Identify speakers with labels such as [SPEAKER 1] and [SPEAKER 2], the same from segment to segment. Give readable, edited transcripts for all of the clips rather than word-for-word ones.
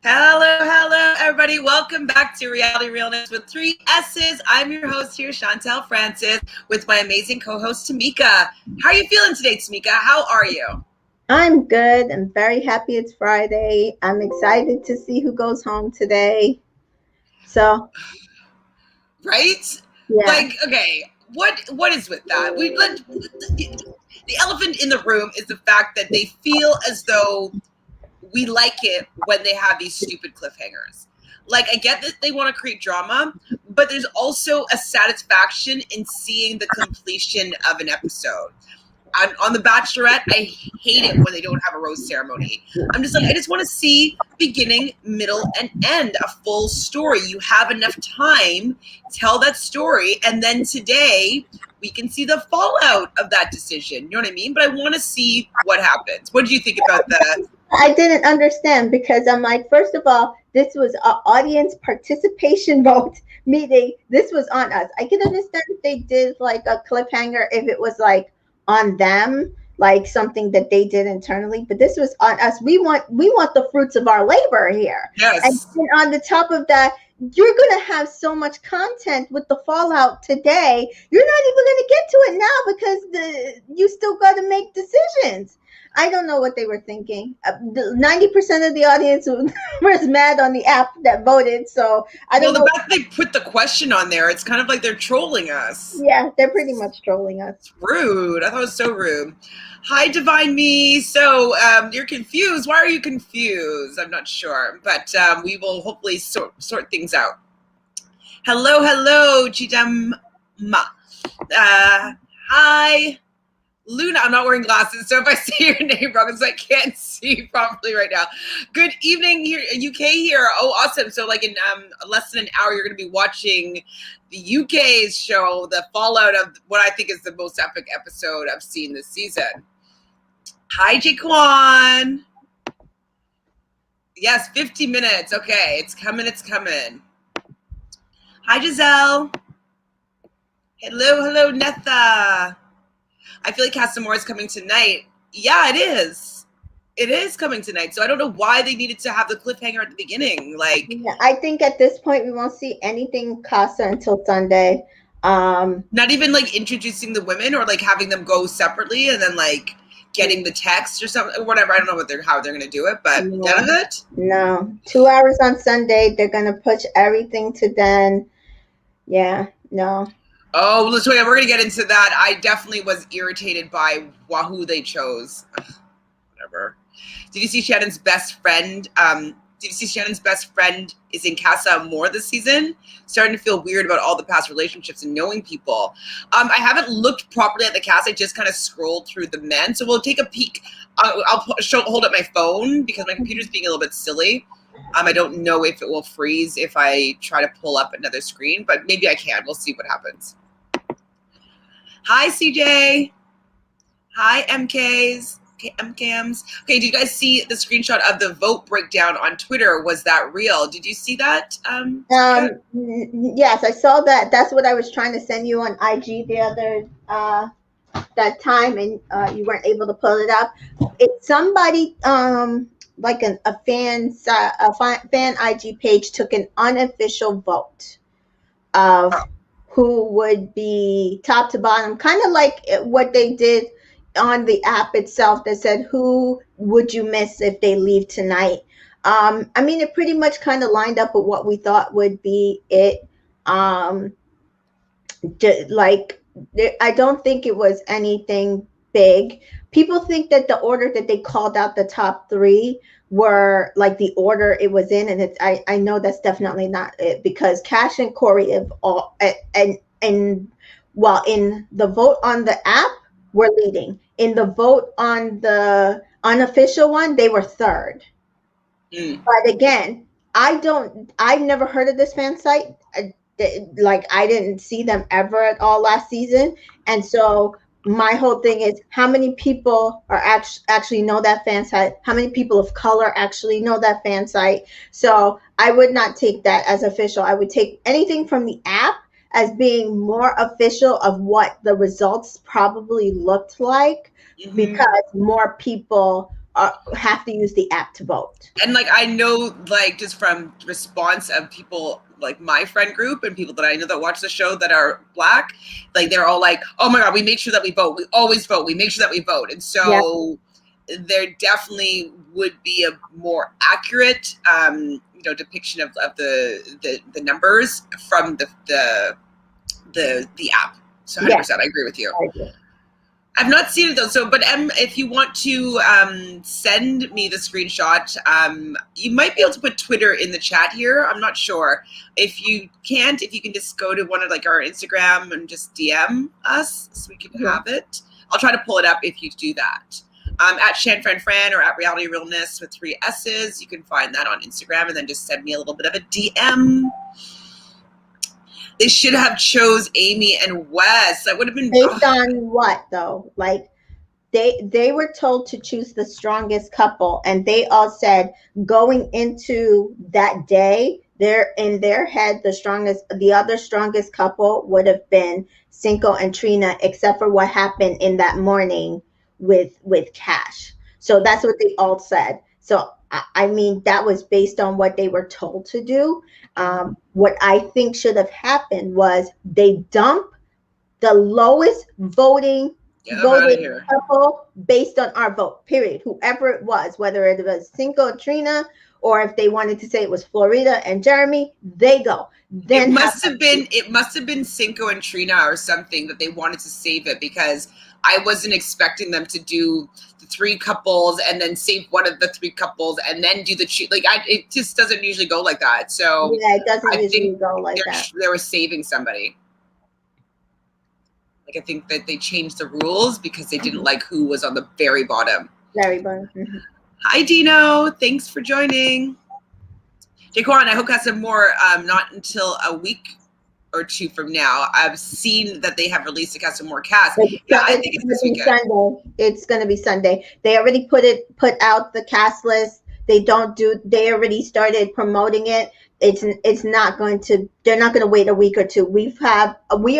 [SPEAKER 1] Hello, everybody. Welcome back to Reality Realness with 3 S's. I'm your host here, Chantele Francis, with my amazing co-host, Tamika. How are you feeling today, Tamika? How are you?
[SPEAKER 2] I'm good. I'm very happy it's Friday. I'm excited to see who goes home today. So,
[SPEAKER 1] Right?
[SPEAKER 2] yeah.
[SPEAKER 1] Like, okay, what is with that? The elephant in the room is the fact that they feel as though we like it when they have these stupid cliffhangers. Like, I get that they want to create drama, but there's also a satisfaction in seeing the completion of an episode. On The Bachelorette, I hate it when they don't have a rose ceremony. I'm just like, I just want to see beginning, middle, and end, a full story. You have enough time, tell that story, and then today we can see the fallout of that decision. You know what I mean? But I want to see what happens. What did you think about that?
[SPEAKER 2] I didn't understand because I'm like, first of all, this was an audience participation vote meeting. This was on us. I can understand if they did like a cliffhanger if it was like on them, like something that they did internally, but this was on us. We want the fruits of our labor here. And
[SPEAKER 1] Yes.
[SPEAKER 2] then on the top of that, you're going to have so much content with the fallout today. You're not even going to get to it now because you still got to make decisions. I don't know what they were thinking. 90% of the audience was mad on the app that voted, so I don't know.
[SPEAKER 1] Well, the fact they put the question on there, it's kind of like they're trolling us.
[SPEAKER 2] Yeah, they're pretty much trolling us.
[SPEAKER 1] It's rude. I thought it was so rude. Hi, Divine Me. So you're confused. Why are you confused? I'm not sure, but we will hopefully sort things out. Hello, Chidama. Hi. Luna, I'm not wearing glasses, so if I say your name wrong, it's I can't see properly right now. Good evening here, UK here. Oh, awesome. So like in less than an hour, you're going to be watching the UK's show, the fallout of what I think is the most epic episode I've seen this season. Hi, Jaquan. Yes, 50 minutes. Okay, it's coming. Hi, Giselle. Hello, Netha. I feel like Casa Amor is coming tonight. Yeah, it is. It is coming tonight. So I don't know why they needed to have the cliffhanger at the beginning. Like,
[SPEAKER 2] Yeah, I think at this point we won't see anything Casa until Sunday.
[SPEAKER 1] Not even like introducing the women or like having them go separately and then like getting the text or something or whatever. I don't know how they're gonna do it, but none of it.
[SPEAKER 2] No, 2 hours on Sunday. They're gonna push everything to then. Yeah, no.
[SPEAKER 1] Oh, let's wait. We're gonna get into that. I definitely was irritated by who they chose. Ugh, whatever. Did you see Shannon's best friend? Did you see Shannon's best friend is in Casa Amor this season? Starting to feel weird about all the past relationships and knowing people. I haven't looked properly at the cast. I just kind of scrolled through the men. So we'll take a peek. I'll hold up my phone because my computer's being a little bit silly. I don't know if it will freeze if I try to pull up another screen, but maybe I can. We'll see what happens. Hi, CJ. Hi, MKs. MKMs. Okay, did you guys see the screenshot of the vote breakdown on Twitter? Was that real? Did you see that?
[SPEAKER 2] Yes, I saw that. That's what I was trying to send you on IG the other that time, and you weren't able to pull it up. It's somebody like a fan IG page took an unofficial vote of who would be top to bottom, kind of like what they did on the app itself that said, who would you miss if they leave tonight? I mean, it pretty much kind of lined up with what we thought would be it. I don't think it was anything big. People think that the order that they called out the top 3 were like the order it was in, and I know that's definitely not it, because Cash and Corey have all and while in the vote on the app were leading. In the vote on the unofficial one, they were third. But again, I've never heard of this fan site. I didn't see them ever at all last season. And so my whole thing is, how many people are actually know that fan site? How many people of color actually know that fan site? So I would not take that as official. I would take anything from the app as being more official of what the results probably looked like, because more people have to use the app to vote.
[SPEAKER 1] And like, I know, like, just from response of people, like my friend group and people that I know that watch the show that are Black, like they're all like, oh my God, we make sure that we vote. We always vote. We make sure that we vote. And so there definitely would be a more accurate, depiction of the numbers from the app. So 100%, I agree with you. I've not seen it though. So, but if you want to send me the screenshot, you might be able to put Twitter in the chat here. I'm not sure. If you can't, if you can just go to one of like our Instagram and just DM us so we can have it. I'll try to pull it up if you do that. At ShanFranFran or at Reality Realness with 3 S's. You can find that on Instagram and then just send me a little bit of a DM. They should have chose Amy and Wes. That would have been
[SPEAKER 2] based on what though? Like they were told to choose the strongest couple, and they all said going into that day, they're in their head the other strongest couple would have been Cinco and Trina, except for what happened in that morning with Cash. So that's what they all said. So I mean, that was based on what they were told to do. What I think should have happened was they dump the lowest voting couple based on our vote, period. Whoever it was, whether it was Cinco or Trina, or if they wanted to say it was Florida and Jeremy, they go. Then
[SPEAKER 1] it must have been Cinco and Trina or something that they wanted to save it, because I wasn't expecting them to do the 3 couples and then save one of the 3 couples and then do the it just doesn't usually go like that. So
[SPEAKER 2] yeah, it doesn't usually go like that.
[SPEAKER 1] They were saving somebody. Like, I think that they changed the rules because they didn't like who was on the very bottom.
[SPEAKER 2] Very bottom. Mm-hmm.
[SPEAKER 1] Hi, Dino. Thanks for joining. Jaquan, I hope Casa Amor, not until a week or 2 from now. I've seen that they have released a Casa Amor cast. Yeah, I think it's this weekend.
[SPEAKER 2] Sunday. It's going to be Sunday. They already put out the cast list. They already started promoting it. It's not going to, they're not going to wait a week or 2. We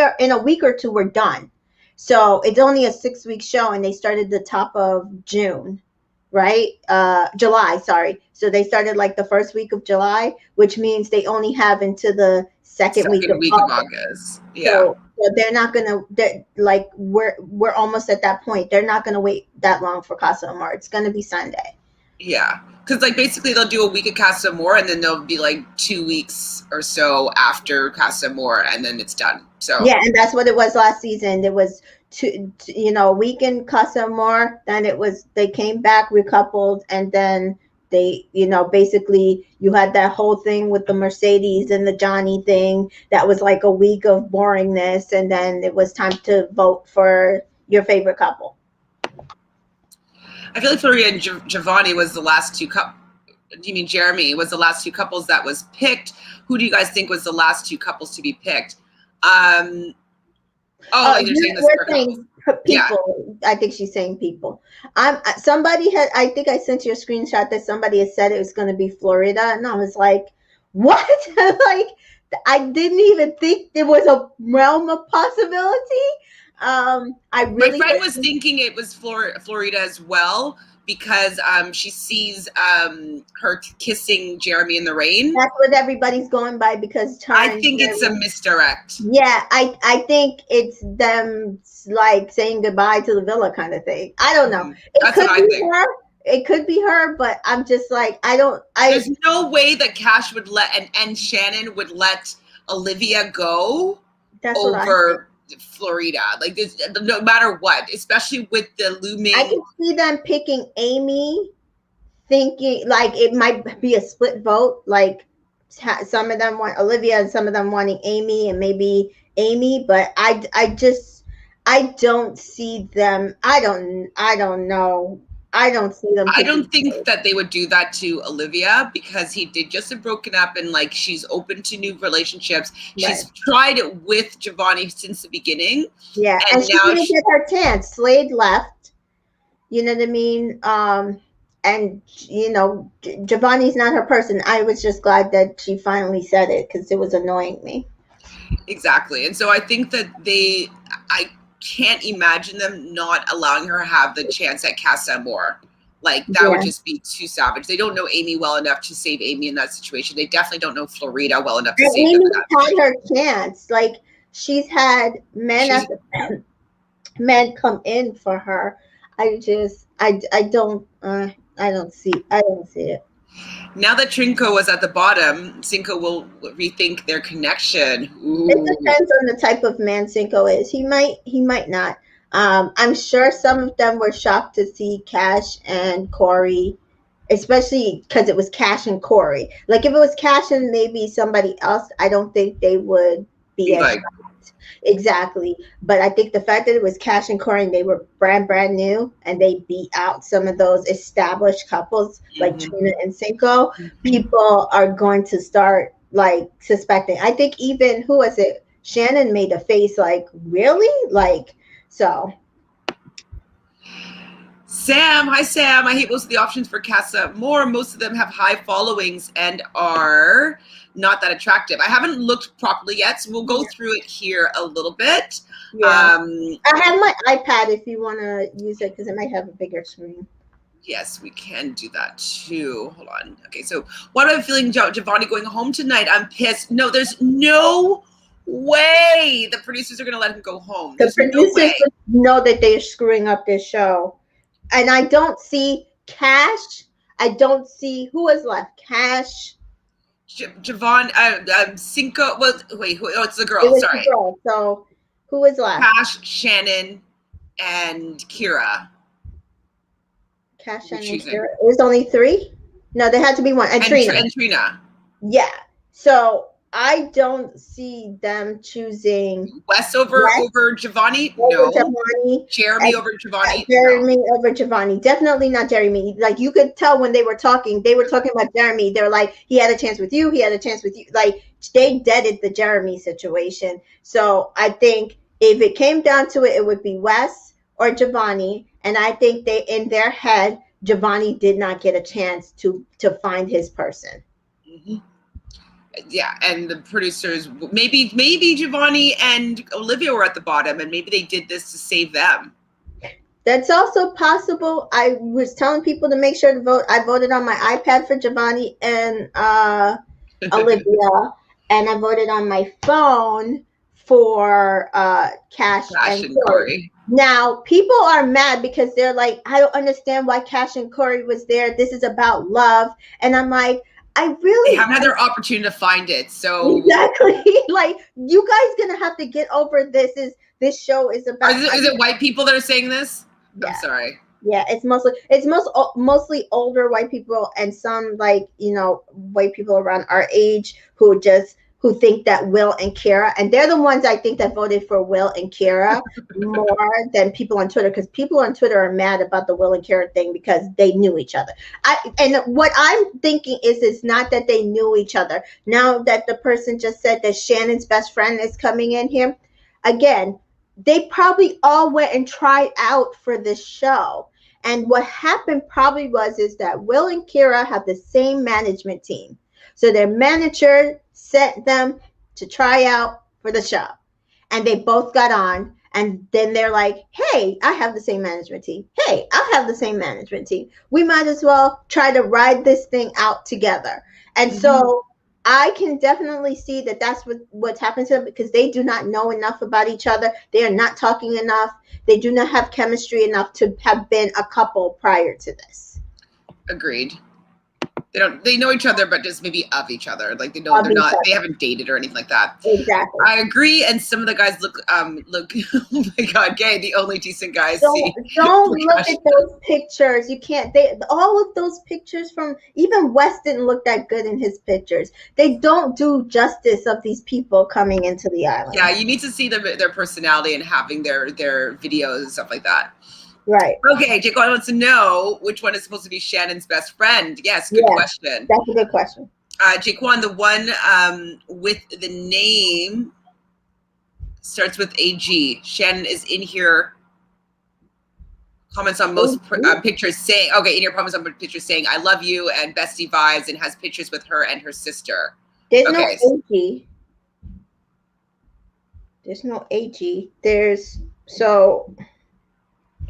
[SPEAKER 2] are in a week or 2, we're done. So it's only a 6-week show, and they started the top of June, right? July, sorry. So they started like the first week of July, which means they only have into the second week of
[SPEAKER 1] August. Yeah.
[SPEAKER 2] So they're not gonna. We're almost at that point. They're not gonna wait that long for Casa Amor. It's gonna be Sunday.
[SPEAKER 1] Yeah, because like basically they'll do a week of Casa Amor, and then there'll be like 2 weeks or so after Casa Amor, and then it's done. So
[SPEAKER 2] yeah, and that's what it was last season. It was a week in Casa Amor. Then they came back recoupled, and then they, basically you had that whole thing with the Mercedes and the Johnny thing. That was like a week of boringness, and then it was time to vote for your favorite couple.
[SPEAKER 1] I feel like Florida and Giovanni was the last 2 couples. Do you mean Jeremy was the last 2 couples that was picked? Who do you guys think was the last 2 couples to be picked? You're saying
[SPEAKER 2] people. Yeah. I think she's saying people. I think I sent you a screenshot that somebody had said it was going to be Florida, and I was like, what? Like, I didn't even think there was a realm of possibility. My
[SPEAKER 1] friend was thinking it was Florida as well, because she sees her kissing Jeremy in the rain.
[SPEAKER 2] That's what everybody's going by, because
[SPEAKER 1] I think it's a misdirect.
[SPEAKER 2] Yeah, I think it's them like saying goodbye to the villa kind of thing. I don't know.
[SPEAKER 1] That's what I think.
[SPEAKER 2] It could be her, but I'm just like,
[SPEAKER 1] there's no way that Cash would let and Shannon would let Olivia go over Florida. Like, this, no matter what, especially with the looming.
[SPEAKER 2] I can see them picking Amy, thinking like it might be a split vote. Like, some of them want Olivia and some of them wanting Amy, and maybe Amy. But I don't see them. I don't know. I don't see them.
[SPEAKER 1] I don't think that they would do that to Olivia, because he did just have broken up, and like, she's open to new relationships. Right. She's tried it with Giovanni since the beginning.
[SPEAKER 2] Yeah, and she didn't get her chance. Slade left. You know what I mean? And Giovanni's not her person. I was just glad that she finally said it, because it was annoying me.
[SPEAKER 1] Exactly, and so I think that I can't imagine them not allowing her have the chance at Casa Amor. Like that would just be too savage. They don't know Amy well enough to save Amy in that situation. They definitely don't know Florida well enough to
[SPEAKER 2] And
[SPEAKER 1] save them in
[SPEAKER 2] Amy's
[SPEAKER 1] that
[SPEAKER 2] had
[SPEAKER 1] situation.
[SPEAKER 2] her chance. Like she's had men after men come in for her. I don't see it.
[SPEAKER 1] Now that Trinko was at the bottom, Cinco will rethink their connection. Ooh.
[SPEAKER 2] It depends on the type of man Cinco is. He might not. I'm sure some of them were shocked to see Cash and Corey, especially because it was Cash and Corey. Like if it was Cash and maybe somebody else, I don't think they would be as
[SPEAKER 1] like,
[SPEAKER 2] shocked. Exactly. But I think the fact that it was Cash and Corey and they were brand new and they beat out some of those established couples like Trina and Cinco, people are going to start like suspecting. I think even who was it? Shannon made a face like, really? Like, so.
[SPEAKER 1] Sam, hi Sam. I hate most of the options for Casa Amor. Most of them have high followings and are not that attractive. I haven't looked properly yet, so we'll go through it here a little bit.
[SPEAKER 2] Yeah. I have my iPad if you want to use it because it might have a bigger screen.
[SPEAKER 1] Yes, we can do that too. Hold on. Okay, so what am I feeling, Giovanni going home tonight? I'm pissed. No, there's no way the producers are going to let him go home.
[SPEAKER 2] The producers know that they're screwing up this show. And I don't see Cash. I don't see who is left. Cash.
[SPEAKER 1] Giovanni, Cinco. Well, wait, it's the girl.
[SPEAKER 2] It was
[SPEAKER 1] sorry.
[SPEAKER 2] The girl. So who is left?
[SPEAKER 1] Cash, Shannon, and Kira.
[SPEAKER 2] Cash, Shannon, and Kira. It was only 3? No, there had to be 1. And Trina.
[SPEAKER 1] And Trina.
[SPEAKER 2] Yeah. So I don't see them choosing
[SPEAKER 1] Wes over Giovanni. No.
[SPEAKER 2] Giovanni.
[SPEAKER 1] Jeremy over Giovanni.
[SPEAKER 2] Jeremy over Giovanni. Definitely not Jeremy. Like you could tell when they were talking about Jeremy. They were like, he had a chance with you. He had a chance with you. Like they deaded the Jeremy situation. So I think if it came down to it, it would be Wes or Giovanni. And I think they, in their head, Giovanni did not get a chance to find his person.
[SPEAKER 1] Mm-hmm. Yeah, and the producers, maybe Giovanni and Olivia were at the bottom, and maybe they did this to save them.
[SPEAKER 2] That's also possible. I was telling people to make sure to vote. I voted on my iPad for Giovanni and Olivia, and I voted on my phone for Cash and Corey. Now, people are mad because they're like, I don't understand why Cash and Corey was there. This is about love. And I'm like, they
[SPEAKER 1] haven't had their opportunity to find it. So
[SPEAKER 2] exactly, like you guys gonna have to get over this. This show is about?
[SPEAKER 1] Is it white people that are saying this? Yeah. I'm sorry.
[SPEAKER 2] Yeah, it's mostly older white people and some like white people around our age who think that Will and Kira, and they're the ones I think that voted for Will and Kira more than people on Twitter, because people on Twitter are mad about the Will and Kira thing because they knew each other. And what I'm thinking is not that they knew each other. Now that the person just said that Shannon's best friend is coming in here, again, they probably all went and tried out for this show. And what happened probably is that Will and Kira have the same management team. So their manager sent them to try out for the show. And they both got on. And then they're like, hey, I have the same management team. Hey, I have the same management team. We might as well try to ride this thing out together. And so I can definitely see that that's what's happened to them, because they do not know enough about each other. They are not talking enough. They do not have chemistry enough to have been a couple prior to this.
[SPEAKER 1] Agreed. They know each other, but just maybe of each other. Like they haven't dated or anything like that.
[SPEAKER 2] Exactly.
[SPEAKER 1] I agree. And some of the guys look, oh my God, gay, the only decent guys.
[SPEAKER 2] Don't look at those pictures. You can't, all of those pictures from, even Wes didn't look that good in his pictures. They don't do justice of these people coming into the island.
[SPEAKER 1] Yeah, you need to see their personality and having their videos and stuff like that.
[SPEAKER 2] Right.
[SPEAKER 1] Okay, Jake wants to know which one is supposed to be Shannon's best friend. Yes, good question.
[SPEAKER 2] That's a good question.
[SPEAKER 1] Jaquan, the one with the name starts with AG. Shannon is in here. Comments on most pictures saying, in your comments on pictures saying, I love you and bestie vibes, and has pictures with her and her sister.
[SPEAKER 2] There's no AG. There's no AG.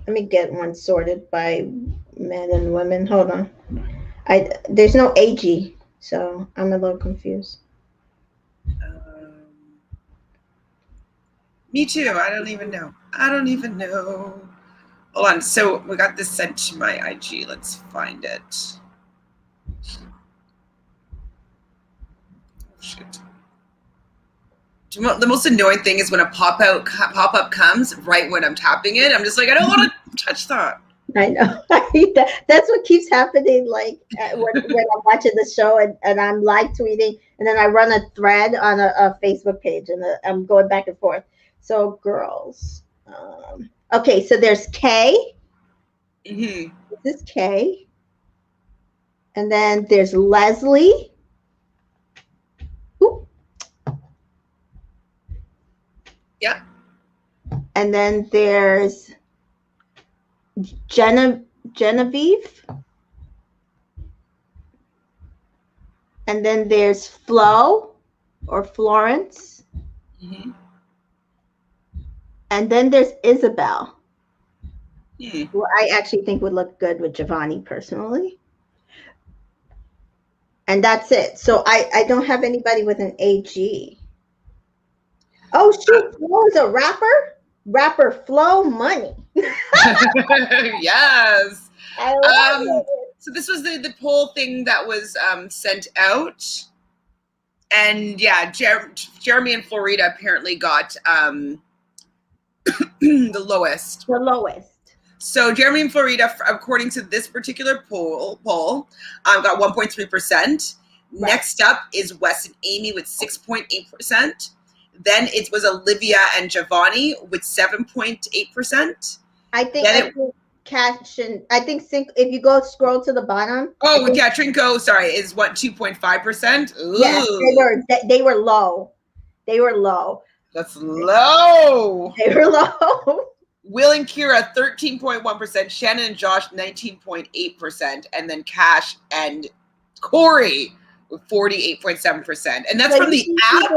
[SPEAKER 2] Let me get one sorted by men and women. Hold on. There's no AG, so I'm a little confused.
[SPEAKER 1] Me too. I don't even know. Hold on. So we got this sent to my IG. Let's find it. Oh, shit. The most annoying thing is when a pop-up comes right when I'm tapping it. I'm just like, I don't want to touch that.
[SPEAKER 2] I know. I hate that. That's what keeps happening. Like when I'm watching the show and I'm live tweeting, and then I run a thread on a Facebook page, and I'm going back and forth. So girls. Okay, so there's K.
[SPEAKER 1] Mm-hmm.
[SPEAKER 2] This is K. And then there's Leslie. Ooh.
[SPEAKER 1] Yeah.
[SPEAKER 2] And then there's Genevieve. And then there's Flo or Florence.
[SPEAKER 1] Mm-hmm.
[SPEAKER 2] And then there's Isabel,
[SPEAKER 1] Mm.
[SPEAKER 2] who I actually think would look good with Giovanni personally. And that's it. So I don't have anybody with an AG. Oh, shoot. Flo is a rapper? Rapper Flo Money.
[SPEAKER 1] Yes.
[SPEAKER 2] I love it.
[SPEAKER 1] So this was the poll thing that was sent out. And yeah, Jeremy and Florida apparently got the lowest.
[SPEAKER 2] The lowest.
[SPEAKER 1] So Jeremy and Florida, according to this particular poll, got 1.3%. Right. Next up is Wes and Amy with 6.8%. Then it was Olivia and Giovanni with 7.8%.
[SPEAKER 2] I think Cash and I think if you go scroll to the bottom.
[SPEAKER 1] Oh yeah, Trinko, sorry, is what 2.5%.
[SPEAKER 2] Yes, they were low. They were low.
[SPEAKER 1] That's low.
[SPEAKER 2] They were low.
[SPEAKER 1] Will and Kira 13.1%, Shannon and Josh 19.8%, and then Cash and Corey with 48.7%. And that's from the app.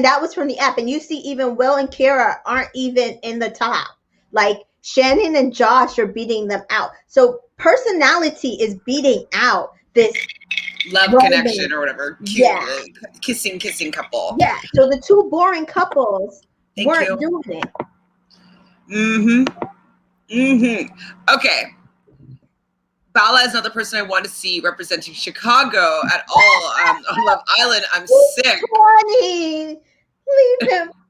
[SPEAKER 2] That was from the app. And you see even Will and Kira aren't even in the top. Like Shannon and Josh are beating them out. So personality is beating out this
[SPEAKER 1] love connection or whatever. Cute, kissing couple.
[SPEAKER 2] Yeah. So the two boring couples weren't doing it.
[SPEAKER 1] Okay. Bala is another person I want to see representing Chicago at all on Love Island. I'm sick.
[SPEAKER 2] Funny.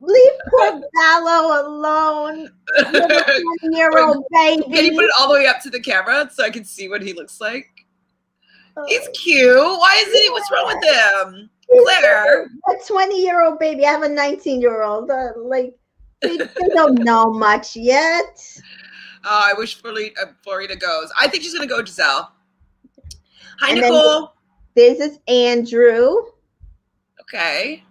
[SPEAKER 2] Leave poor Bala alone. Little 20-year-old baby.
[SPEAKER 1] Can you put it all the way up to the camera so I can see what he looks like? He's cute. Why isn't he? What's wrong with him? Claire.
[SPEAKER 2] A 20-year-old baby. I have a 19-year-old. They don't know much yet.
[SPEAKER 1] I wish Florida goes. I think she's going to go Giselle. Hi, and Nicole.
[SPEAKER 2] This is Andrew.
[SPEAKER 1] Okay.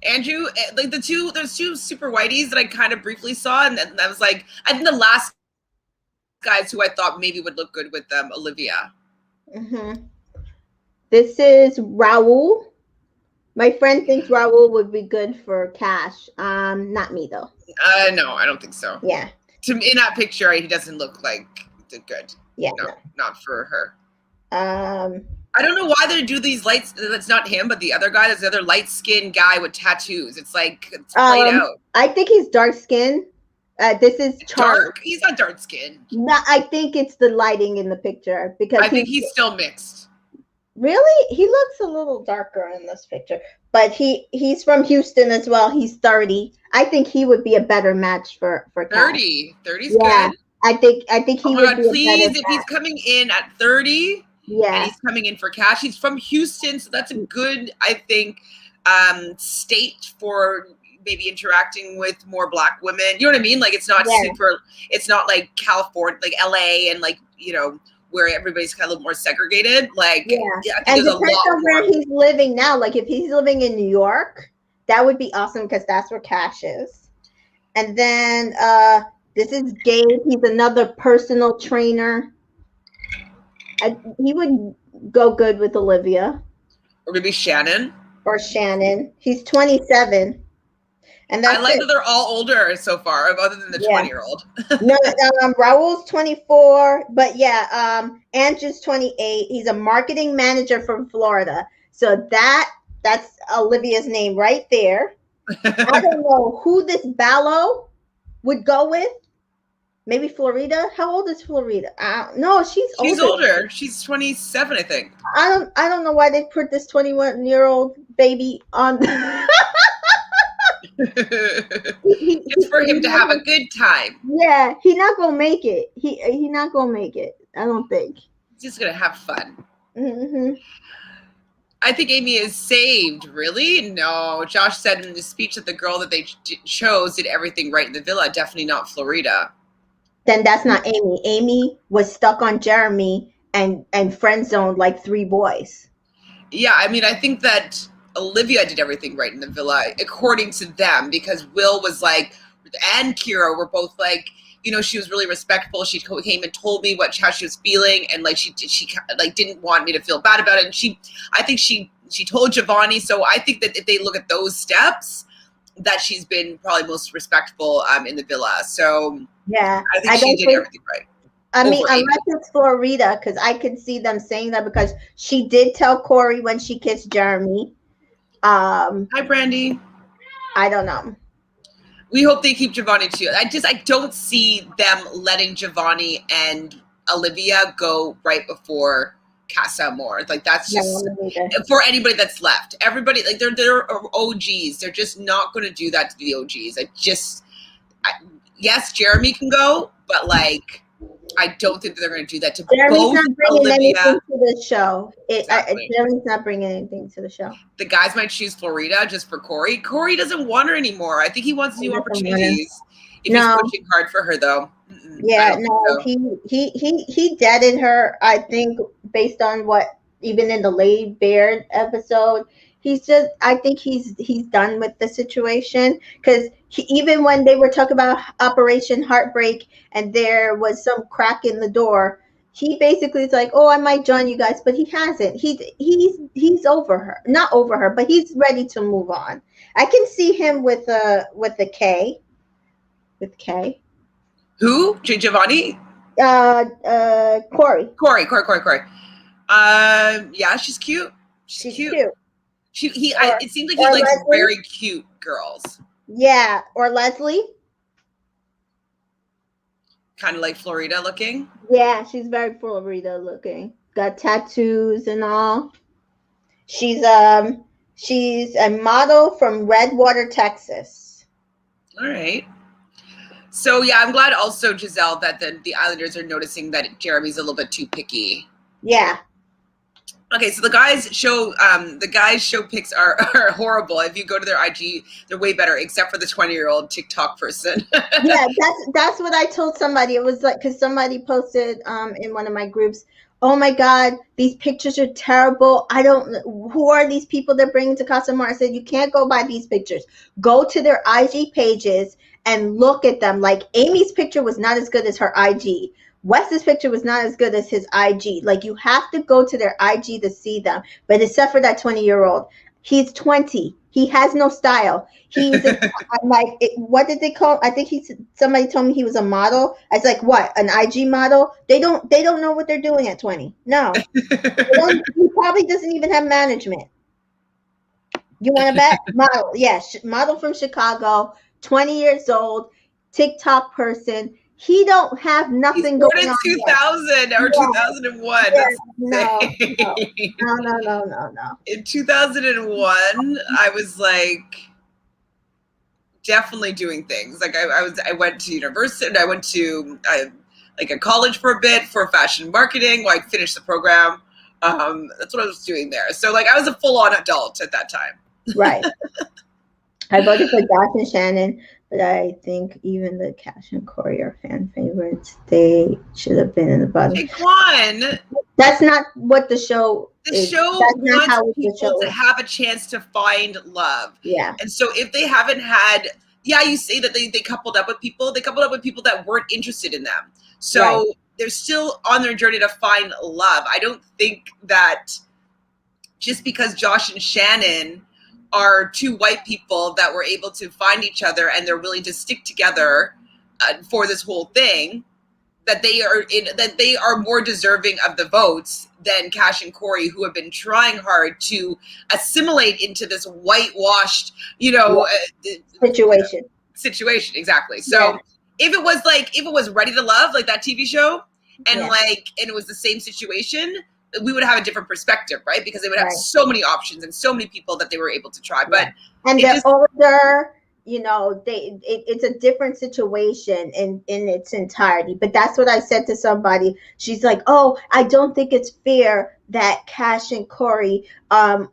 [SPEAKER 1] Andrew, like there's two super whiteys that I kind of briefly saw, and I was like, I think the last guys who I thought maybe would look good with them, Olivia.
[SPEAKER 2] Mm-hmm. This is Raul. My friend thinks Raul would be good for Cash. Not me though.
[SPEAKER 1] No, I don't think so.
[SPEAKER 2] Yeah.
[SPEAKER 1] In that picture, he doesn't look like good.
[SPEAKER 2] Yeah.
[SPEAKER 1] No, not for her.
[SPEAKER 2] I
[SPEAKER 1] don't know why they do these lights. That's not him, but the other guy. There's the other light-skinned guy with tattoos. It's like it's played out.
[SPEAKER 2] I think he's dark-skinned. This is Charles.
[SPEAKER 1] Dark? He's not dark-skinned.
[SPEAKER 2] No, I think it's the lighting in the picture because
[SPEAKER 1] I think he's still mixed.
[SPEAKER 2] Really? He looks a little darker in this picture, but he's from Houston as well. He's 30. I think he would be a better match for
[SPEAKER 1] 30. 30's good.
[SPEAKER 2] I think he would be
[SPEAKER 1] please,
[SPEAKER 2] a better
[SPEAKER 1] if he's coming in at 30, and he's coming in for Cash. He's from Houston, so that's a good, I think, state for maybe interacting with more Black women. You know what I mean? Like it's not it's not like California, like LA, and like where everybody's kind of a little more segregated. Like
[SPEAKER 2] and depends on where he's living now. Like if he's living in New York, that would be awesome because that's where Cash is. And then this is Gabe. He's another personal trainer. He would go good with Olivia.
[SPEAKER 1] Or maybe Shannon.
[SPEAKER 2] Or Shannon. He's 27. And that's
[SPEAKER 1] I like
[SPEAKER 2] it.
[SPEAKER 1] that they're all older so far, other than the 20-year-old.
[SPEAKER 2] No, Raul's 24, but yeah, Andrew's 28. He's a marketing manager from Florida. So that's Olivia's name right there. I don't know who this Ballo would go with. Maybe Florida. How old is Florida? No, she's
[SPEAKER 1] older. She's 27, I think.
[SPEAKER 2] I don't know why they put this 21-year-old baby on.
[SPEAKER 1] It's for him to have a good time.
[SPEAKER 2] Yeah, he not gonna make it. He not gonna make it. I don't think.
[SPEAKER 1] He's just gonna have fun.
[SPEAKER 2] Mm-hmm.
[SPEAKER 1] I think Amy is saved. Really? No. Josh said in the speech that the girl that they chose did everything right in the villa. Definitely not Florida.
[SPEAKER 2] Then that's not Amy. Amy was stuck on Jeremy and friend zoned like 3 boys.
[SPEAKER 1] Yeah, I mean, I think that Olivia did everything right in the villa, according to them, because Will was like, and Kira were both like, you know, she was really respectful. She came and told me how she was feeling, and like she like didn't want me to feel bad about it. And I think she told Giovanni. So I think that if they look at those steps, that she's been probably most respectful in the villa. So
[SPEAKER 2] yeah,
[SPEAKER 1] I think she did everything right.
[SPEAKER 2] I mean, unless it's Florida, because I could see them saying that because she did tell Corey when she kissed Jeremy.
[SPEAKER 1] Hi, Brandy.
[SPEAKER 2] I don't know.
[SPEAKER 1] We hope they keep Giovanni too. I don't see them letting Giovanni and Olivia go right before Casa Amor. Like that's just for anybody that's left. Everybody, like they're OGs. They're just not going to do that to the OGs. Yes, Jeremy can go, but like I don't think that they're going to do that to
[SPEAKER 2] Jeremy's
[SPEAKER 1] both
[SPEAKER 2] not bringing
[SPEAKER 1] Olivia.
[SPEAKER 2] anything to the show.
[SPEAKER 1] Exactly.
[SPEAKER 2] Jeremy's not bringing anything to the show.
[SPEAKER 1] The guys might choose Florida just for Corey. Corey doesn't want her anymore. I think he wants new opportunities. If he's pushing hard for her, though.
[SPEAKER 2] Yeah, no, he deaded her. I think based on what even in the Lady Bear episode, I think he's done with the situation because even when they were talking about Operation Heartbreak and there was some crack in the door, he basically is like, oh, I might join you guys, but he hasn't. He's over her, not over her, but he's ready to move on. I can see him with the K. With K.
[SPEAKER 1] Who? Giovanni?
[SPEAKER 2] Corey.
[SPEAKER 1] Corey. Yeah, she's cute. She's cute. It seems like he likes Leslie? Very cute girls.
[SPEAKER 2] Yeah, or Leslie.
[SPEAKER 1] Kind of like Florida looking.
[SPEAKER 2] Yeah, she's very Florida looking. Got tattoos and all. She's a model from Redwater, Texas.
[SPEAKER 1] All right. So yeah, I'm glad also, Giselle, that the Islanders are noticing that Jeremy's a little bit too picky.
[SPEAKER 2] Yeah.
[SPEAKER 1] Okay, so the guys show pics are horrible. If you go to their IG, they're way better, except for the 20-year-old TikTok person.
[SPEAKER 2] Yeah, that's what I told somebody. It was like because somebody posted in one of my groups, oh my God, these pictures are terrible. Who are these people they're bringing to Casa Amor? I said, you can't go by these pictures. Go to their IG pages and look at them. Like Amy's picture was not as good as her IG. Wes's picture was not as good as his IG. Like you have to go to their IG to see them. But except for that 20-year-old, he's 20. He has no style. I'm like, what did they call? I think somebody told me he was a model. I was like, what? An IG model? They don't know what they're doing at 20. No, he probably doesn't even have management. You want to bet? Model, yes, model from Chicago, 20 years old, TikTok person. He don't have nothing going on.
[SPEAKER 1] He's born in 2000 or 2001.
[SPEAKER 2] Yeah, no.
[SPEAKER 1] In 2001, I was like definitely doing things. Like I went to university and I went to like a college for a bit for fashion marketing. Well, I finished the program. That's what I was doing there. So like I was a full-on adult at that time.
[SPEAKER 2] Right. I voted for Josh and Shannon. But I think even the Cash and Corey are fan favorites. They should have been in the bottom.
[SPEAKER 1] Take one.
[SPEAKER 2] That's not what the show is.
[SPEAKER 1] The show wants people to have a chance to find love.
[SPEAKER 2] Yeah.
[SPEAKER 1] And so if they haven't had, you say that they coupled up with people. They coupled up with people that weren't interested in them. So they're still on their journey to find love. I don't think that just because Josh and Shannon are two white people that were able to find each other and they're willing to stick together for this whole thing, that they are more deserving of the votes than Cash and Corey, who have been trying hard to assimilate into this whitewashed, situation. Exactly. So if it was Ready to Love, like that TV show, and it was the same situation, we would have a different perspective, right? Because they would have so many options and so many people that they were able to try. But
[SPEAKER 2] they're older, it's a different situation in its entirety. But that's what I said to somebody. She's like, oh, I don't think it's fair that Cash and Corey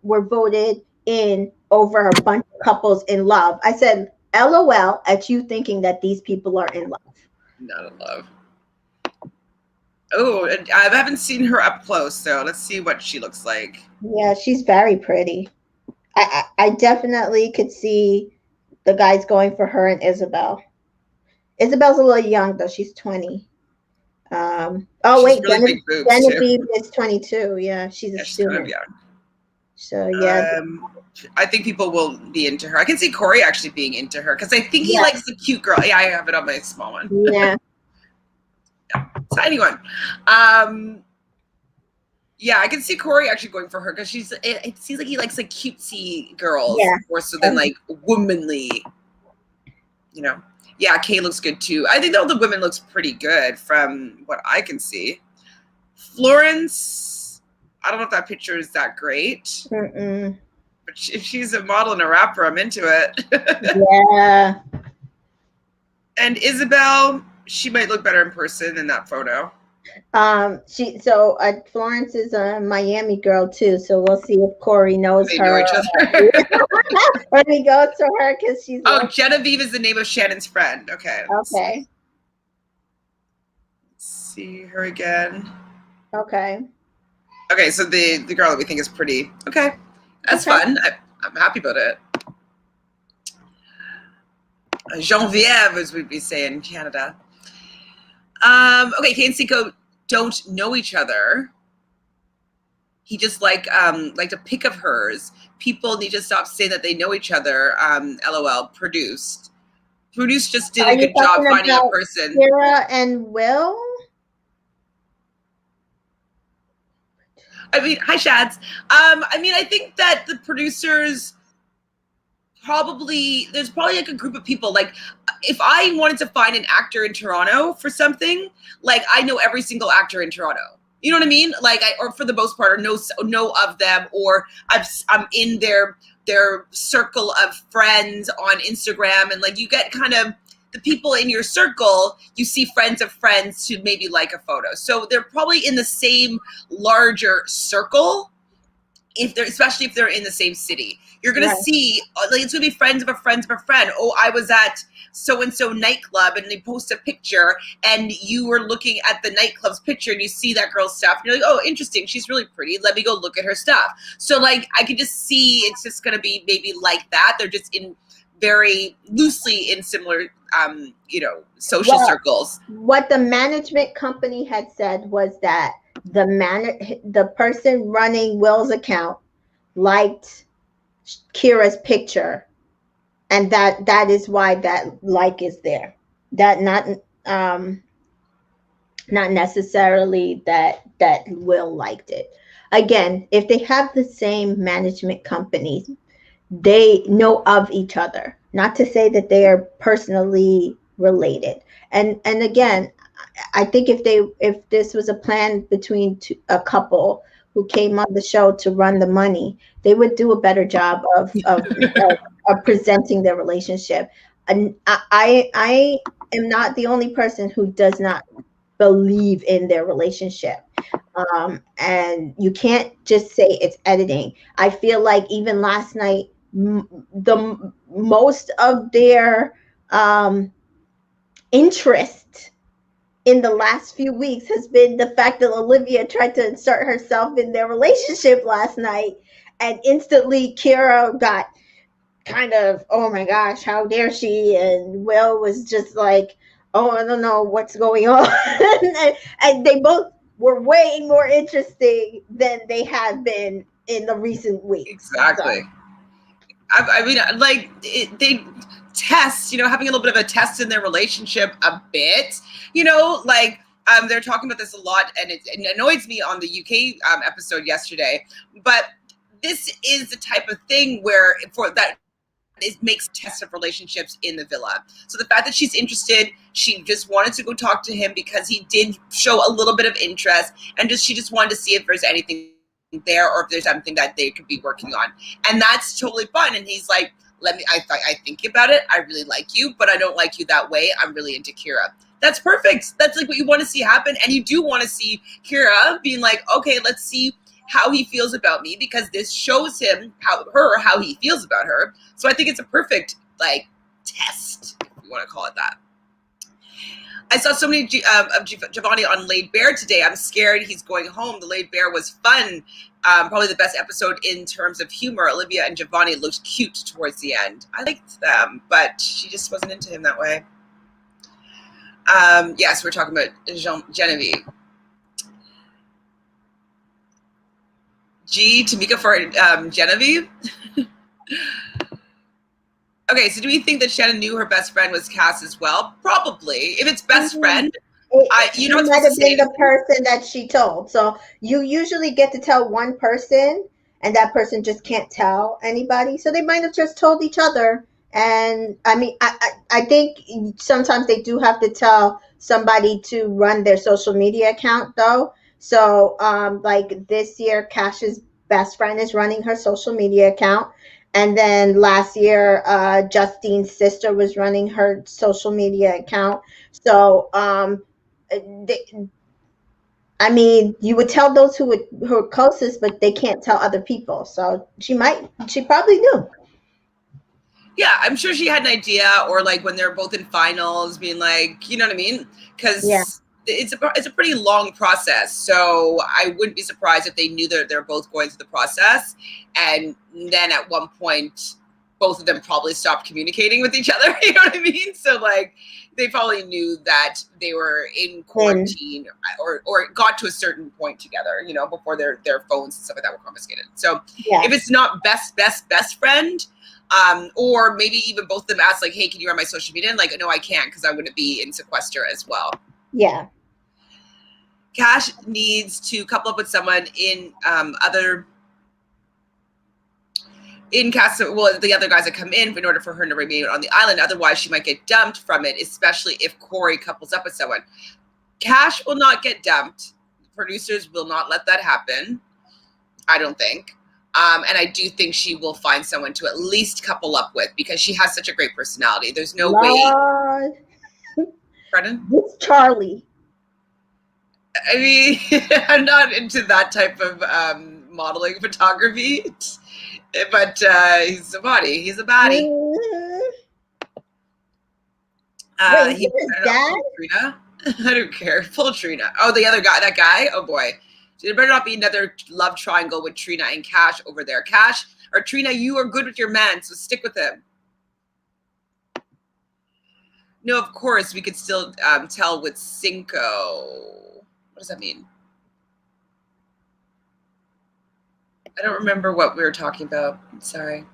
[SPEAKER 2] were voted in over a bunch of couples in love. I said, LOL at you thinking that these people are in love.
[SPEAKER 1] Not in love. Oh, I haven't seen her up close, so let's see what she looks like.
[SPEAKER 2] Yeah, she's very pretty. I definitely could see the guys going for her and Isabel. Isabel's a little young though; she's 20. Genevieve is 22. Yeah, she's a student. Kind of young. So yeah,
[SPEAKER 1] I think people will be into her. I can see Corey actually being into her because I think he likes the cute girl. Yeah, I have it on my small one.
[SPEAKER 2] Yeah.
[SPEAKER 1] Tiny one. Yeah, I can see Corey actually going for her because it seems like he likes like cutesy girls more so than like womanly. Yeah, Kay looks good too. I think all the women looks pretty good from what I can see. Florence, I don't know if that picture is that great. But if she's a model and a rapper, I'm into it.
[SPEAKER 2] Yeah.
[SPEAKER 1] And Isabel, she might look better in person in that photo.
[SPEAKER 2] Florence is a Miami girl too, so we'll see if Corey knows her.
[SPEAKER 1] Know each other.
[SPEAKER 2] When he goes to her, because she's.
[SPEAKER 1] Genevieve is the name of Shannon's friend. Okay.
[SPEAKER 2] Okay.
[SPEAKER 1] Let's see her again.
[SPEAKER 2] Okay.
[SPEAKER 1] Okay, so the girl that we think is pretty. Okay, that's fun. I'm happy about it. Genevieve, as we'd be saying in Canada. Okay, Kay and Cinco don't know each other. He just liked a pic of hers. People need to stop saying that they know each other. LOL. Produced just did a good job finding a person.
[SPEAKER 2] Kira and Will.
[SPEAKER 1] I mean, hi Shads. I think that the producers there's probably like a group of people. Like if I wanted to find an actor in Toronto for something, like I know every single actor in Toronto. You know what I mean? Like or for the most part, or know of them, or I'm in their circle of friends on Instagram, and like you get kind of the people in your circle, you see friends of friends who maybe like a photo. So they're probably in the same larger circle, especially if they're in the same city. You're going to see, like, it's going to be friends of a friend of a friend. Oh, I was at so-and-so nightclub, and they post a picture, and you were looking at the nightclub's picture, and you see that girl's stuff, and you're like, oh, interesting, she's really pretty. Let me go look at her stuff. So, like, I can just see it's just going to be maybe like that. They're just in very loosely in similar, social circles.
[SPEAKER 2] What the management company had said was that the person running Will's account liked Kira's picture, and that is why that like is there. That not necessarily that Will liked it. Again, if they have the same management companies, they know of each other. Not to say that they are personally related. And again, I think if this was a plan between a couple who came on the show to run the money, they would do a better job of presenting their relationship. And I am not the only person who does not believe in their relationship. And you can't just say it's editing. I feel like even last night, the most of their interest in the last few weeks has been the fact that Olivia tried to insert herself in their relationship last night, and instantly Kira got kind of, oh my gosh, how dare she? And Will was just like, oh, I don't know what's going on. and they both were way more interesting than they have been in the recent weeks.
[SPEAKER 1] Exactly. I mean, like they test, having a little bit of a test in their relationship a bit, like they're talking about this a lot, and it annoys me on the UK episode yesterday. But this is the type of thing where for that it makes tests of relationships in the villa. So the fact that she's interested, she just wanted to go talk to him because he did show a little bit of interest, and she just wanted to see if there's anything there or if there's something that they could be working on, and that's totally fine. And he's like, I think about it, I really like you, but I don't like you that way, I'm really into Kira. That's perfect. That's like what you want to see happen. And you do want to see Kira being like, okay, let's see how he feels about me, because this shows him how he feels about her. So I think it's a perfect like test, if you want to call it that. I saw so many of Giovanni on Laid Bear today. I'm scared he's going home. The Laid Bear was fun. Probably the best episode in terms of humor. Olivia and Giovanni looked cute towards the end. I liked them, but she just wasn't into him that way. Yes, we're talking about Genevieve. Tamika for Genevieve. Okay, so do we think that Shannon knew her best friend was Cass as well? Probably. If it's best friend,
[SPEAKER 2] you might have been the person that she told. So you usually get to tell one person, and that person just can't tell anybody. So they might have just told each other. And I mean, I think sometimes they do have to tell somebody to run their social media account, though. So like this year, Cash's best friend is running her social media account. And then last year, Justine's sister was running her social media account. So, I mean, you would tell those who are closest, but they can't tell other people. So she probably knew.
[SPEAKER 1] Yeah, I'm sure she had an idea, or like when they're both in finals, being like, you know what I mean? Because it's a pretty long process. So I wouldn't be surprised if they knew that they're both going through the process, and then at one point, both of them probably stopped communicating with each other. You know what I mean? So like, they probably knew that they were in quarantine or got to a certain point together, before their phones and stuff like that were confiscated. So if it's not best friend, or maybe even both of them ask like, hey, can you run my social media? And like, no, I can't, because I'm going to be in sequester as well.
[SPEAKER 2] Yeah.
[SPEAKER 1] Cash needs to couple up with someone in Casa, well, the other guys that come in order for her to remain on the island. Otherwise, she might get dumped from it, especially if Corey couples up with someone. Cash will not get dumped. Producers will not let that happen, I don't think. And I do think she will find someone to at least couple up with, because she has such a great personality. There's no way. Pardon?
[SPEAKER 2] It's Charlie.
[SPEAKER 1] I mean, I'm not into that type of modeling photography, but he's a body. He's a baddie.
[SPEAKER 2] Wait,
[SPEAKER 1] He
[SPEAKER 2] dad?
[SPEAKER 1] Trina. I don't care. Pull Trina. Oh, the other guy. That guy. Oh boy. There better not be another love triangle with Trina and Cash over there. Cash or Trina, you are good with your man, so stick with him. No, of course we could still tell with Cinco. What does that mean? I don't remember what we were talking about. I'm sorry.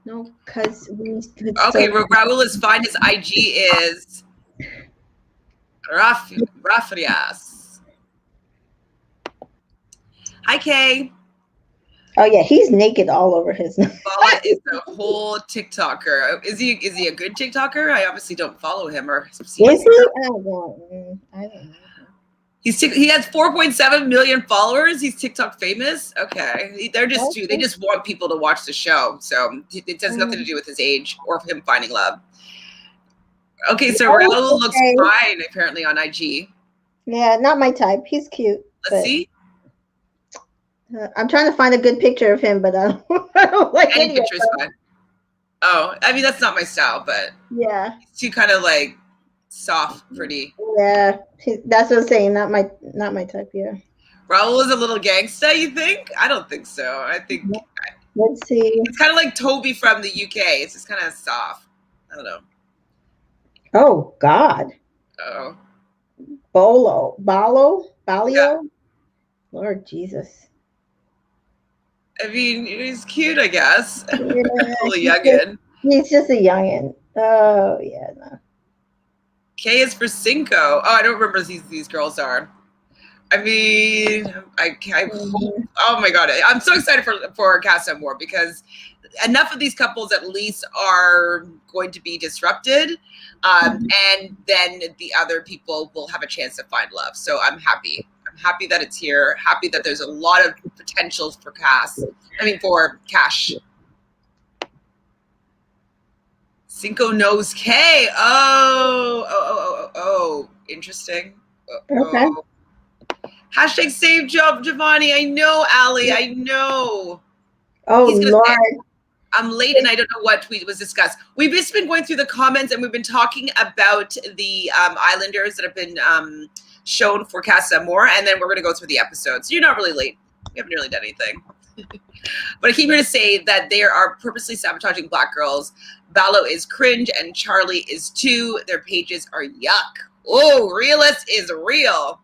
[SPEAKER 2] No, because we.
[SPEAKER 1] Okay, Raul is fine. His IG is Rafias. Hi, Kay.
[SPEAKER 2] Oh yeah, he's naked all over his.
[SPEAKER 1] Bala is a whole TikToker. Is he a good TikToker? I obviously don't follow him or see.
[SPEAKER 2] Is he? I don't know.
[SPEAKER 1] He has 4.7 million followers. He's TikTok famous. Okay, they just want people to watch the show. So it has nothing to do with his age or him finding love. Okay, so Raul looks fine apparently on IG.
[SPEAKER 2] Yeah, not my type. He's cute.
[SPEAKER 1] Let's see.
[SPEAKER 2] I'm trying to find a good picture of him, but I don't like
[SPEAKER 1] any picture's fine. Oh, I mean, that's not my style, but
[SPEAKER 2] yeah,
[SPEAKER 1] he's too kind of like soft, pretty.
[SPEAKER 2] Yeah, that's what I'm saying. Not my type. Yeah.
[SPEAKER 1] Raul is a little gangsta, you think? I don't think so. I think.
[SPEAKER 2] Let's see.
[SPEAKER 1] It's kind of like Toby from the UK. It's just kind of soft. I don't know.
[SPEAKER 2] Oh God.
[SPEAKER 1] Oh.
[SPEAKER 2] Balio. Yeah. Lord Jesus.
[SPEAKER 1] I mean, he's cute, I guess.
[SPEAKER 2] Yeah,
[SPEAKER 1] A little youngin.
[SPEAKER 2] he's just a youngin. Oh yeah, no.
[SPEAKER 1] K is for Cinco. Oh, I don't remember who these girls are. I mean, I hope. Oh my god, I'm so excited for Casa Amor because enough of these couples at least are going to be disrupted, and then the other people will have a chance to find love. So I'm happy. I'm happy that it's here. Happy that there's a lot of potentials for for Cash. Cinco knows K. Oh. Interesting.
[SPEAKER 2] Okay.
[SPEAKER 1] Hashtag save Giovanni. I know, Allie. I know.
[SPEAKER 2] Oh Lord.
[SPEAKER 1] I'm late and I don't know what tweet was discussed. We've just been going through the comments and we've been talking about the Islanders that have been shown for Casa Amor, and then we're going to go through the episodes. So you're not really late. We haven't really done anything. But I came here to say that they are purposely sabotaging Black girls. Ballo is cringe and Charlie is too. Their pages are yuck. Oh, Realnesss is real.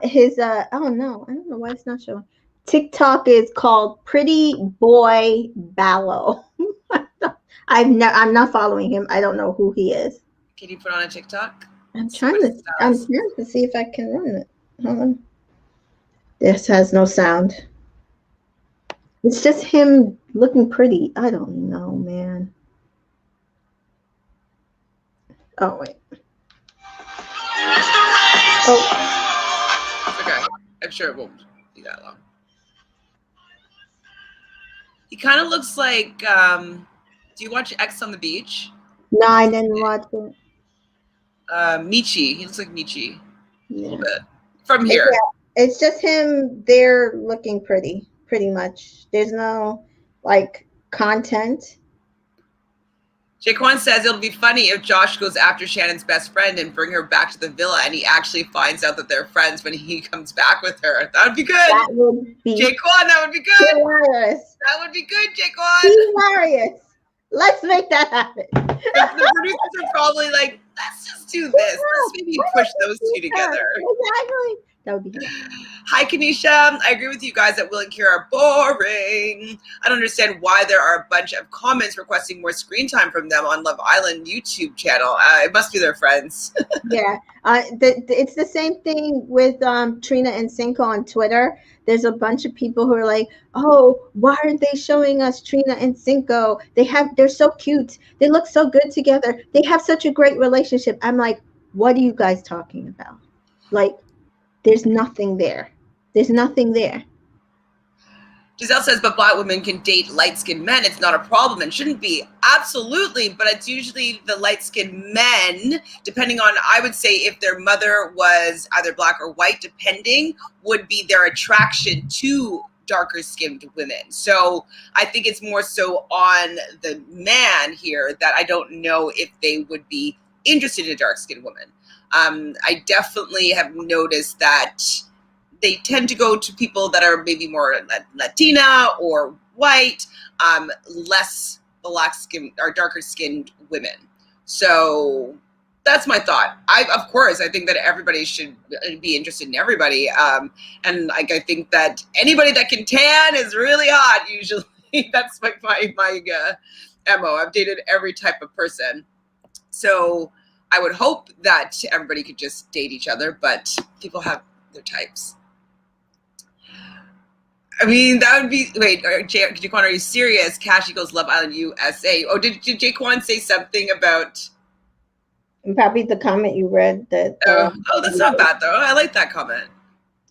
[SPEAKER 2] His oh no, I don't know why it's not showing. TikTok is called Pretty Boy Ballo. I'm not following him. I don't know who he is.
[SPEAKER 1] Can you put on a TikTok?
[SPEAKER 2] I'm trying to see if I can run it. Hold on. This has no sound. It's just him looking pretty. I don't know, man. Oh wait.
[SPEAKER 1] Oh. Okay. I'm sure it won't be that long. He kind of looks like, do you watch X on the Beach?
[SPEAKER 2] No, I didn't watch it.
[SPEAKER 1] Michi. He looks like Michi.
[SPEAKER 2] Yeah.
[SPEAKER 1] A little bit. From here.
[SPEAKER 2] Yeah, it's just him there looking pretty much. There's no, like, content.
[SPEAKER 1] Jaquan says it'll be funny if Josh goes after Shannon's best friend and bring her back to the villa and he actually finds out that they're friends when he comes back with her. That would be good.
[SPEAKER 2] That would be
[SPEAKER 1] Jaquan, that would be good.
[SPEAKER 2] Hilarious.
[SPEAKER 1] That would be good, Jaquan.
[SPEAKER 2] Hilarious. Let's make that happen.
[SPEAKER 1] The producers are probably like, let's just do this. Let's maybe push those two together.
[SPEAKER 2] Exactly. That would be good.
[SPEAKER 1] Hi, Kanisha. I agree with you guys that Will and Kira are boring. I don't understand why there are a bunch of comments requesting more screen time from them on Love Island YouTube channel. It must be their friends.
[SPEAKER 2] Yeah. It's the same thing with Trina and Cinco on Twitter. There's a bunch of people who are like, oh, why aren't they showing us Trina and Cinco? They're so cute. They look so good together. They have such a great relationship. I'm like, what are you guys talking about? Like, there's nothing there. There's nothing there.
[SPEAKER 1] Giselle says, but Black women can date light-skinned men. It's not a problem and shouldn't be. Absolutely, but it's usually the light-skinned men, depending on, I would say, if their mother was either Black or white, depending, would be their attraction to darker-skinned women. So I think it's more so on the man here that I don't know if they would be interested in a dark-skinned woman. I definitely have noticed that they tend to go to people that are maybe more Latina or white, less black skin or darker skinned women. So that's my thought. Of course, I think that everybody should be interested in everybody. And I think that anybody that can tan is really hot, usually. That's my MO. I've dated every type of person. So I would hope that everybody could just date each other, but people have their types. I mean, that would be, wait, Jaquan, are you serious? Cashy goes Love Island USA. Oh, did Jaquan say something about?
[SPEAKER 2] Probably the comment you read that.
[SPEAKER 1] Oh, that's not bad though. I like that comment.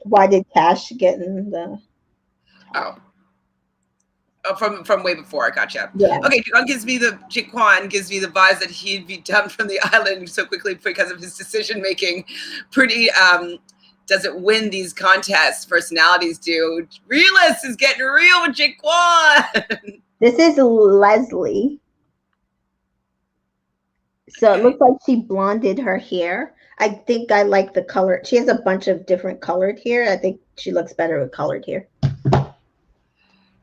[SPEAKER 2] Why did Cash get in the?
[SPEAKER 1] Oh, from way before. I gotcha.
[SPEAKER 2] Yeah.
[SPEAKER 1] Okay, Jaquan gives me the vibes that he'd be dumped from the island so quickly because of his decision making. Pretty doesn't win these contests. Personalities do. Realnesss is getting real with Jaquan.
[SPEAKER 2] This is Leslie. So it looks like she blonded her hair. I think I like the color. She has a bunch of different colored hair. I think she looks better with colored hair.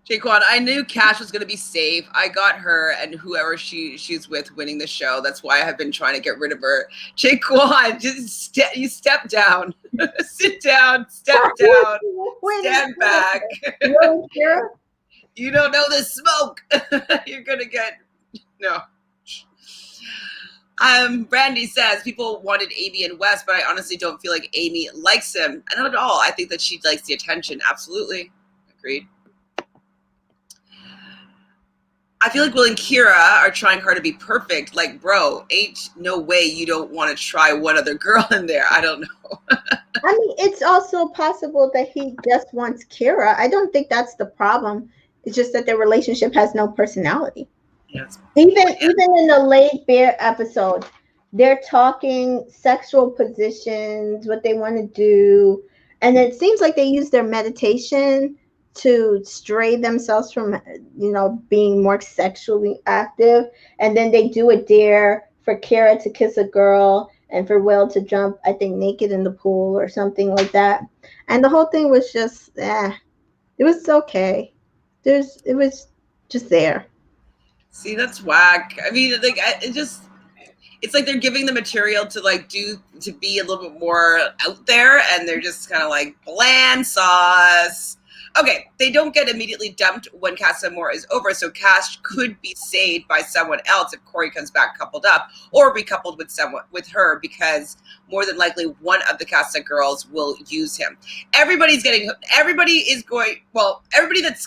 [SPEAKER 1] Jaquan, I knew Cash was going to be safe. I got her and whoever she's with winning the show. That's why I have been trying to get rid of her. Jaquan, just you step down. Sit down, step down, stand back. You don't know the smoke. You're gonna get no. Brandy says people wanted Amy and Wes, but I honestly don't feel like Amy likes him. Not at all. I think that she likes the attention. Absolutely. Agreed. I feel like Will and Kira are trying hard to be perfect. Like, bro, ain't no way you don't want to try one other girl in there. I don't know.
[SPEAKER 2] I mean, it's also possible that he just wants Kira. I don't think that's the problem. It's just that their relationship has no personality.
[SPEAKER 1] Yes.
[SPEAKER 2] Even in the Laid Bare episode, they're talking sexual positions, what they want to do, and it seems like they use their meditation to stray themselves from, being more sexually active. And then they do a dare for Kara to kiss a girl and for Will to jump, I think, naked in the pool or something like that. And the whole thing was just, it was okay. It was just there.
[SPEAKER 1] See, that's whack. I mean, like, it's like they're giving the material to to be a little bit more out there, and they're just kind of like bland sauce. Okay, they don't get immediately dumped when Casa Amor is over, so Cash could be saved by someone else if Corey comes back coupled up, or recoupled with her, because more than likely one of the Casa girls will use him. Everybody that's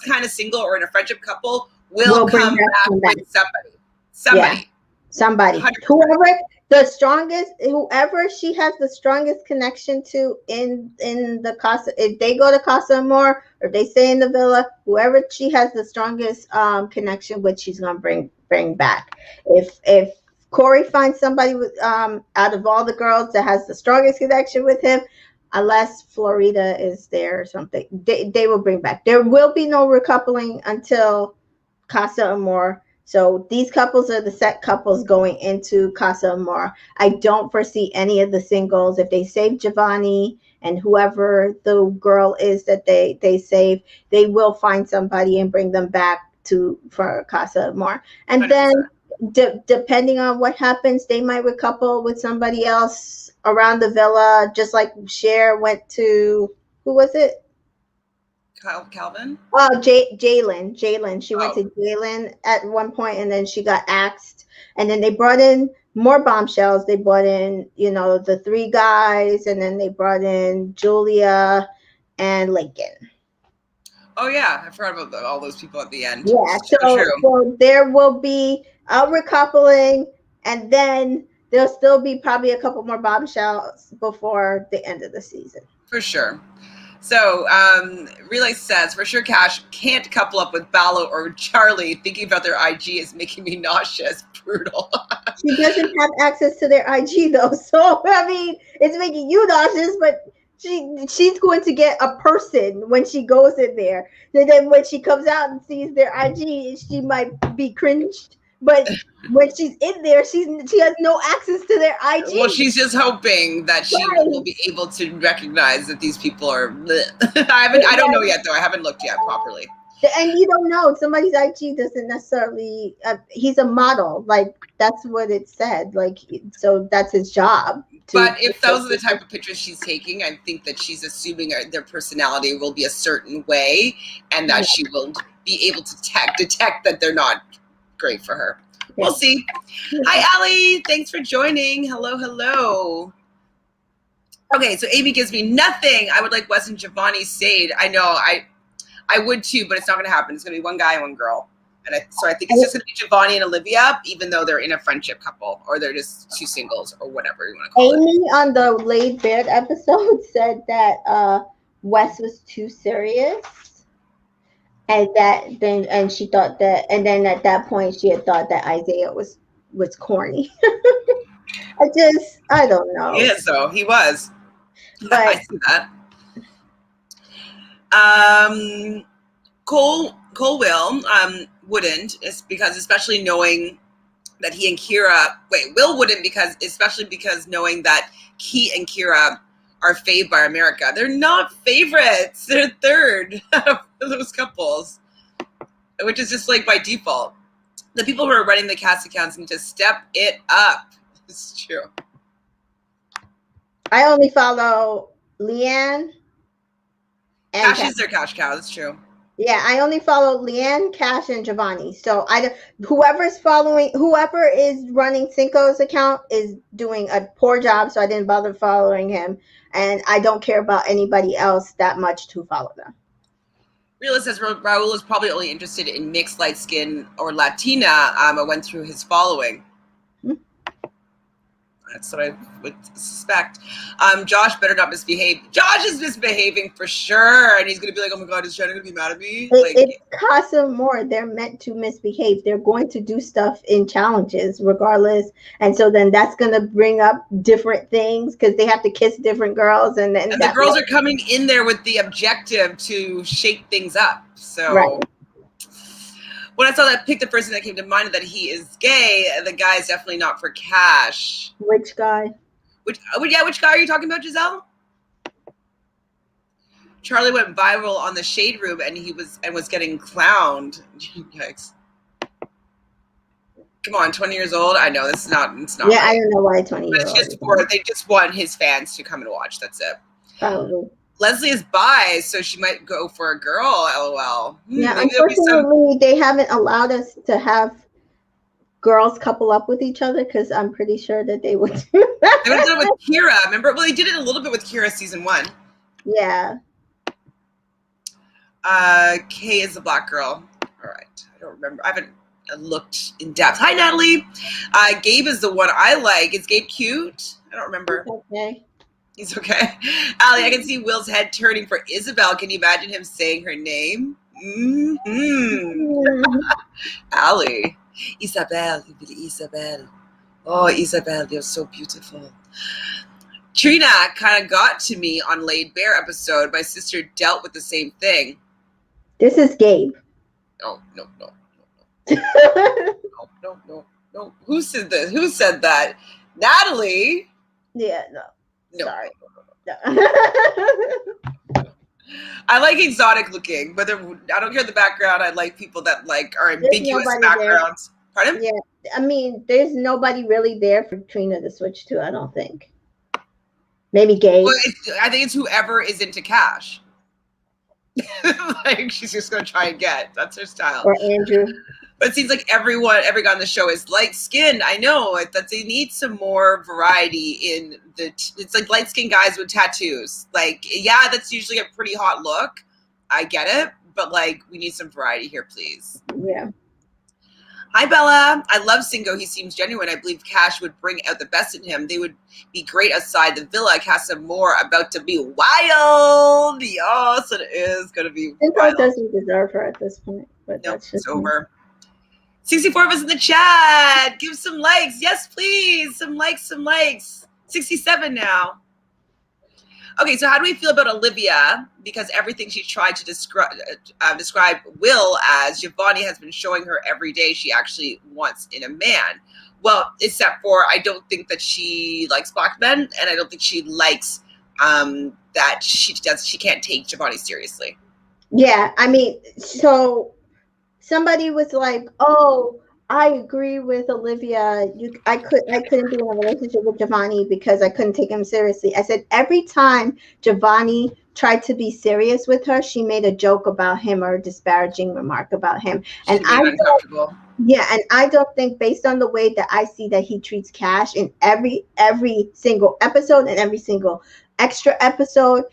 [SPEAKER 1] kind of single or in a friendship couple will come back with somebody.
[SPEAKER 2] Yeah. Somebody, 100%. Whoever she has the strongest connection to in the Casa, if they go to Casa Amor or they stay in the villa, whoever she has the strongest connection with, she's gonna bring back. If Corey finds somebody with out of all the girls that has the strongest connection with him, unless Florida is there or something, they will bring back. There will be no recoupling until Casa Amor. So these couples are the set couples going into Casa Amor. I don't foresee any of the singles. If they save Giovanni and whoever the girl is that they save, they will find somebody and bring them back for Casa Amor. And 100%. Then depending on what happens, they might recouple with somebody else around the villa, just like Cher went to, who was it?
[SPEAKER 1] Calvin?
[SPEAKER 2] Jalen. She went to Jalen at one point, and then she got axed. And then they brought in more bombshells. They brought in, the three guys, and then they brought in Julia and Lincoln.
[SPEAKER 1] Oh, yeah. I forgot about all those people at the end.
[SPEAKER 2] Yeah, so there will be a recoupling, and then there'll still be probably a couple more bombshells before the end of the season.
[SPEAKER 1] For sure. So, Relay says, for sure, Cash can't couple up with Ballo or Charlie. Thinking about their IG is making me nauseous. Brutal.
[SPEAKER 2] She doesn't have access to their IG, though. So, I mean, it's making you nauseous, but she's going to get a person when she goes in there. And then when she comes out and sees their IG, she might be cringed. But when she's in there, she has no access to their IG.
[SPEAKER 1] Well, she's just hoping that she will be able to recognize that these people are. I don't know yet, though. I haven't looked yet properly.
[SPEAKER 2] And you don't know. Somebody's IG doesn't necessarily. He's a model. Like, that's what it said. Like, so that's his job.
[SPEAKER 1] But if those are the type of pictures she's taking, I think that she's assuming their personality will be a certain way, and that she will be able to detect that they're not great for her. We'll see. Hi, Allie. Thanks for joining. Hello. Okay, so Amy gives me nothing. I would like Wes and Giovanni stayed. I know. I would too, but it's not going to happen. It's going to be one guy and one girl. So I think it's just going to be Giovanni and Olivia, even though they're in a friendship couple, or they're just two singles, or whatever you want to call it.
[SPEAKER 2] Amy on the Laid Bare episode said that Wes was too serious. And she thought that, and then at that point she had thought that Isaiah was corny. I don't know.
[SPEAKER 1] Yeah, so he was.
[SPEAKER 2] But
[SPEAKER 1] I see that. Cole will wouldn't, because especially knowing that he and Kira. Will wouldn't especially because knowing that he and Kira are faved by America. They're not favorites. They're third of those couples, which is just like by default. The people who are running the cast accounts need to step it up. It's true.
[SPEAKER 2] I only follow Leanne.
[SPEAKER 1] Cash is their cash cow. That's true.
[SPEAKER 2] Yeah, I only follow Leanne, Cash, and Giovanni. So whoever is running Cinco's account is doing a poor job. So I didn't bother following him, and I don't care about anybody else that much to follow them.
[SPEAKER 1] Realnesss says Raul is probably only interested in mixed light skin or Latina. I went through his following. That's what I would suspect. Josh better not misbehave. Josh is misbehaving for sure, and he's gonna be like, "Oh my god, is Shannon gonna be mad at me?"
[SPEAKER 2] It's Casa Amor. They're meant to misbehave. They're going to do stuff in challenges regardless, and so then that's gonna bring up different things because they have to kiss different girls, and
[SPEAKER 1] the girls are coming in there with the objective to shake things up. So.
[SPEAKER 2] Right.
[SPEAKER 1] When I saw that pic, the first thing that came to mind that he is gay. The guy is definitely not for Cash.
[SPEAKER 2] Which guy?
[SPEAKER 1] Which guy are you talking about, Giselle? Charlie went viral on the Shade Room, and was getting clowned. Yikes! Come on, 20 years old. I know it's not.
[SPEAKER 2] Yeah,
[SPEAKER 1] right.
[SPEAKER 2] I don't know why 20-year-old.
[SPEAKER 1] They just want his fans to come and watch. That's it.
[SPEAKER 2] Probably.
[SPEAKER 1] Leslie is bi, so she might go for a girl. LOL.
[SPEAKER 2] Yeah, unfortunately, they haven't allowed us to have girls couple up with each other because I'm pretty sure that they would do that.
[SPEAKER 1] They would have done it with Kira. Remember? Well, they did it a little bit with Kira season 1.
[SPEAKER 2] Yeah.
[SPEAKER 1] Kay is the black girl. All right. I don't remember. I haven't looked in depth. Hi, Natalie. Gabe is the one I like. Is Gabe cute? I don't remember.
[SPEAKER 2] Okay.
[SPEAKER 1] He's okay. Allie, I can see Will's head turning for Isabel. Can you imagine him saying her name? Allie. Isabel. Oh, Isabel, you're so beautiful. Trina kind of got to me on Laid Bare episode. My sister dealt with the same thing.
[SPEAKER 2] This is Gabe.
[SPEAKER 1] Oh, no. No. Who said that? Who said that? Natalie?
[SPEAKER 2] Yeah, no. Sorry. No.
[SPEAKER 1] I like exotic looking, but I don't care the background. I like people that are ambiguous backgrounds.
[SPEAKER 2] There. Pardon? Yeah, I mean, there's nobody really there for Trina to switch to. I don't think. Maybe Gabe.
[SPEAKER 1] Well, I think it's whoever is into Cash. She's just gonna try and get. That's her style.
[SPEAKER 2] Or Andrew.
[SPEAKER 1] But it seems like every guy on the show is light skinned. I know that they need some more variety in it's like light skinned guys with tattoos. Yeah, that's usually a pretty hot look. I get it, but we need some variety here, please.
[SPEAKER 2] Yeah.
[SPEAKER 1] Hi, Bella. I love Cinco. He seems genuine. I believe Cash would bring out the best in him. They would be great outside the villa. Casa Amor about to be wild. Yes, it is going to be
[SPEAKER 2] Cinco doesn't deserve her at this point. But
[SPEAKER 1] nope, it's over. 64 of us in the chat. Give some likes. Yes, please. Some likes. 67 now. Okay, so how do we feel about Olivia? Because everything she tried to describe Will as, Giovanni has been showing her every day she actually wants in a man. Well, except for I don't think that she likes black men, and I don't think she likes that she can't take Giovanni seriously.
[SPEAKER 2] Yeah, I mean, so somebody was like, "Oh, I agree with Olivia. I couldn't be in a relationship with Giovanni because I couldn't take him seriously." I said every time Giovanni tried to be serious with her, she made a joke about him or a disparaging remark about him. And I don't think, based on the way that I see that he treats Cash in every single episode and every single extra episode,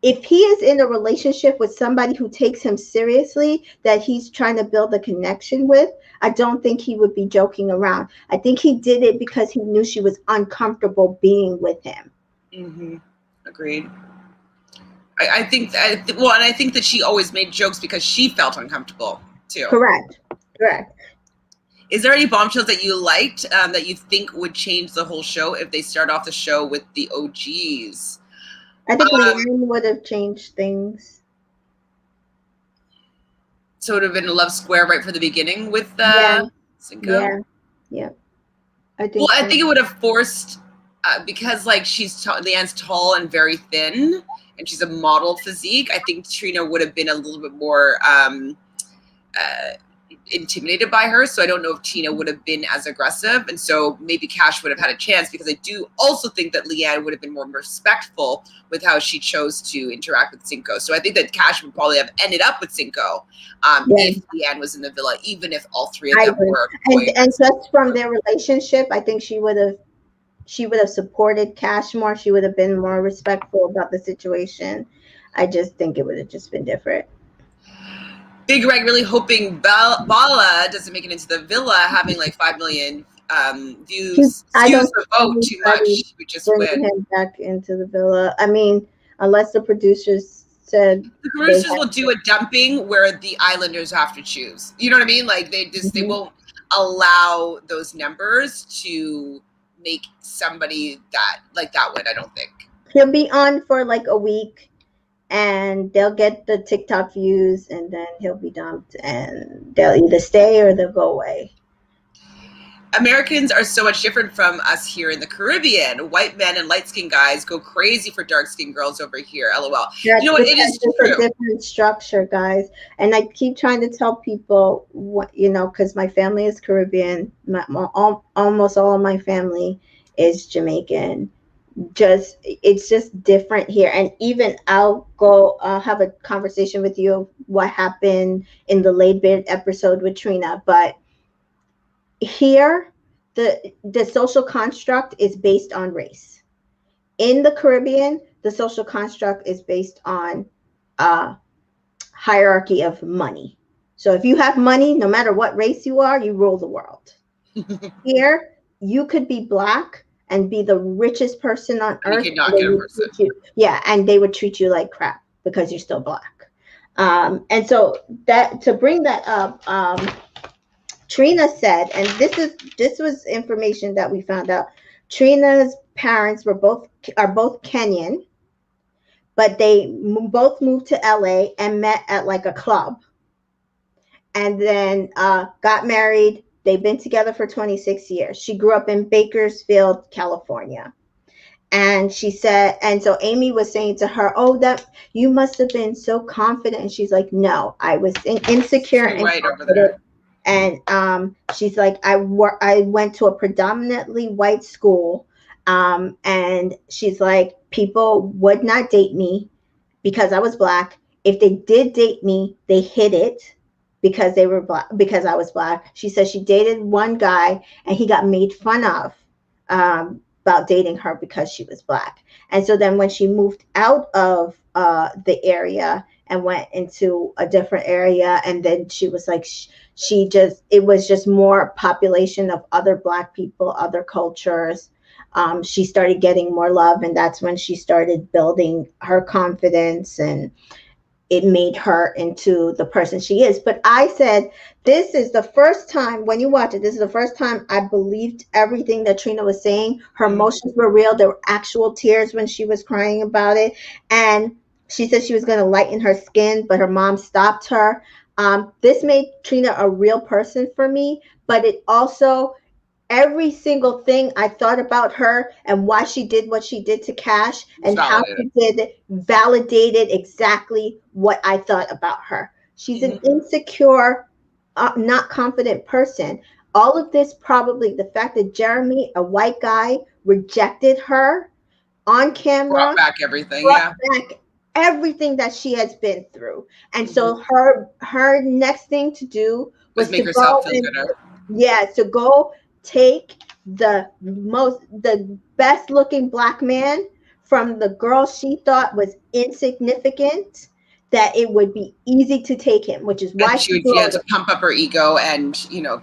[SPEAKER 2] if he is in a relationship with somebody who takes him seriously, that he's trying to build a connection with, I don't think he would be joking around. I think he did it because he knew she was uncomfortable being with him.
[SPEAKER 1] Mm-hmm. Agreed. I think that she always made jokes because she felt uncomfortable too.
[SPEAKER 2] Correct.
[SPEAKER 1] Is there any bombshells that you liked that you think would change the whole show if they start off the show with the OGs?
[SPEAKER 2] I think Leanne would have changed things.
[SPEAKER 1] So it would have been a love square right from the beginning with Cinco?
[SPEAKER 2] Yeah.
[SPEAKER 1] I think it would have forced, because Leanne's tall and very thin, and she's a model physique. I think Trina would have been a little bit more intimidated by her. So I don't know if Tina would have been as aggressive. And so maybe Cash would have had a chance, because I do also think that Leanne would have been more respectful with how she chose to interact with Cinco. So I think that Cash would probably have ended up with Cinco if Leanne was in the villa, even if all three of them were.
[SPEAKER 2] And just from their relationship, I think she would have supported Cash more. She would have been more respectful about the situation. I just think it would have just been different.
[SPEAKER 1] Big Reg really hoping Bala doesn't make it into the villa, having like 5 million views.
[SPEAKER 2] I don't
[SPEAKER 1] the vote too much. We just
[SPEAKER 2] bring him back into the villa. I mean, unless the producers said
[SPEAKER 1] the producers will do a dumping where the Islanders have to choose. You know what I mean? Like they won't allow those numbers to make somebody that win. I don't think
[SPEAKER 2] he'll be on for like a week. And they'll get the TikTok views, and then he'll be dumped, and they'll either stay or they'll go away.
[SPEAKER 1] Americans are so much different from us here in the Caribbean. White men and light-skinned guys go crazy for dark-skinned girls over here. LOL. You know what? It is true.
[SPEAKER 2] A different structure, guys. And I keep trying to tell people, because my family is Caribbean. Almost all of my family is Jamaican. It's just different here. And even I'll have a conversation with you of what happened in the Laid Bare episode with Trina, but here the social construct is based on race. In the Caribbean, the social construct is based on hierarchy of money. So if you have money, no matter what race you are, you rule the world. Here you could be Black and be the richest person on earth. And they would treat you like crap because you're still Black. And so that, to bring that up, Trina said, and this was information that we found out. Trina's parents are both Kenyan, but they both moved to LA and met at like a club, and then got married. They've been together for 26 years. She grew up in Bakersfield, California. And she said, and so Amy was saying to her, "Oh, that you must have been so confident." And she's like, "No, I was insecure and
[SPEAKER 1] right over there."
[SPEAKER 2] And she's like, I went to a predominantly white school. And she's like, people would not date me because I was Black. If they did date me, they hid it because they were Black, because I was Black. She said she dated one guy and he got made fun of about dating her because she was Black. And so then when she moved out of the area and went into a different area, and then she was like, it was just more population of other Black people, other cultures. She started getting more love, and that's when she started building her confidence, and it made her into the person she is. But I said, this is the first time, when you watch it, this is the first time I believed everything that Trina was saying. Her emotions were real. There were actual tears when she was crying about it. And she said she was going to lighten her skin, but her mom stopped her. This made Trina a real person for me, but it also, every single thing I thought about her and why she did what she did to Cash and how she did it validated exactly what I thought about her. She's an insecure, not confident person. All of this, probably the fact that Jeremy, a white guy, rejected her on camera,
[SPEAKER 1] brought back everything.
[SPEAKER 2] Back everything that she has been through. And so her next thing to do was
[SPEAKER 1] make
[SPEAKER 2] to
[SPEAKER 1] herself
[SPEAKER 2] go
[SPEAKER 1] feel better.
[SPEAKER 2] Yeah, to go take the best looking Black man from the girl she thought was insignificant, that it would be easy to take him, which is why
[SPEAKER 1] she had to pump up her ego and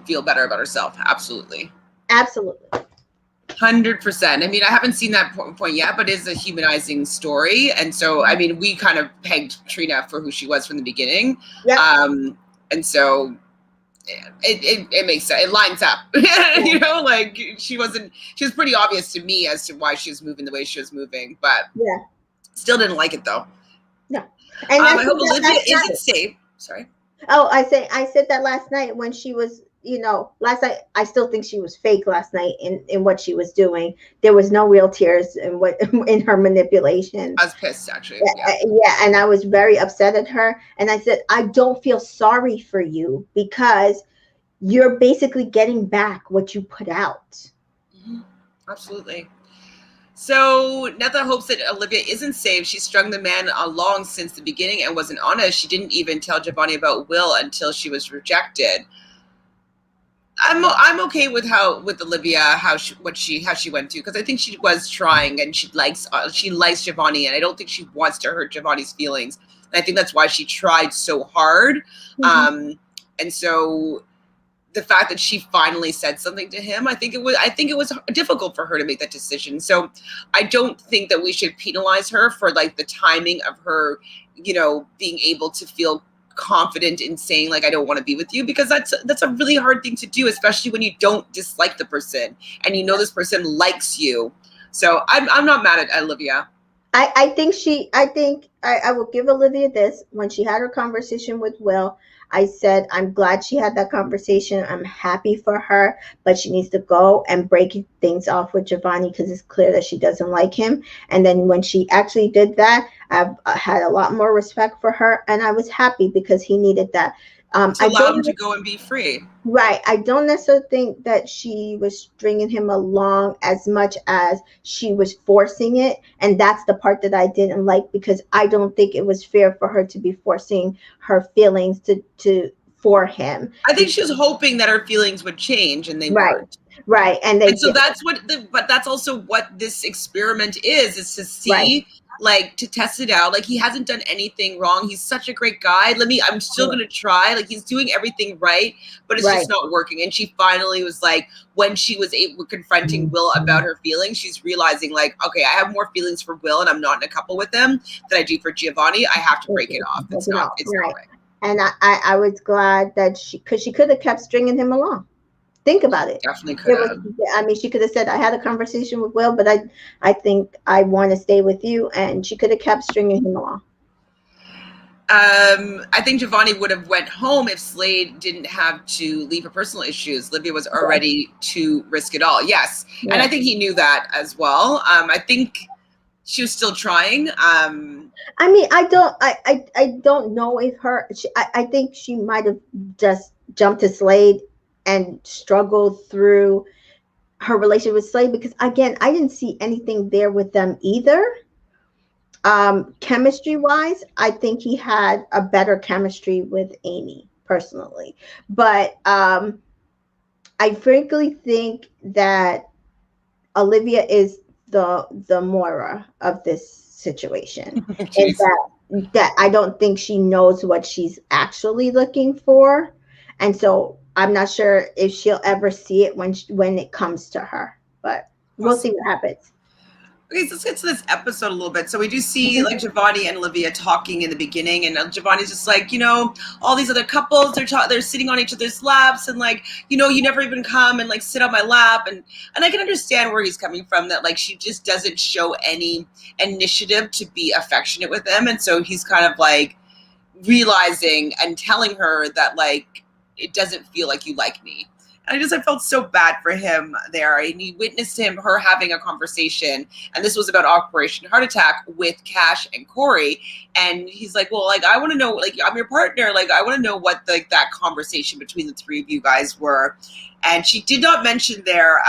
[SPEAKER 1] feel better about herself. Absolutely 100%. I mean, I haven't seen that point yet, but it's a humanizing story. And so, I mean, we kind of pegged Trina for who she was from the beginning. And so it makes sense. It lines up. Like she was pretty obvious to me as to why she was moving the way she was moving, but still didn't like it though.
[SPEAKER 2] No.
[SPEAKER 1] And I hope Olivia isn't safe. Sorry.
[SPEAKER 2] Oh, I said that last night when she was last night, I still think she was fake last night in what she was doing. There was no real tears in what in her manipulation.
[SPEAKER 1] I was pissed, actually. Yeah.
[SPEAKER 2] Yeah, and I was very upset at her. And I said, I don't feel sorry for you because you're basically getting back what you put out.
[SPEAKER 1] Mm-hmm. Absolutely. So Netha hopes that Olivia isn't saved. She strung the man along since the beginning and wasn't honest. She didn't even tell Giovanni about Will until she was rejected. I'm okay with Olivia how she went through, because I think she was trying, and she likes Giovanni, and I don't think she wants to hurt Giovanni's feelings. And I think that's why she tried so hard. Mm-hmm. And so the fact that she finally said something to him, I think it was difficult for her to make that decision. So I don't think that we should penalize her for like the timing of her, being able to feel confident in saying like, I don't want to be with you, because that's a really hard thing to do, especially when you don't dislike the person and this person likes you. So I'm not mad at Olivia.
[SPEAKER 2] I think I will give Olivia this. When she had her conversation with Will, I said, I'm glad she had that conversation. I'm happy for her, but she needs to go and break things off with Giovanni, because it's clear that she doesn't like him. And then when she actually did that, I've had a lot more respect for her, and I was happy because he needed that.
[SPEAKER 1] To allow him to go and be free.
[SPEAKER 2] Right. I don't necessarily think that she was stringing him along as much as she was forcing it. And that's the part that I didn't like, because I don't think it was fair for her to be forcing her feelings for him.
[SPEAKER 1] I think she was hoping that her feelings would change, and they weren't.
[SPEAKER 2] Right. And
[SPEAKER 1] so that's but that's also what this experiment is to see, right, like, to test it out. Like, he hasn't done anything wrong. He's such a great guy. I'm still going to try. Like, he's doing everything right, but it's just not working. And she finally was like, when she was confronting Will about her feelings, she's realizing like, okay, I have more feelings for Will and I'm not in a couple with him than I do for Giovanni. I have to break it off. It's not right.
[SPEAKER 2] And I was glad that because she could have kept stringing him along. Think about it.
[SPEAKER 1] Definitely could have.
[SPEAKER 2] She could have said, I had a conversation with Will, but I think I want to stay with you. And she could have kept stringing him along.
[SPEAKER 1] I think Giovanni would have went home if Slade didn't have to leave for personal issues. Olivia was already to risk it all. Yes. Yeah. And I think he knew that as well. I think she was still trying.
[SPEAKER 2] I don't know if I think she might have just jumped to Slade and struggled through her relationship with Slade, because again, I didn't see anything there with them either. Chemistry wise, I think he had a better chemistry with Amy personally, but I frankly think that Olivia is the Moira of this situation. And that I don't think she knows what she's actually looking for, and so I'm not sure if she'll ever see it when it comes to her, but we'll see what happens.
[SPEAKER 1] Okay, so let's get to this episode a little bit. So we do see like Giovanni and Olivia talking in the beginning, and Giovanni's just like, all these other couples, they're sitting on each other's laps, and like, you never even come and like sit on my lap, and I can understand where he's coming from, that like she just doesn't show any initiative to be affectionate with him, and so he's kind of like realizing and telling her that like, it doesn't feel like you like me. And I felt so bad for him there. And he witnessed her having a conversation. And this was about Operation Heart Attack with Cash and Corey. And he's like, well, like, I want to know, like, I'm your partner. Like, I want to know what like that conversation between the three of you guys were. And she did not mention there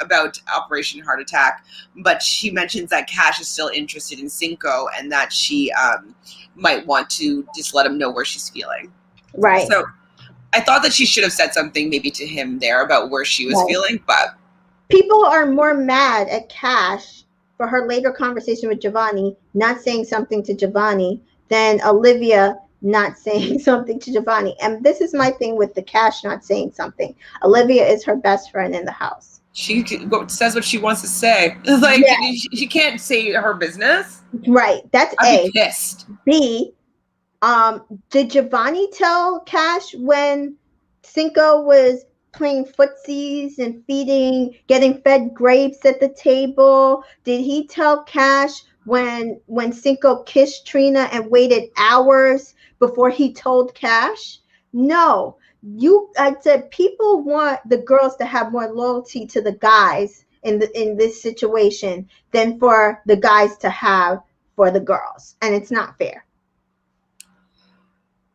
[SPEAKER 1] about Operation Heart Attack, but she mentions that Cash is still interested in Cinco, and that she might want to just let him know where she's feeling.
[SPEAKER 2] Right.
[SPEAKER 1] So I thought that she should have said something maybe to him there about where she was feeling, but
[SPEAKER 2] people are more mad at Cash for her later conversation with Giovanni not saying something to Giovanni than Olivia not saying something to Giovanni. And this is my thing with the Cash not saying something. Olivia is her best friend in the house.
[SPEAKER 1] She says what she wants to say. Like, she can't say her business.
[SPEAKER 2] Right. That's
[SPEAKER 1] I'd be pissed.
[SPEAKER 2] B, did Giovanni tell Cash when Cinco was playing footsies and getting fed grapes at the table? Did he tell Cash when Cinco kissed Trina and waited hours before he told Cash? No. I said people want the girls to have more loyalty to the guys in this situation than for the guys to have for the girls, and it's not fair.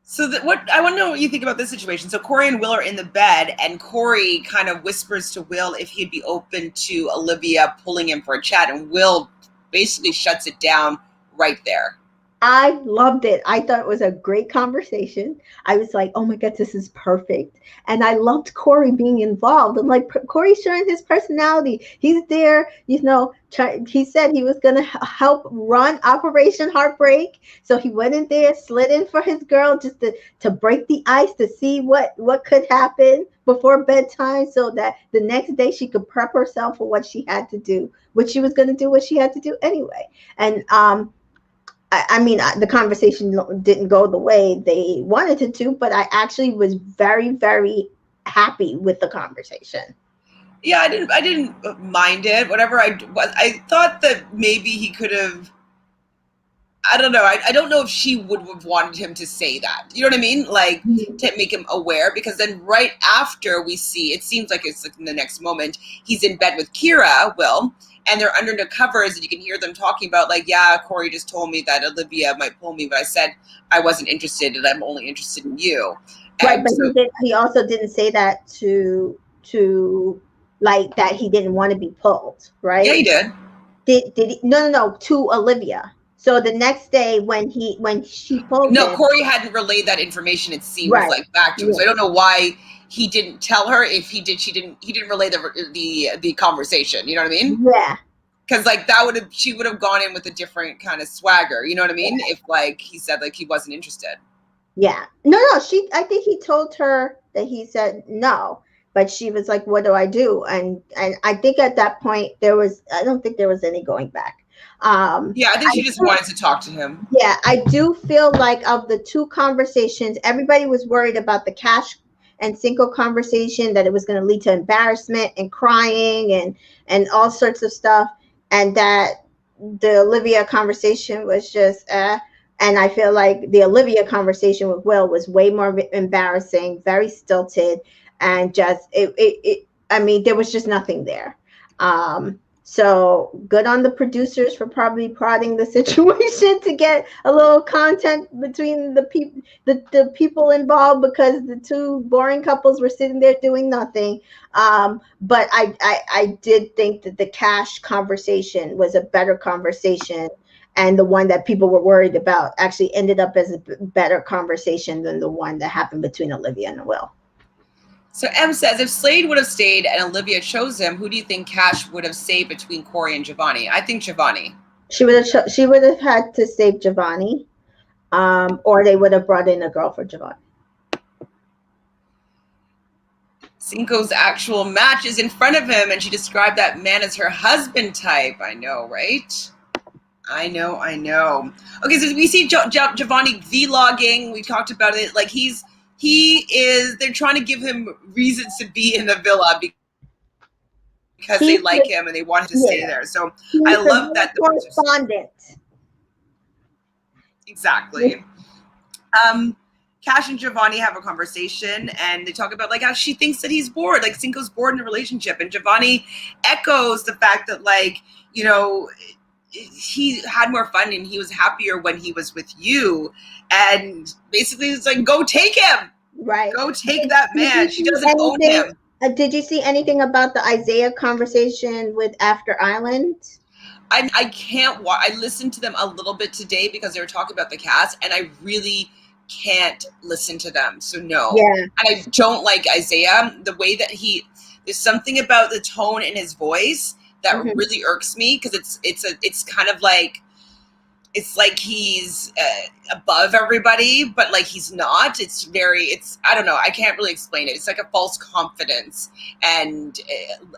[SPEAKER 1] So what I want to know what you think about this situation. So Corey and Will are in the bed, and Corey kind of whispers to Will if he'd be open to Olivia pulling him for a chat, and Will basically shuts it down right there.
[SPEAKER 2] I loved it. I thought it was a great conversation. I was like, oh my God, this is perfect. And I loved Corey being involved. And like Corey showing his personality. He's there, he said he was going to help run Operation Heartbreak. So he went in there, slid in for his girl just to break the ice, to see what could happen before bedtime so that the next day she could prep herself for what she had to do, what she was going to do, what she had to do anyway. And, I mean, the conversation didn't go the way they wanted it to, but I actually was very, very happy with the conversation.
[SPEAKER 1] Yeah, I didn't mind it. Whatever I thought that maybe he could have. I don't know. I don't know if she would have wanted him to say that. You know what I mean? Like, to make him aware, because then right after we see, it seems like it's like in the next moment, he's in bed with Kira, Will, and they're under the covers, and you can hear them talking about, like, yeah, Corey just told me that Olivia might pull me, but I said I wasn't interested, and I'm only interested in you.
[SPEAKER 2] Right, but he also didn't say that to like that he didn't want to be pulled, right?
[SPEAKER 1] Yeah, he did.
[SPEAKER 2] Did he? No, to Olivia. So the next day when she pulled
[SPEAKER 1] No,
[SPEAKER 2] him,
[SPEAKER 1] Corey hadn't relayed that information, it seems like, back to him.
[SPEAKER 2] Yeah.
[SPEAKER 1] So I don't know why he didn't tell her. If he did, he didn't relay the conversation. You know what I mean?
[SPEAKER 2] Yeah.
[SPEAKER 1] Because like she would have gone in with a different kind of swagger. You know what I mean? Yeah. If like he said like he wasn't interested.
[SPEAKER 2] Yeah. No. I think he told her that he said no, but she was like, "What do I do?" And I think at that point I don't think there was any going back.
[SPEAKER 1] Yeah, I think she just wanted to talk to him.
[SPEAKER 2] Yeah, I do feel like of the two conversations, everybody was worried about the Cash and Cinco conversation, that it was going to lead to embarrassment and crying and all sorts of stuff, and that the Olivia conversation was just and I feel like the Olivia conversation with Will was way more embarrassing, very stilted, and just I mean, there was just nothing there. So good on the producers for probably prodding the situation to get a little content between the people involved, because the two boring couples were sitting there doing nothing. But I did think that the Cash conversation was a better conversation, and the one that people were worried about actually ended up as a better conversation than the one that happened between Olivia and Will.
[SPEAKER 1] So M says, if Slade would have stayed and Olivia chose him, who do you think Cash would have saved between Corey and Giovanni? I think Giovanni.
[SPEAKER 2] She would have had to save Giovanni, or they would have brought in a girl for Giovanni.
[SPEAKER 1] Cinco's actual match is in front of him, and she described that man as her husband type. I know, right? I know. Okay, so we see Giovanni vlogging. We talked about it. Like they're trying to give him reasons to be in the villa because they like him and they want him to stay there. So I love that.
[SPEAKER 2] Correspondent.
[SPEAKER 1] Exactly. Cash and Giovanni have a conversation, and they talk about like how she thinks that he's bored, like Cinco's bored in a relationship, and Giovanni echoes the fact that like, you know, he had more fun and he was happier when he was with you, and basically it's like, go take him,
[SPEAKER 2] right?
[SPEAKER 1] Go take that man. She doesn't own him.
[SPEAKER 2] Did you see anything about the Isaiah conversation with After Island?
[SPEAKER 1] I can't watch. I listened to them a little bit today because they were talking about the cast, and I really can't listen to them. So no.
[SPEAKER 2] Yeah.
[SPEAKER 1] And I don't like Isaiah. The way that there's something about the tone in his voice that really irks me, because it's kind of like, it's like he's above everybody, but like he's not. I don't know. I can't really explain it. It's like a false confidence and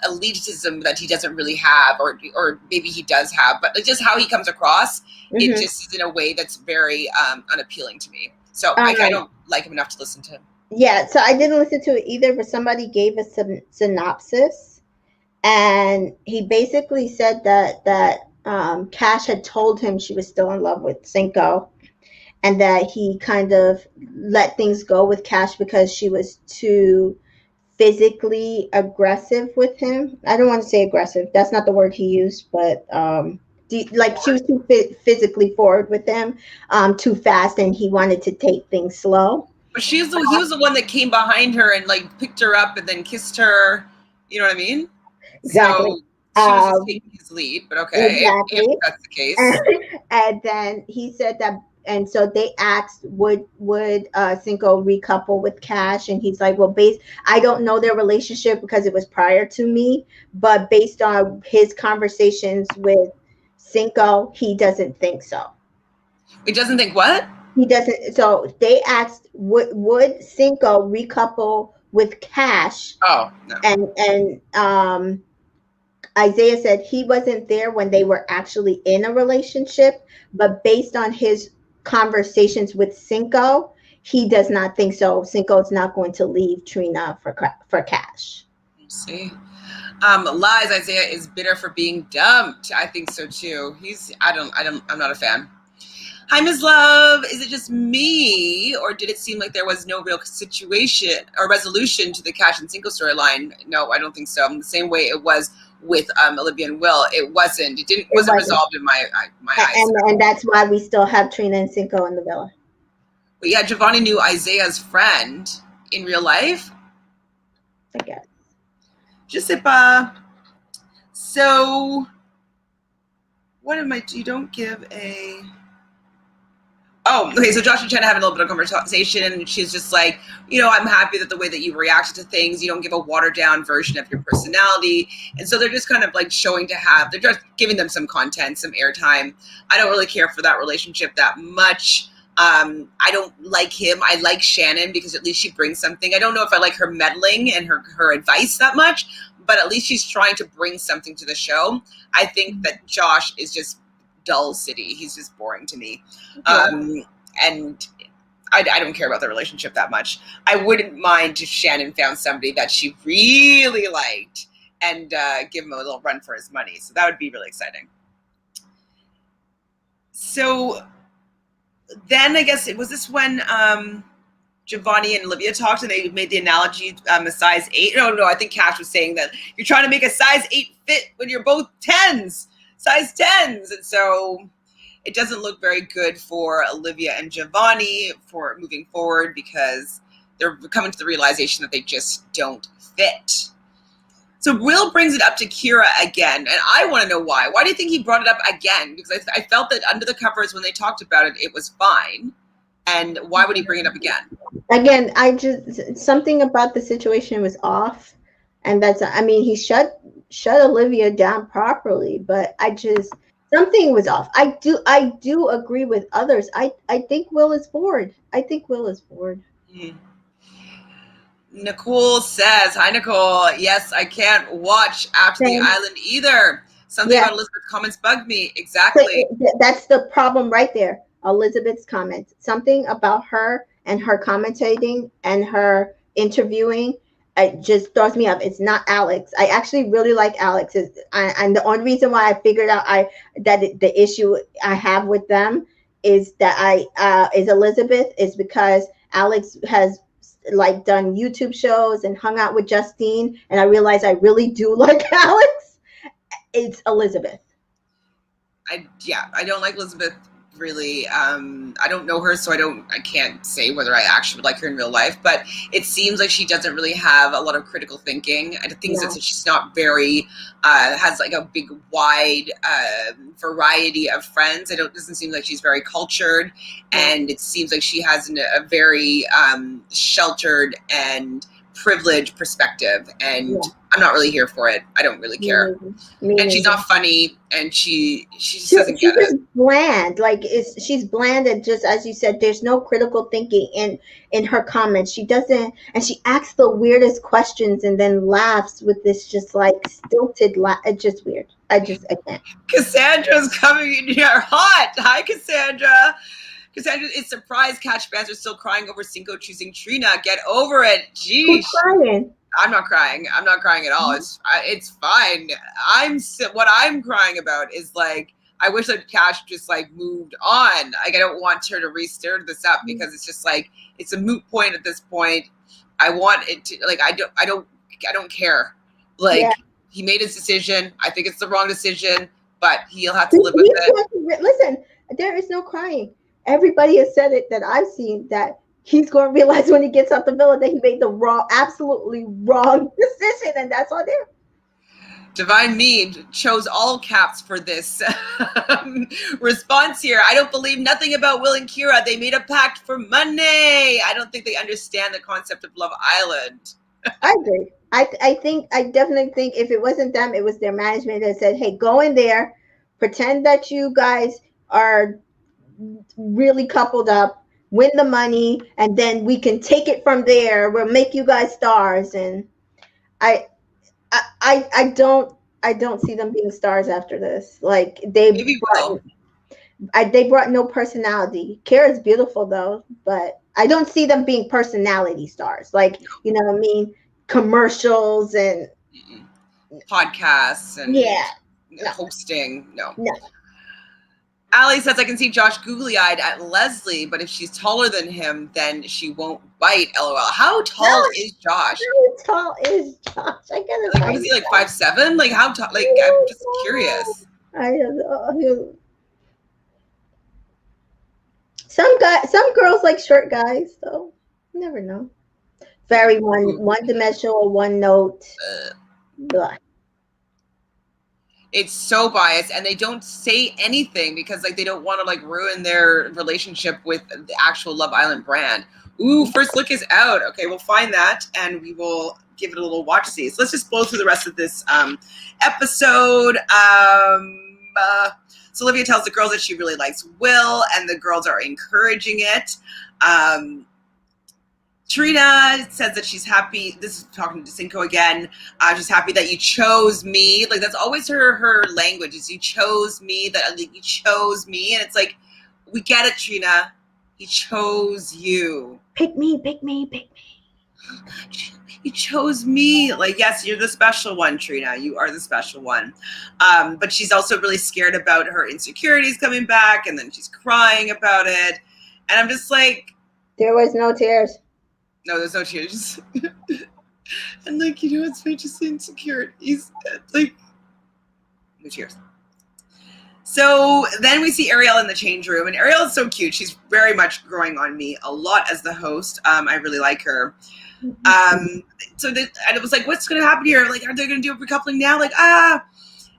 [SPEAKER 1] elitism that he doesn't really have, or maybe he does have, but just how he comes across, it just is in a way that's very unappealing to me. So I don't like him enough to listen to him.
[SPEAKER 2] Yeah, so I didn't listen to it either, but somebody gave us some synopsis, and he basically said that Cash had told him she was still in love with Cinco, and that he kind of let things go with Cash because she was too physically aggressive with him. I don't want to say aggressive. That's not the word he used, but like she was too physically forward with him, too fast, and he wanted to take things slow.
[SPEAKER 1] But he was the one that came behind her and like picked her up and then kissed her. You know what I mean?
[SPEAKER 2] Exactly.
[SPEAKER 1] So she was just taking his lead. But okay,
[SPEAKER 2] Exactly.
[SPEAKER 1] if that's the case.
[SPEAKER 2] And then he said that, and so they asked, would Cinco recouple with Cash, and he's like, well, I don't know their relationship because it was prior to me, but based on his conversations with Cinco, he doesn't think so.
[SPEAKER 1] He doesn't think what?
[SPEAKER 2] He doesn't. So they asked, would Cinco recouple with Cash?
[SPEAKER 1] Oh no.
[SPEAKER 2] And Isaiah said he wasn't there when they were actually in a relationship, but based on his conversations with Cinco, he does not think so. Cinco is not going to leave Trina for Cash.
[SPEAKER 1] Let's see. Lies. Isaiah is bitter for being dumped. I think so too. I'm not a fan. Hi, Ms. Love. Is it just me, or did it seem like there was no real situation or resolution to the Cash and Cinco storyline? No, I don't think so. The same way it was with Olivia and Will, it wasn't. It wasn't resolved in my eyes.
[SPEAKER 2] And that's why we still have Trina and Cinco in the villa.
[SPEAKER 1] But yeah, Giovanni knew Isaiah's friend in real life.
[SPEAKER 2] I guess.
[SPEAKER 1] Giuseppa. So, what am I? You don't give a. Oh, okay, so Josh and Chantele having a little bit of conversation, and she's just like, I'm happy that the way that you reacted to things, you don't give a watered-down version of your personality. And so they're just kind of like they're just giving them some content, some airtime. I don't really care for that relationship that much. I don't like him. I like Shannon because at least she brings something. I don't know if I like her meddling and her advice that much, but at least she's trying to bring something to the show. I think that Josh is just dull city. He's just boring to me. And I don't care about the relationship that much. I wouldn't mind if Shannon found somebody that she really liked and give him a little run for his money. So that would be really exciting. So then I guess it was this when Giovanni and Olivia talked and they made the analogy a size 8. No, I think Cash was saying that you're trying to make a size 8 fit when you're both 10s. Size 10s. And so it doesn't look very good for Olivia and Giovanni for moving forward because they're coming to the realization that they just don't fit. So Will brings it up to Kira again, and I want to know why. Why do you think he brought it up again? Because I felt that under the covers when they talked about it, it was fine. And why would he bring it up again?
[SPEAKER 2] Again, something about the situation was off. And he shut Olivia down properly, but something was off. I do agree with others. I think Will is bored.
[SPEAKER 1] Nicole says, hi, Nicole. Yes, I can't watch After the Island either. Something about Elizabeth's comments bugged me. Exactly.
[SPEAKER 2] That's the problem right there. Elizabeth's comments. Something about her and her commentating and her interviewing. It just throws me off. It's not Alex. I actually really like Alex. And the only reason why I figured out the issue I have with them is that is Elizabeth is because Alex has like done YouTube shows and hung out with Justine, and I realized I really do like Alex. It's Elizabeth.
[SPEAKER 1] I don't like Elizabeth really. I don't know her, so I can't say whether I actually would like her in real life, but it seems like she doesn't really have a lot of critical thinking. I think that she's not very has like a big wide variety of friends. It doesn't seem like she's very cultured, and it seems like she has a very sheltered and privileged perspective, and I'm not really here for it. I don't really care. And she's not funny, and she just doesn't get it. She's
[SPEAKER 2] bland. She's bland, and just as you said, there's no critical thinking in her comments. She doesn't, and she asks the weirdest questions and then laughs with this just like stilted laugh. It's just weird. I can't.
[SPEAKER 1] Cassandra's coming in here hot. Hi, Cassandra. Cassandra is surprised Catch fans are still crying over Cinco choosing Trina. Get over it. Jeez.
[SPEAKER 2] Who's crying?
[SPEAKER 1] I'm not crying. I'm not crying at all. It's fine. What I'm crying about is like I wish that Cash just like moved on. Like, I don't want her to re-stir this up because it's just like, it's a moot point at this point. I want it to, like, I don't care. Like, he made his decision. I think it's the wrong decision, but he'll have to live with it.
[SPEAKER 2] Listen, there is no crying. Everybody has said it that I've seen, that he's going to realize when he gets out the villa that he made the absolutely wrong decision, and that's on him.
[SPEAKER 1] Divine Me chose all caps for this response here. I don't believe nothing about Will and Kira. They made a pact for money. I don't think they understand the concept of Love Island.
[SPEAKER 2] I agree. I definitely think if it wasn't them, it was their management that said, hey, go in there, pretend that you guys are really coupled up, win the money, and then we can take it from there. We'll make you guys stars. And I don't see them being stars after this. Like, they brought no personality. Kara's beautiful though, but I don't see them being personality stars. Like, you know what I mean? Commercials and
[SPEAKER 1] podcasts and hosting. No. Allie says, I can see Josh googly-eyed at Leslie, but if she's taller than him, then she won't bite. LOL. How tall is Josh?
[SPEAKER 2] How tall is Josh? I gotta
[SPEAKER 1] like, is he like 5'7"? Like, how tall? Like, I'm just curious.
[SPEAKER 2] I don't know. Some girls like short guys, so you never know. Very one-dimensional, one note. Blah.
[SPEAKER 1] It's so biased, and they don't say anything because like they don't want to like ruin their relationship with the actual Love Island brand. Ooh, first look is out. Okay, we'll find that and we will give it a little watch see. So let's just blow through the rest of this episode. So Olivia tells the girls that she really likes Will, and the girls are encouraging it. Trina says that she's happy. This is talking to Cinco again. She's happy that you chose me. Like, that's always her language, is you chose me. That like, you chose me, and it's like, we get it, Trina. He chose you.
[SPEAKER 2] Pick me, pick me, pick me.
[SPEAKER 1] You chose me. Like, yes, you're the special one, Trina. You are the special one. But she's also really scared about her insecurities coming back, and then she's crying about it. And I'm just like,
[SPEAKER 2] there was no tears.
[SPEAKER 1] No, there's no tears. And like, you know, it's just insecurities. Like, no tears. So then we see Ariel in the change room, and Ariel is so cute. She's very much growing on me a lot as the host. I really like her. And it was like, what's going to happen here? Like, are they going to do a recoupling now? Like,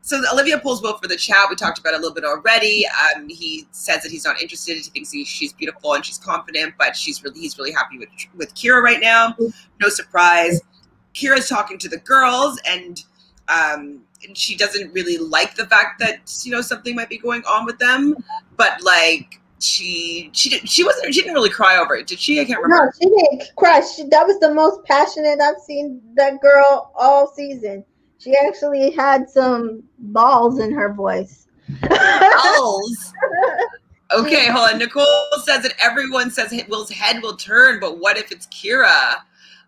[SPEAKER 1] So Olivia pulls Will for the chat. We talked about it a little bit already. He says that he's not interested. He thinks she's beautiful and she's confident, but he's really happy with Kira right now. No surprise. Kira's talking to the girls, and she doesn't really like the fact that, you know, something might be going on with them. But like, she didn't really cry over it, did she? I can't remember.
[SPEAKER 2] No, she didn't cry. That was the most passionate I've seen that girl all season. She actually had some balls in her voice.
[SPEAKER 1] Balls? Okay, hold on. Nicole says that everyone says Will's head will turn, but what if it's Kira?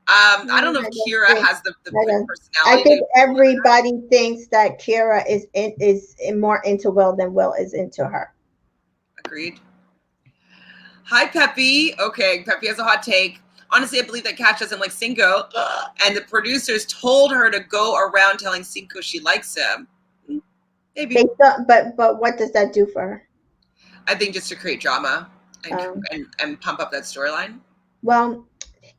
[SPEAKER 1] I don't know if Kira has the personality.
[SPEAKER 2] I think everybody thinks that Kira is more into Will than Will is into her.
[SPEAKER 1] Agreed. Hi, Peppy. Okay, Peppy has a hot take. Honestly, I believe that Kat doesn't like Cinco, and the producers told her to go around telling Cinco she likes him. Maybe.
[SPEAKER 2] But what does that do for her?
[SPEAKER 1] I think just to create drama and pump up that storyline.
[SPEAKER 2] Well,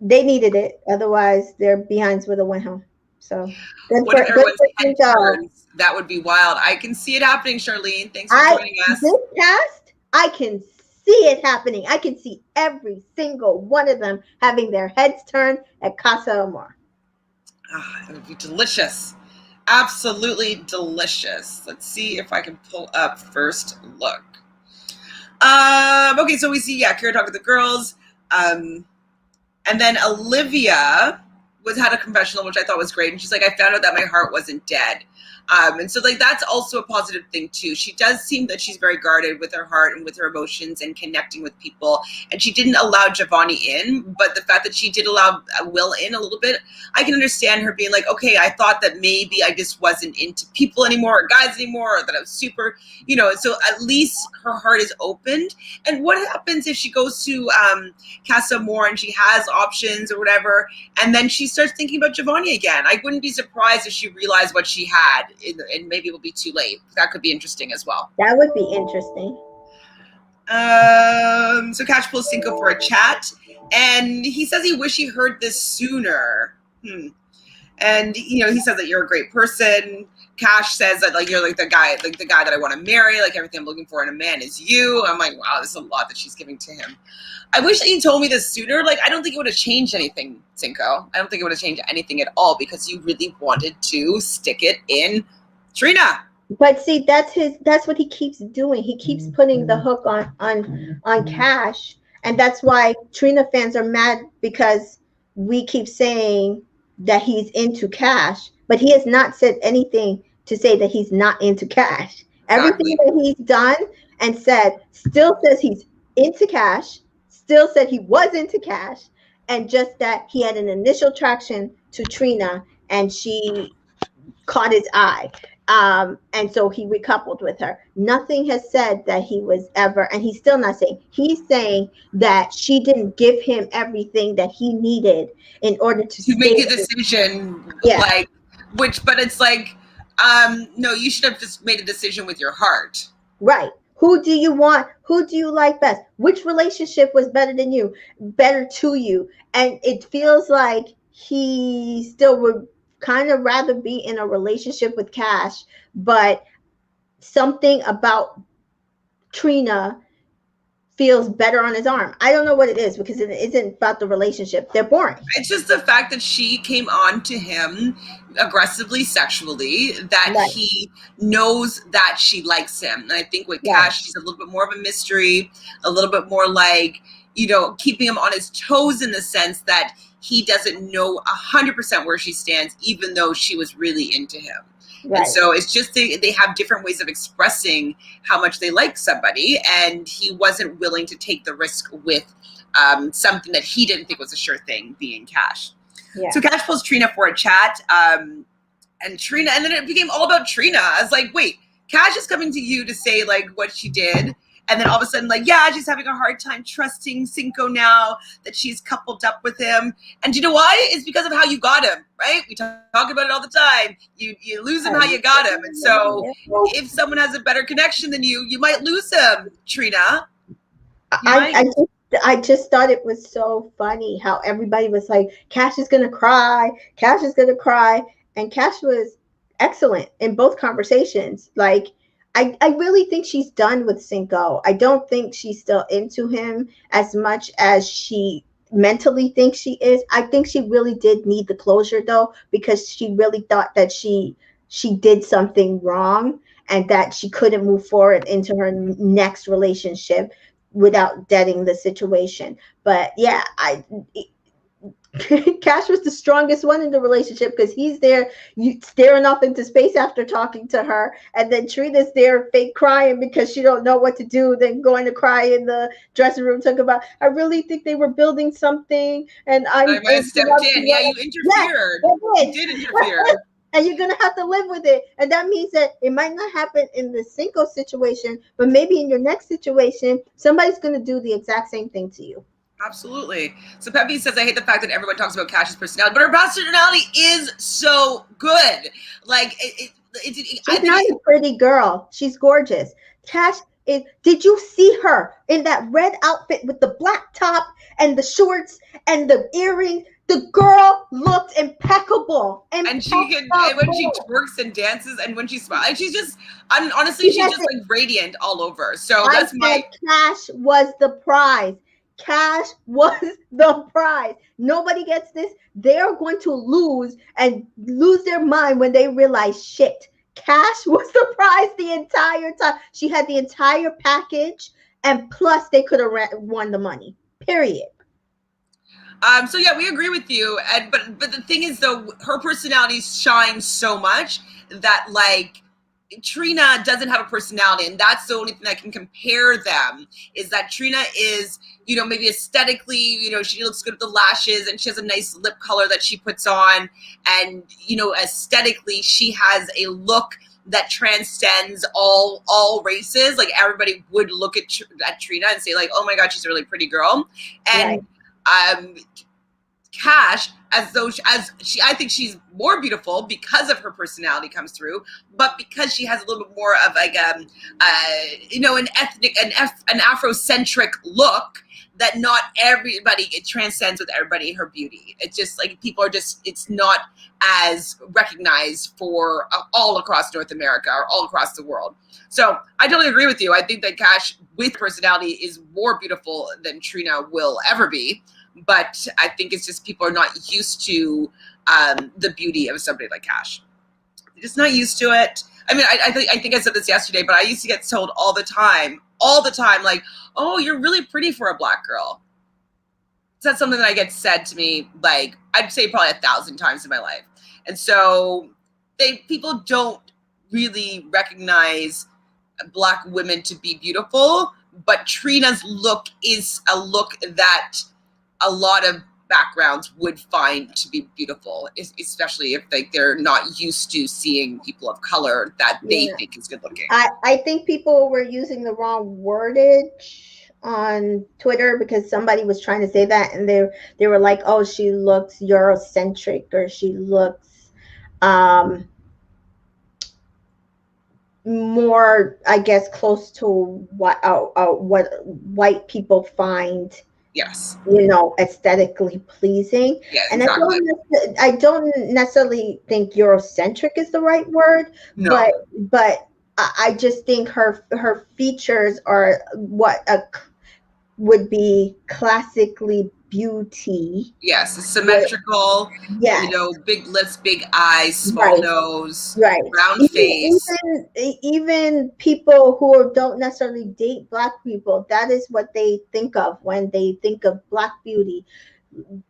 [SPEAKER 2] they needed it. Otherwise, their behinds would have went home. So
[SPEAKER 1] what if everyone's head turns? That would be wild. I can see it happening, Charlene. Thanks for joining us.
[SPEAKER 2] This cast, I can see it happening. I can see every single one of them having their heads turned at Casa Amor.
[SPEAKER 1] It would be delicious. Absolutely delicious. Let's see if I can pull up first look. Okay, so we see, Kira talking to the girls. And then Olivia had a confessional, which I thought was great. And she's like, I found out that my heart wasn't dead. And so like that's also a positive thing too. She does seem that she's very guarded with her heart and with her emotions and connecting with people. And she didn't allow Giovanni in, but the fact that she did allow Will in a little bit, I can understand her being like, okay, I thought that maybe I just wasn't into people anymore or guys anymore, or that I was super, you know, so at least her heart is opened. And what happens if she goes to Casa Amor and she has options or whatever, and then she starts thinking about Giovanni again? I wouldn't be surprised if she realized what she had, and maybe it will be too late. That could be interesting as well.
[SPEAKER 2] That would be interesting.
[SPEAKER 1] So Cash pulls Cinco for a chat, and he says he wish he heard this sooner. And you know, he says that you're a great person. Cash says that like you're like the guy that I want to marry. Like everything I'm looking for in a man is you. I'm like, wow, this is a lot that she's giving to him. I wish that you told me this sooner. Like, I don't think it would have changed anything, Cinco. I don't think it would have changed anything at all because you really wanted to stick it in Trina.
[SPEAKER 2] But see, that's what he keeps doing. He keeps putting the hook on Cash, and that's why Trina fans are mad because we keep saying that he's into Cash, but he has not said anything to say that he's not into Cash. Everything that he's done and said still says he's into Cash, still said he was into Cash, and just that he had an initial attraction to Trina and she caught his eye. And so he recoupled with her. Nothing has said that he was ever, and he's still not saying, he's saying that she didn't give him everything that he needed in order to
[SPEAKER 1] make a decision.
[SPEAKER 2] Yeah.
[SPEAKER 1] Like, but it's like, no, you should have just made a decision with your heart.
[SPEAKER 2] Right. Who do you want? Who do you like best? Which relationship was better to you? And it feels like he still would kind of rather be in a relationship with Cash, but something about Trina feels better on his arm. I don't know what it is because it isn't about the relationship. They're boring.
[SPEAKER 1] It's just the fact that she came on to him aggressively sexually, that he knows that she likes him. And I think with Cash, she's a little bit more of a mystery, a little bit more like, you know, keeping him on his toes in the sense that he doesn't know 100% where she stands, even though she was really into him. Right. And so it's just they have different ways of expressing how much they like somebody, and he wasn't willing to take the risk with something that he didn't think was a sure thing, being Cash. Yeah. So Cash pulls Trina for a chat, and then it became all about Trina. I was like, wait, Cash is coming to you to say like what she did. And then all of a sudden, like, yeah, she's having a hard time trusting Cinco now that she's coupled up with him. And you know why? It's because of how you got him, right? We talk about it all the time. You lose him how you got him. And so if someone has a better connection than you, you might lose him, Trina.
[SPEAKER 2] I just thought it was so funny how everybody was like, Cash is going to cry. Cash is going to cry. And Cash was excellent in both conversations. Like, I really think she's done with Cinco. I don't think she's still into him as much as she mentally thinks she is. I think she really did need the closure though, because she really thought that she did something wrong and that she couldn't move forward into her next relationship without deading the situation. But yeah, Cash was the strongest one in the relationship because he's there staring off into space after talking to her, and then Trina's there fake crying because she don't know what to do, then going to cry in the dressing room talking about, I really think they were building something and I might have stepped in.
[SPEAKER 1] Yeah, you interfered. Yeah, you did interfere.
[SPEAKER 2] And you're gonna have to live with it. And that means that it might not happen in the Cinco situation, but maybe in your next situation, somebody's gonna do the exact same thing to you.
[SPEAKER 1] Absolutely. So Peppy says, I hate the fact that everyone talks about Cash's personality, but her personality is so good. Like,
[SPEAKER 2] she's not a pretty girl. She's gorgeous. Cash did you see her in that red outfit with the black top and the shorts and the earrings? The girl looked impeccable.
[SPEAKER 1] And when she twerks and dances and when she smiles, she's just, honestly, she's just like radiant all over. So that's
[SPEAKER 2] Cash was the prize. Cash was the prize. Nobody gets this. They're going to lose their mind when they realize shit. Cash was the prize the entire time. She had the entire package, and plus they could have won the money. Period.
[SPEAKER 1] So yeah, we agree with you. And but the thing is though, her personality shines so much that like Trina doesn't have a personality, and that's the only thing that can compare them. Is that Trina is, you know, maybe aesthetically, you know, she looks good with the lashes, and she has a nice lip color that she puts on, and you know, aesthetically, she has a look that transcends all races. Like everybody would look at Trina and say like, oh my god, she's a really pretty girl, and Cash, I think she's more beautiful because of her personality comes through, but because she has a little bit more of like you know, an Afrocentric look that not everybody, it transcends with everybody her beauty. It's just like people are just, it's not as recognized for all across North America or all across the world. So I totally agree with you. I think that Cash with personality is more beautiful than Trina will ever be. But I think it's just people are not used to the beauty of somebody like Cash. They're just not used to it. I mean, I think I said this yesterday, but I used to get told all the time, like, oh, you're really pretty for a black girl. So that's something that I get said to me, like, I'd say probably 1,000 times in my life. And so people don't really recognize black women to be beautiful, but Trina's look is a look that a lot of backgrounds would find to be beautiful, especially if like they're not used to seeing people of color that they think is good looking.
[SPEAKER 2] I think people were using the wrong wordage on Twitter because somebody was trying to say that, and they were like, oh, she looks Eurocentric, or she looks more, I guess, close to what white people find,
[SPEAKER 1] yes,
[SPEAKER 2] you know, aesthetically pleasing.
[SPEAKER 1] Yeah,
[SPEAKER 2] and
[SPEAKER 1] exactly.
[SPEAKER 2] I don't necessarily think Eurocentric is the right word,
[SPEAKER 1] No.
[SPEAKER 2] but I just think her features are what would be classically beauty.
[SPEAKER 1] Yes, it's symmetrical.
[SPEAKER 2] Yes.
[SPEAKER 1] You know, big lips, big eyes, small
[SPEAKER 2] Right.
[SPEAKER 1] nose,
[SPEAKER 2] Right.
[SPEAKER 1] round face.
[SPEAKER 2] Even people who don't necessarily date black people, that is what they think of when they think of black beauty.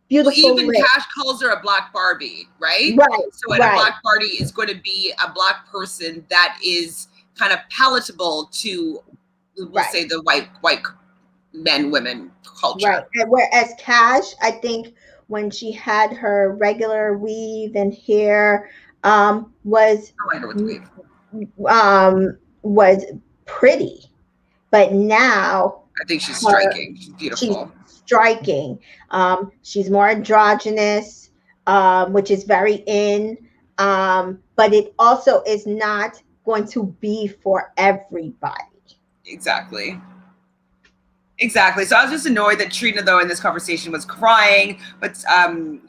[SPEAKER 2] Beautiful
[SPEAKER 1] Well, even
[SPEAKER 2] lips.
[SPEAKER 1] Cash calls her a black Barbie, right?
[SPEAKER 2] Right.
[SPEAKER 1] So, and a black Barbie is going to be a black person that is kind of palatable to, we'll say, the white men, women culture.
[SPEAKER 2] Right. And whereas Cash, I think when she had her regular weave and hair, was
[SPEAKER 1] I like her with the weave.
[SPEAKER 2] Was pretty, but now
[SPEAKER 1] I think she's striking. She's beautiful.
[SPEAKER 2] She's striking. She's more androgynous, which is very in. But it also is not going to be for everybody.
[SPEAKER 1] Exactly. Exactly. So I was just annoyed that Trina, though, in this conversation was crying. But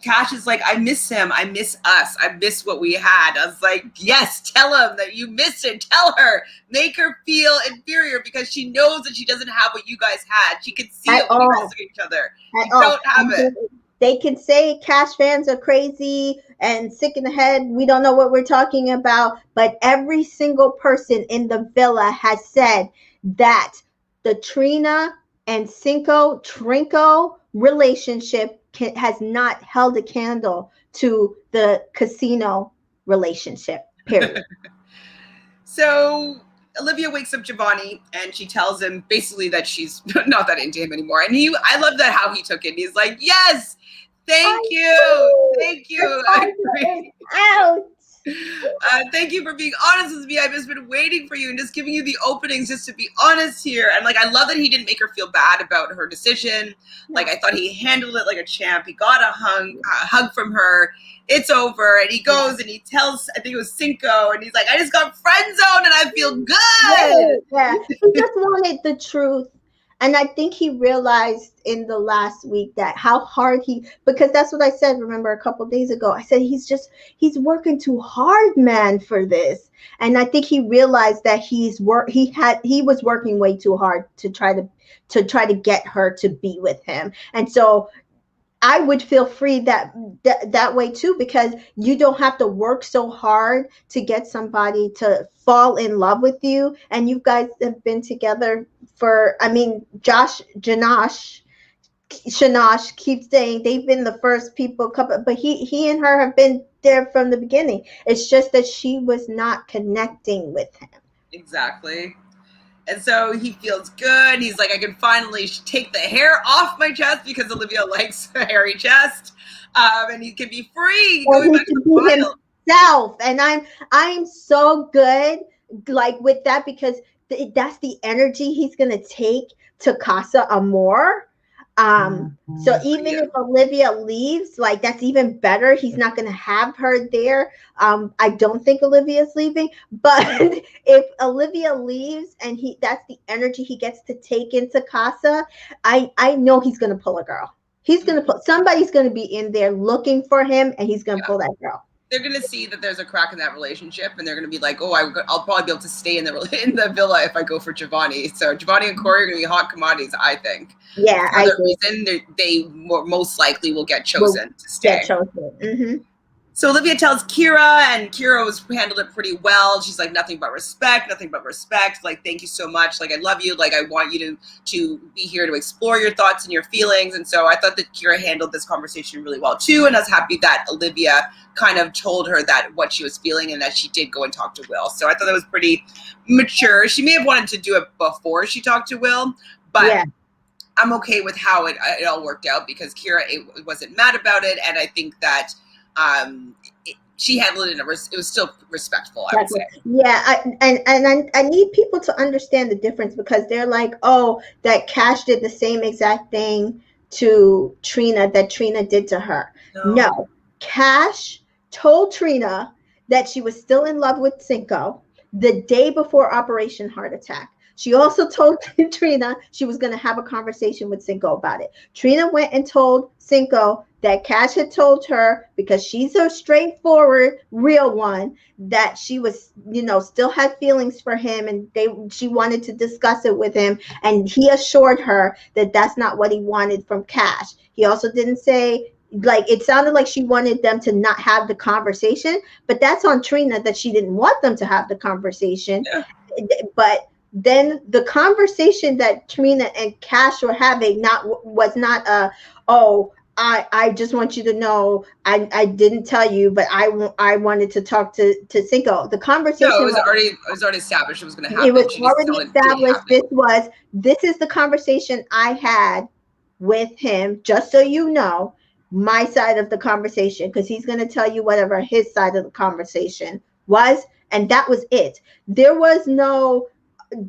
[SPEAKER 1] Cash is like, I miss him. I miss us. I miss what we had. I was like, yes, tell him that you miss her. Tell her. Make her feel inferior because she knows that she doesn't have what you guys had. She can see it when you guys look at each other. You don't have it.
[SPEAKER 2] They can say Cash fans are crazy and sick in the head. We don't know what we're talking about. But every single person in the villa has said that the Trina and Trinco relationship has not held a candle to the casino relationship, period.
[SPEAKER 1] So Olivia wakes up Giovanni and she tells him basically that she's not that into him anymore. And I love that how he took it. He's like, yes, thank you.
[SPEAKER 2] Out.
[SPEAKER 1] Thank you for being honest with me. I've just been waiting for you and just giving you the openings just to be honest here. And like, I love that he didn't make her feel bad about her decision. Like, I thought he handled it like a champ. He got a hug from her. It's over. And he goes and he tells, I think it was Cinco, and he's like, I just got friend zoned and I feel good.
[SPEAKER 2] Yeah. He just wanted the truth. And I think he realized in the last week that how hard because that's what I said, remember, a couple of days ago. I said, he's working too hard, man, for this. And I think he realized that he was working way too hard to try to get her to be with him. And so I would feel free that way too, because you don't have to work so hard to get somebody to fall in love with you. And you guys have been together for, I mean, Janosh Shanash keeps saying they've been the first people couple, but he and her have been there from the beginning. It's just that she was not connecting with him.
[SPEAKER 1] Exactly. And so he feels good. He's like, I can finally take the hair off my chest because Olivia likes a hairy chest. And he can be free.
[SPEAKER 2] Or
[SPEAKER 1] Going
[SPEAKER 2] he
[SPEAKER 1] back to
[SPEAKER 2] can
[SPEAKER 1] the
[SPEAKER 2] be
[SPEAKER 1] wild.
[SPEAKER 2] himself. And I'm so good like with that because that's the energy he's gonna take to Casa Amor. So even if Olivia leaves, like that's even better. He's not gonna have her there. I don't think Olivia's leaving, but if Olivia leaves and that's the energy he gets to take into Casa, I know he's gonna pull a girl. He's gonna put somebody's gonna be in there looking for him, and he's gonna pull that girl.
[SPEAKER 1] They're gonna see that there's a crack in that relationship, and they're gonna be like, "Oh, I'll probably be able to stay in the villa if I go for Giovanni." So Giovanni and Corey are gonna be hot commodities, I think.
[SPEAKER 2] Yeah,
[SPEAKER 1] for the reason they most likely will get chosen to stay.
[SPEAKER 2] Get chosen. Mm-hmm.
[SPEAKER 1] So Olivia tells Kira, and Kira was handled it pretty well. She's like, nothing but respect, nothing but respect. Like, thank you so much. Like, I love you. Like, I want you to be here to explore your thoughts and your feelings. And so I thought that Kira handled this conversation really well too. And I was happy that Olivia kind of told her that what she was feeling and that she did go and talk to Will. So I thought that was pretty mature. She may have wanted to do it before she talked to Will, but yeah. I'm okay with how it all worked out because Kira wasn't mad about it. And I think that she handled it. It was still respectful, I would say.
[SPEAKER 2] Yeah, I need people to understand the difference because they're like, oh, that Cash did the same exact thing to Trina that Trina did to her. No. Cash told Trina that she was still in love with Cinco the day before Operation Heart Attack. She also told Trina she was going to have a conversation with Cinco about it. Trina went and told Cinco that Cash had told her, because she's a straightforward, real one, that she was, still had feelings for him and she wanted to discuss it with him. And he assured her that that's not what he wanted from Cash. He also didn't say, like, it sounded like she wanted them to not have the conversation, but that's on Trina that she didn't want them to have the conversation. Yeah. But then the conversation that Trina and Cash were having was not I just want you to know I didn't tell you, but I wanted to talk to Cinco. The conversation
[SPEAKER 1] it was already established it was going to happen.
[SPEAKER 2] It was already established. This is the conversation I had with him, just so you know my side of the conversation, because he's going to tell you whatever his side of the conversation was, and that was it. There was no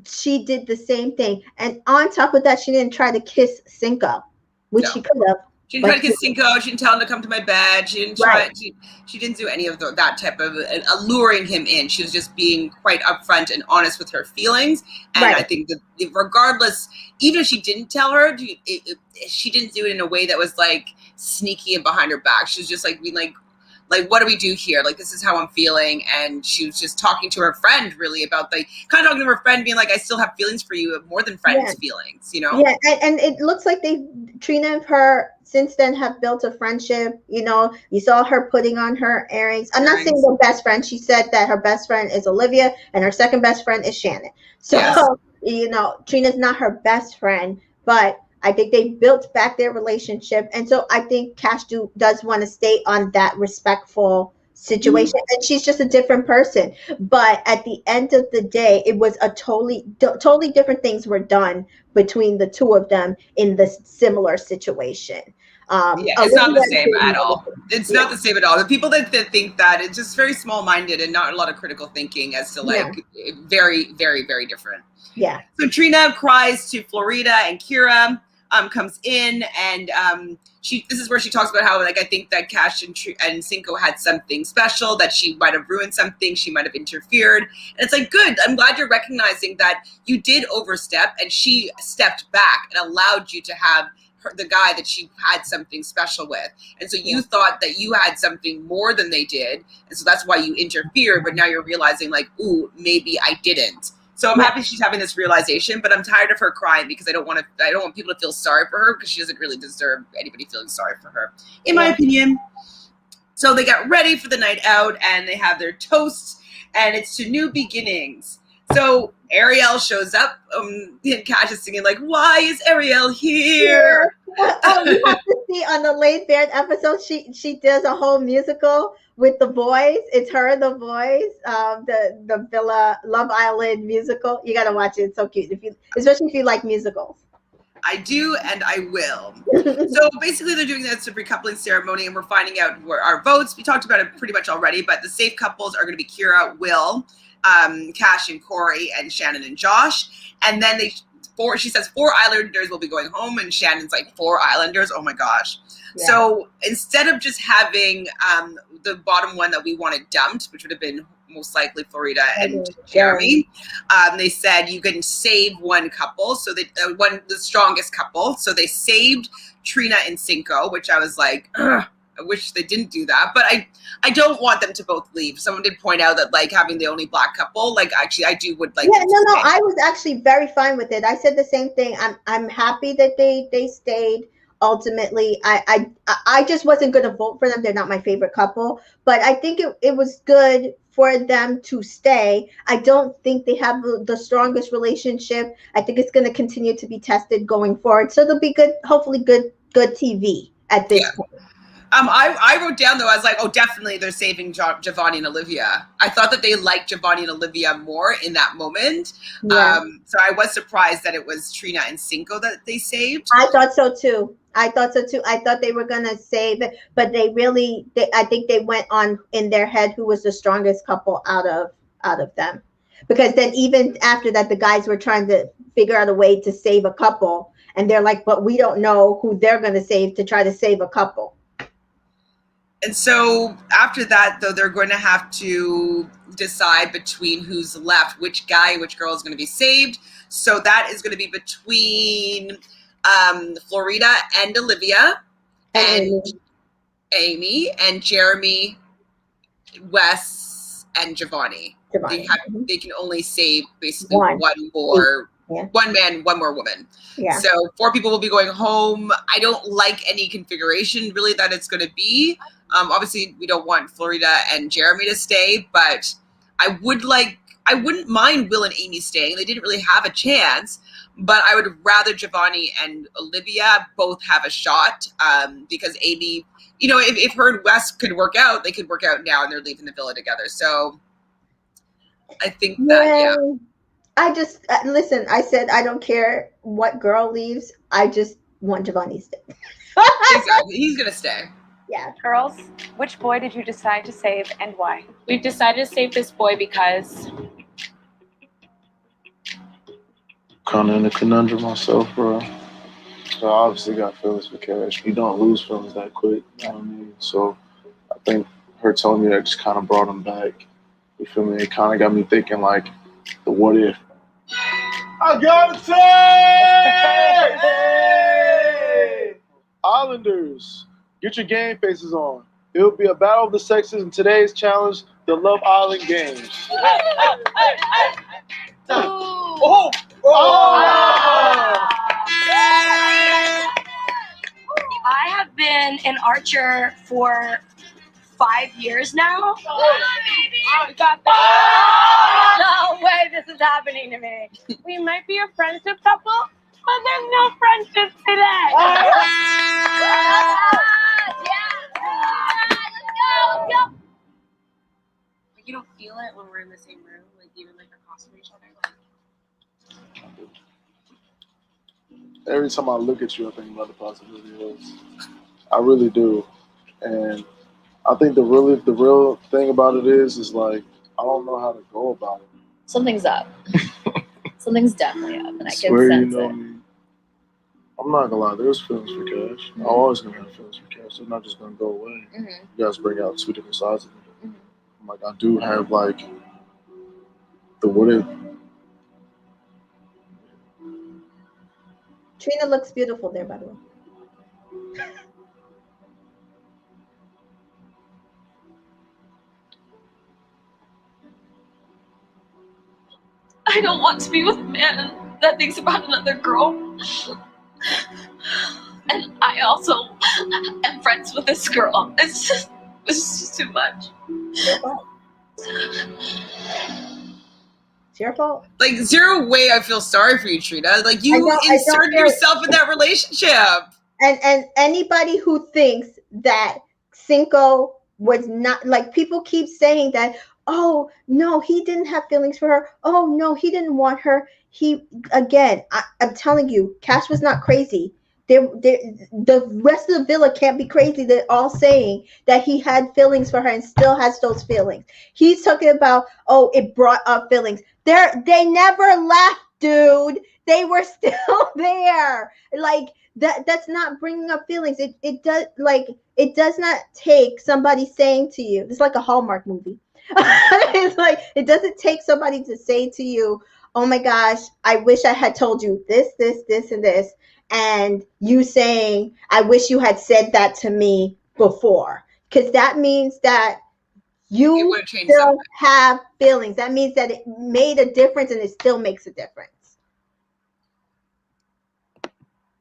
[SPEAKER 2] she did the same thing, and on top of that, she didn't try to kiss Cinco, which she could have.
[SPEAKER 1] She didn't try to kiss Cinco. She didn't tell him to come to my bed. She didn't try. Right. She didn't do any of that type of alluring him in. She was just being quite upfront and honest with her feelings. And I think that regardless, even if she didn't tell her, she didn't do it in a way that was like sneaky and behind her back. She was just like being like, what do we do here? Like, this is how I'm feeling. And she was just talking to her friend really about kind of talking to her friend being like, I still have feelings for you, more than friends feelings, Yeah.
[SPEAKER 2] And it looks like Trina and her since then have built a friendship. You saw her putting on her earrings. I'm not saying they're best friends. She said that her best friend is Olivia and her second best friend is Shannon. So, Trina's not her best friend, but I think they built back their relationship. And so I think Cash does want to stay on that respectful situation. Mm-hmm. And she's just a different person. But at the end of the day, it was a totally different things were done between the two of them in this similar situation.
[SPEAKER 1] It's not the same at all. It's not the same at all. The people that think that, it's just very small-minded and not a lot of critical thinking as to very, very, very different.
[SPEAKER 2] Yeah.
[SPEAKER 1] So Trina cries to Florida and Kira. Comes in and this is where she talks about how I think that Cash and Cinco had something special, that she might have ruined something, she might have interfered, and it's like, good, I'm glad you're recognizing that you did overstep and she stepped back and allowed you to have the guy that she had something special with, and so you thought that you had something more than they did, and so that's why you interfered, but now you're realizing like, ooh, maybe I didn't. So I'm happy she's having this realization, but I'm tired of her crying because I don't want people to feel sorry for her, because she doesn't really deserve anybody feeling sorry for her, in my opinion. So they got ready for the night out and they have their toasts, and it's to new beginnings. So Ariel shows up, and Cash is singing like, "Why is Ariel here?"
[SPEAKER 2] Oh, you have to see on the Late Band episode. She does a whole musical with the boys. It's her and the boys. The Villa Love Island musical. You got to watch it. It's so cute. Especially if you like musicals.
[SPEAKER 1] I do, and I will. So basically, they're doing this recoupling ceremony, and we're finding out where our votes. We talked about it pretty much already, but the safe couples are going to be Kira, Will, Cash and Corey, and Shannon and Josh. And then she says 4 Islanders will be going home, and Shannon's like 4 Islanders. Oh my gosh. Yeah. So instead of just having the bottom one that we wanted dumped, which would have been most likely Florida and Jeremy, they said you can save one couple. So the strongest couple. So they saved Trina and Cinco, which I was like, ugh, I wish they didn't do that. But I don't want them to both leave. Someone did point out that like having the only black couple, like actually I would like.
[SPEAKER 2] Yeah, no, I was actually very fine with it. I said the same thing. I'm happy that they stayed. Ultimately, I just wasn't going to vote for them. They're not my favorite couple, but I think it was good for them to stay. I don't think they have the strongest relationship. I think it's going to continue to be tested going forward. So they'll be good, hopefully good TV at this point.
[SPEAKER 1] I wrote down though, I was like, oh, definitely they're saving Giovanni and Olivia. I thought that they liked Giovanni and Olivia more in that moment. Yeah. So I was surprised that it was Trina and Cinco that they saved.
[SPEAKER 2] I thought so too. I thought they were gonna save it, but I think they went on in their head who was the strongest couple out of them. Because then even after that, the guys were trying to figure out a way to save a couple, and they're like, but we don't know who they're gonna save to try to save a couple.
[SPEAKER 1] And so after that, though, they're going to have to decide between who's left, which guy and which girl is going to be saved. So that is going to be between Florida and Olivia and Amy and Jeremy, Wes, and Giovanni. They can only save basically one man, one more woman. Yeah. So 4 people will be going home. I don't like any configuration really that it's going to be. Obviously, we don't want Florida and Jeremy to stay, but I wouldn't mind Will and Amy staying. They didn't really have a chance, but I would rather Giovanni and Olivia both have a shot because Amy, if her and Wes could work out, they could work out now, and they're leaving the villa together. So I think that,
[SPEAKER 2] I just, listen, I said I don't care what girl leaves. I just want Giovanni to stay.
[SPEAKER 1] Exactly. He's going to stay.
[SPEAKER 2] Yeah.
[SPEAKER 3] Girls, which boy did you decide to save and why?
[SPEAKER 4] We've decided to save this boy because...
[SPEAKER 5] Kind of in a conundrum myself, bro. So I obviously got feelings for Cash. You don't lose feelings that quick, you know what I mean? So I think her telling me that just kind of brought him back. You feel me? It kind of got me thinking, like, the what if. I gotta say! Hey! Islanders, get your game faces on. It will be a battle of the sexes in today's challenge, the Love Island Games.
[SPEAKER 3] Oh! I have been an archer for 5 years now.
[SPEAKER 4] Oh, got
[SPEAKER 3] No way this is happening to me.
[SPEAKER 4] We might be a friendship couple, but there's no friendship today.
[SPEAKER 3] Let's go.
[SPEAKER 4] You don't feel it when we're in the same room, like even like across from each other.
[SPEAKER 5] Every time I look at you, I think about the possibilities. I really do. And I think the real thing about it is like, I don't know how to go about it.
[SPEAKER 6] Something's up. Something's definitely up, and I can sense it.
[SPEAKER 5] Me. I'm not gonna lie, there's feelings for Cash. I'm always gonna have feelings for Cash. They're not just gonna go away. Mm-hmm. You guys bring out 2 different sides of it. Mm-hmm. Like, I do have like the what if.
[SPEAKER 2] Trina looks beautiful there, by the way.
[SPEAKER 4] I don't want to be with a man that thinks about another girl. And I also am friends with this girl. It's just too much.
[SPEAKER 2] It's your fault.
[SPEAKER 1] Like, zero way I feel sorry for you, Trina. Like, you inserted yourself in that relationship.
[SPEAKER 2] And anybody who thinks that Cinco was not, like, people keep saying that, oh no, he didn't have feelings for her. Oh no, he didn't want her. I'm telling you, Cash was not crazy. The rest of the villa can't be crazy. They're all saying that he had feelings for her and still has those feelings. He's talking about, oh, it brought up feelings. They never left, dude. They were still there. Like, that's not bringing up feelings. It does not take somebody saying to you, it's like a Hallmark movie. It's like, it doesn't take somebody to say to you, oh my gosh, I wish I had told you this, and this, and you saying, I wish you had said that to me before, because that means that you still have feelings. That means that it made a difference, and it still makes a difference.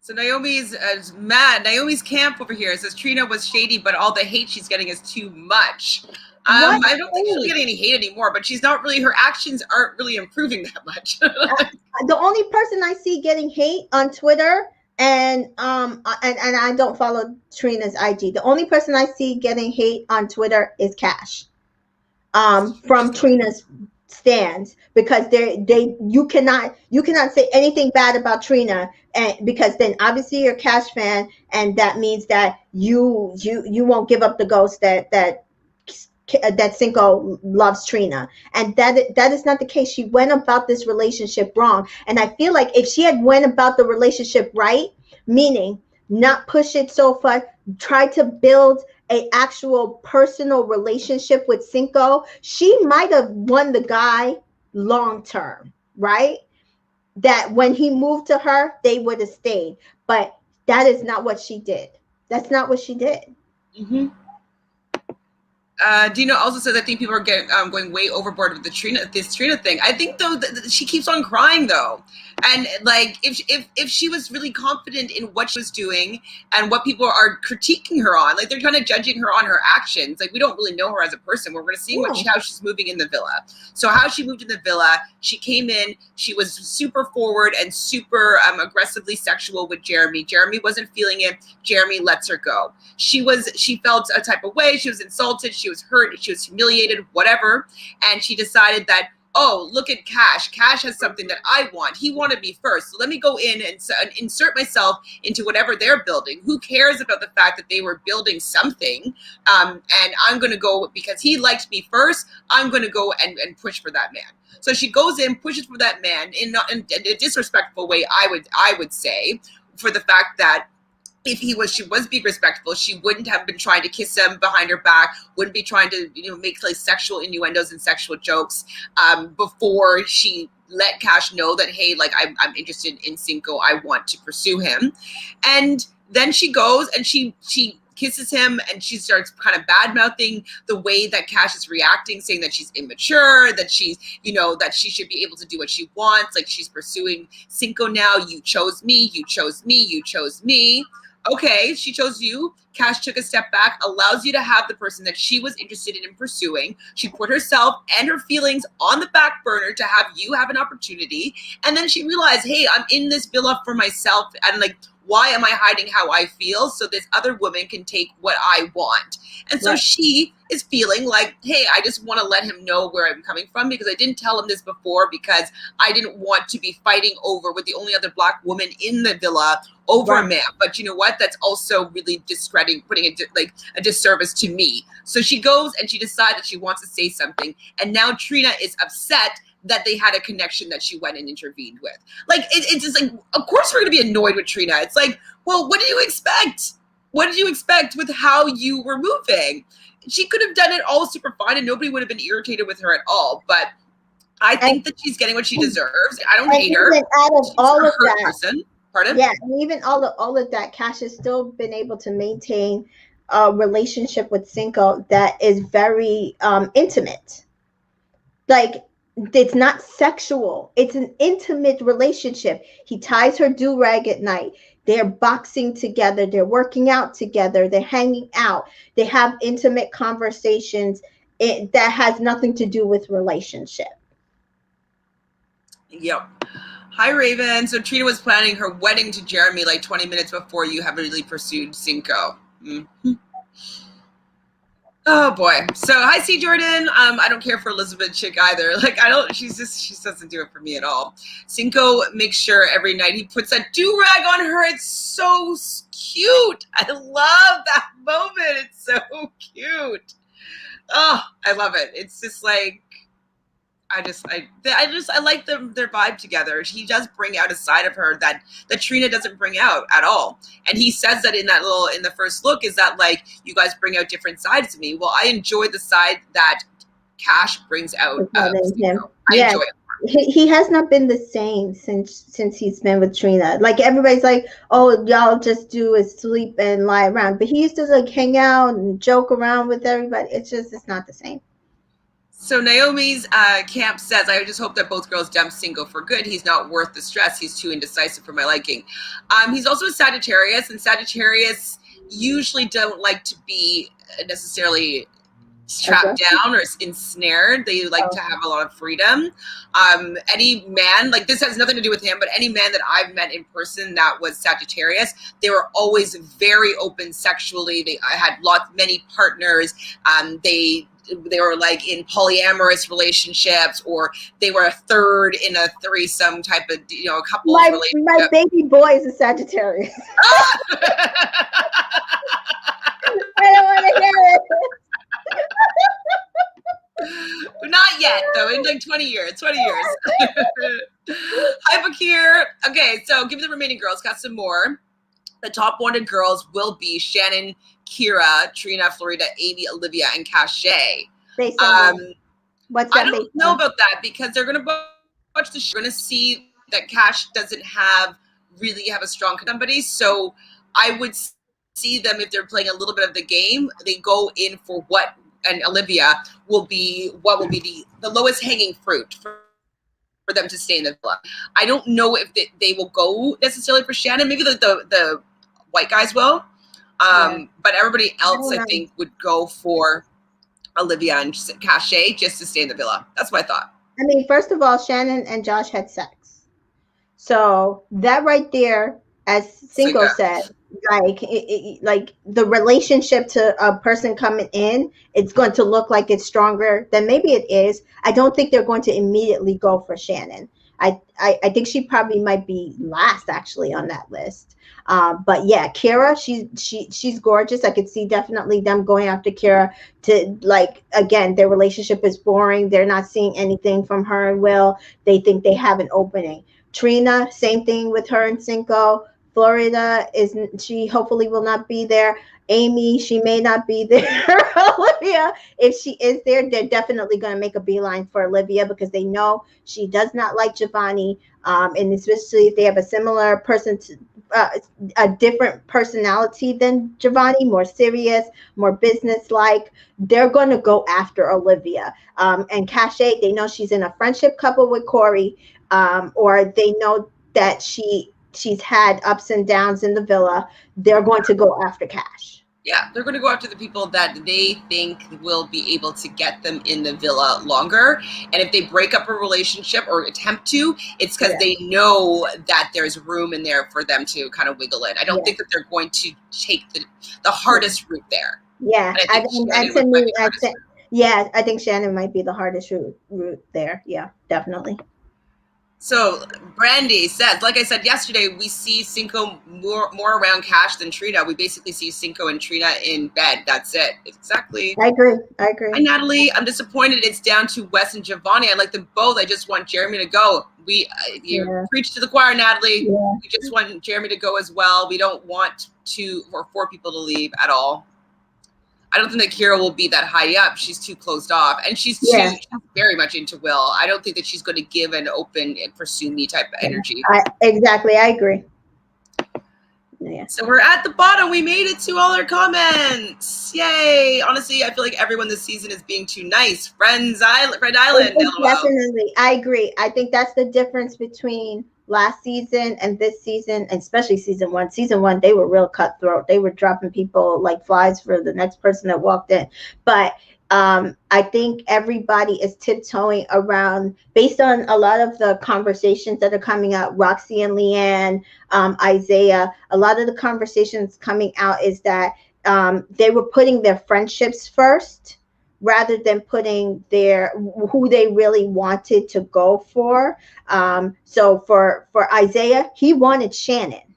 [SPEAKER 1] So Naomi's mad. Naomi's camp over here says Trina was shady, but all the hate she's getting is too much. I don't think she's getting any hate anymore, but she's not really, her actions aren't really improving that much.
[SPEAKER 2] The only person I see getting hate on Twitter, and I don't follow Trina's IG. The only person I see getting hate on Twitter is Cash. From Trina's stands, because you cannot say anything bad about Trina, and because then obviously you're a Cash fan, and that means that you won't give up the ghost that Cinco loves Trina, and that is not the case. She went about this relationship wrong, and I feel like if she had went about the relationship right, meaning not push it so far, try to build a actual personal relationship with Cinco, she might have won the guy long term, right? That when he moved to her, they would have stayed. But that is not what she did. That's not what she did.
[SPEAKER 1] Mm-hmm. Dino also says, I think people are going way overboard with this Trina thing. I think though that she keeps on crying though, and like if she was really confident in what she was doing and what people are critiquing her on, like they're kind of judging her on her actions. Like we don't really know her as a person. We're going to see how she's moving in the villa. So how she moved in the villa, she came in, she was super forward and super aggressively sexual with Jeremy. Jeremy wasn't feeling it. Jeremy lets her go. She felt a type of way. She was insulted. She was hurt, she was humiliated, whatever. And she decided that, oh, look at Cash. Cash has something that I want. He wanted me first. So let me go in and insert myself into whatever they're building. Who cares about the fact that they were building something? And I'm going to go, because he liked me first, I'm going to go and push for that man. So she goes in, pushes for that man in a disrespectful way, I would say, for the fact that if she was being respectful, she wouldn't have been trying to kiss him behind her back, wouldn't be trying to, make like sexual innuendos and sexual jokes before she let Cash know that, hey, like I'm interested in Cinco, I want to pursue him. And then she goes and she kisses him, and she starts kind of bad-mouthing the way that Cash is reacting, saying that she's immature, that she's, that she should be able to do what she wants, like she's pursuing Cinco now. You chose me, you chose me, you chose me. Okay, she chose you. Cash took a step back, allows you to have the person that she was interested in pursuing. She put herself and her feelings on the back burner to have you have an opportunity. And then she realized, hey, I'm in this villa for myself. And like, why am I hiding how I feel so this other woman can take what I want? And so she is feeling like, hey, I just want to let him know where I'm coming from, because I didn't tell him this before, because I didn't want to be fighting over with the only other Black woman in the villa over a man. But you know what? That's also really discrediting, putting a disservice to me. So she goes and she decides that she wants to say something. And now Trina is upset that they had a connection that she went and intervened with. Like, it's just like, of course we're going to be annoyed with Trina. It's like, well, what did you expect? What did you expect with how you were moving? She could have done it all super fine and nobody would have been irritated with her at all. But I think that she's getting what she deserves. I don't hate her.
[SPEAKER 2] Out of all of that,
[SPEAKER 1] person. Pardon?
[SPEAKER 2] Yeah, and even all of that, Cash has still been able to maintain a relationship with Cinco that is very intimate. Like, it's not sexual. It's an intimate relationship. He ties her do-rag at night. They're boxing together. They're working out together. They're hanging out. They have intimate conversations that has nothing to do with relationship.
[SPEAKER 1] Yep. Hi, Raven. So Trina was planning her wedding to Jeremy like 20 minutes before you heavily pursued Cinco. Mm-hmm. Oh boy. So hi, C Jordan. I don't care for Elizabeth chick either. Like she doesn't do it for me at all. Cinco makes sure every night he puts a do-rag on her. It's so cute. I love that moment. It's so cute. Oh, I love it. It's just like, I like their vibe together. He does bring out a side of her that Trina doesn't bring out at all. And he says that in the first look, is that like, you guys bring out different sides to me. Well, I enjoy the side that Cash brings out of him. I enjoy it.
[SPEAKER 2] He has not been the same since he's been with Trina. Like, everybody's like, oh, y'all just do is sleep and lie around. But he used to like hang out and joke around with everybody. It's not the same.
[SPEAKER 1] So Naomi's camp says, I just hope that both girls dump Cinco for good. He's not worth the stress. He's too indecisive for my liking. He's also a Sagittarius, and Sagittarius usually don't like to be necessarily strapped down or ensnared. They like to have a lot of freedom. Any man, like, this has nothing to do with him, but any man that I've met in person that was Sagittarius, they were always very open sexually. I had many partners. They were like in polyamorous relationships, or they were a third in a threesome type of, a couple relationship.
[SPEAKER 2] My baby boy is a Sagittarius. I don't want to hear it.
[SPEAKER 1] Not yet, though. In like 20 years. Hi, Bakir. Okay, so give me the remaining girls. Got some more. The top wanted girls will be Shannon, Kira, Trina, Florida, Amy, Olivia, and Cache.
[SPEAKER 2] What's that?
[SPEAKER 1] I don't know about that, because they're going to watch the show. We're going to see that Cash doesn't really have a strong somebody. So I would see them, if they're playing a little bit of the game, they go in for what, and Olivia will be the lowest hanging fruit for them to stay in the villa. I don't know if they will go necessarily for Shannon. Maybe the white guys will. But everybody else, I think, would go for Olivia and Cache just to stay in the villa. That's my thought.
[SPEAKER 2] I mean, first of all, Shannon and Josh had sex. So that right there, as Cinco said, like the relationship to a person coming in, it's going to look like it's stronger than maybe it is. I don't think they're going to immediately go for Shannon. I think she probably might be last actually on that list. But yeah, Kira, she's gorgeous. I could see definitely them going after Kira to, like, again, their relationship is boring. They're not seeing anything from her and Will. They think they have an opening. Trina, same thing with her and Cinco. Florida she hopefully will not be there. Amy, she may not be there. Olivia, if she is there, they're definitely going to make a beeline for Olivia, because they know she does not like Giovanni. And especially if they have a similar person to a different personality than Giovanni, more serious, more business-like, they're going to go after Olivia. And Cache, they know she's in a friendship couple with Corey, or they know that she's had ups and downs in the villa. They're going to go after Cash.
[SPEAKER 1] Yeah, they're going to go after the people that they think will be able to get them in the villa longer. And if they break up a relationship or attempt to, it's because they know that there's room in there for them to kind of wiggle in. I don't think that they're going to take the hardest route there.
[SPEAKER 2] Yeah, I think Shannon might be the hardest route there. Yeah, definitely.
[SPEAKER 1] So Brandy says, like I said yesterday, we see Cinco more around Cash than Trina. We basically see Cinco and Trina in bed. That's it. Exactly.
[SPEAKER 2] I agree. Hi,
[SPEAKER 1] Natalie. I'm disappointed it's down to Wes and Giovanni. I like them both. I just want Jeremy to go. You preach to the choir, Natalie. Yeah. We just want Jeremy to go as well. We don't want four people to leave at all. I don't think that Kira will be that high up. She's too closed off, and she's very much into Will. I don't think that she's going to give an open and pursue me type of energy.
[SPEAKER 2] Exactly, I agree. Yeah.
[SPEAKER 1] So we're at the bottom. We made it to all our comments. Yay! Honestly, I feel like everyone this season is being too nice. Friend Island.
[SPEAKER 2] Definitely, I agree. I think that's the difference between last season and this season, and especially season one. Season one, they were real cutthroat. They were dropping people like flies for the next person that walked in. But I think everybody is tiptoeing around based on a lot of the conversations that are coming out. Roxy and Leanne, Isaiah, a lot of the conversations coming out is that they were putting their friendships first rather than putting their who they really wanted to go for. So for Isaiah, he wanted Shannon.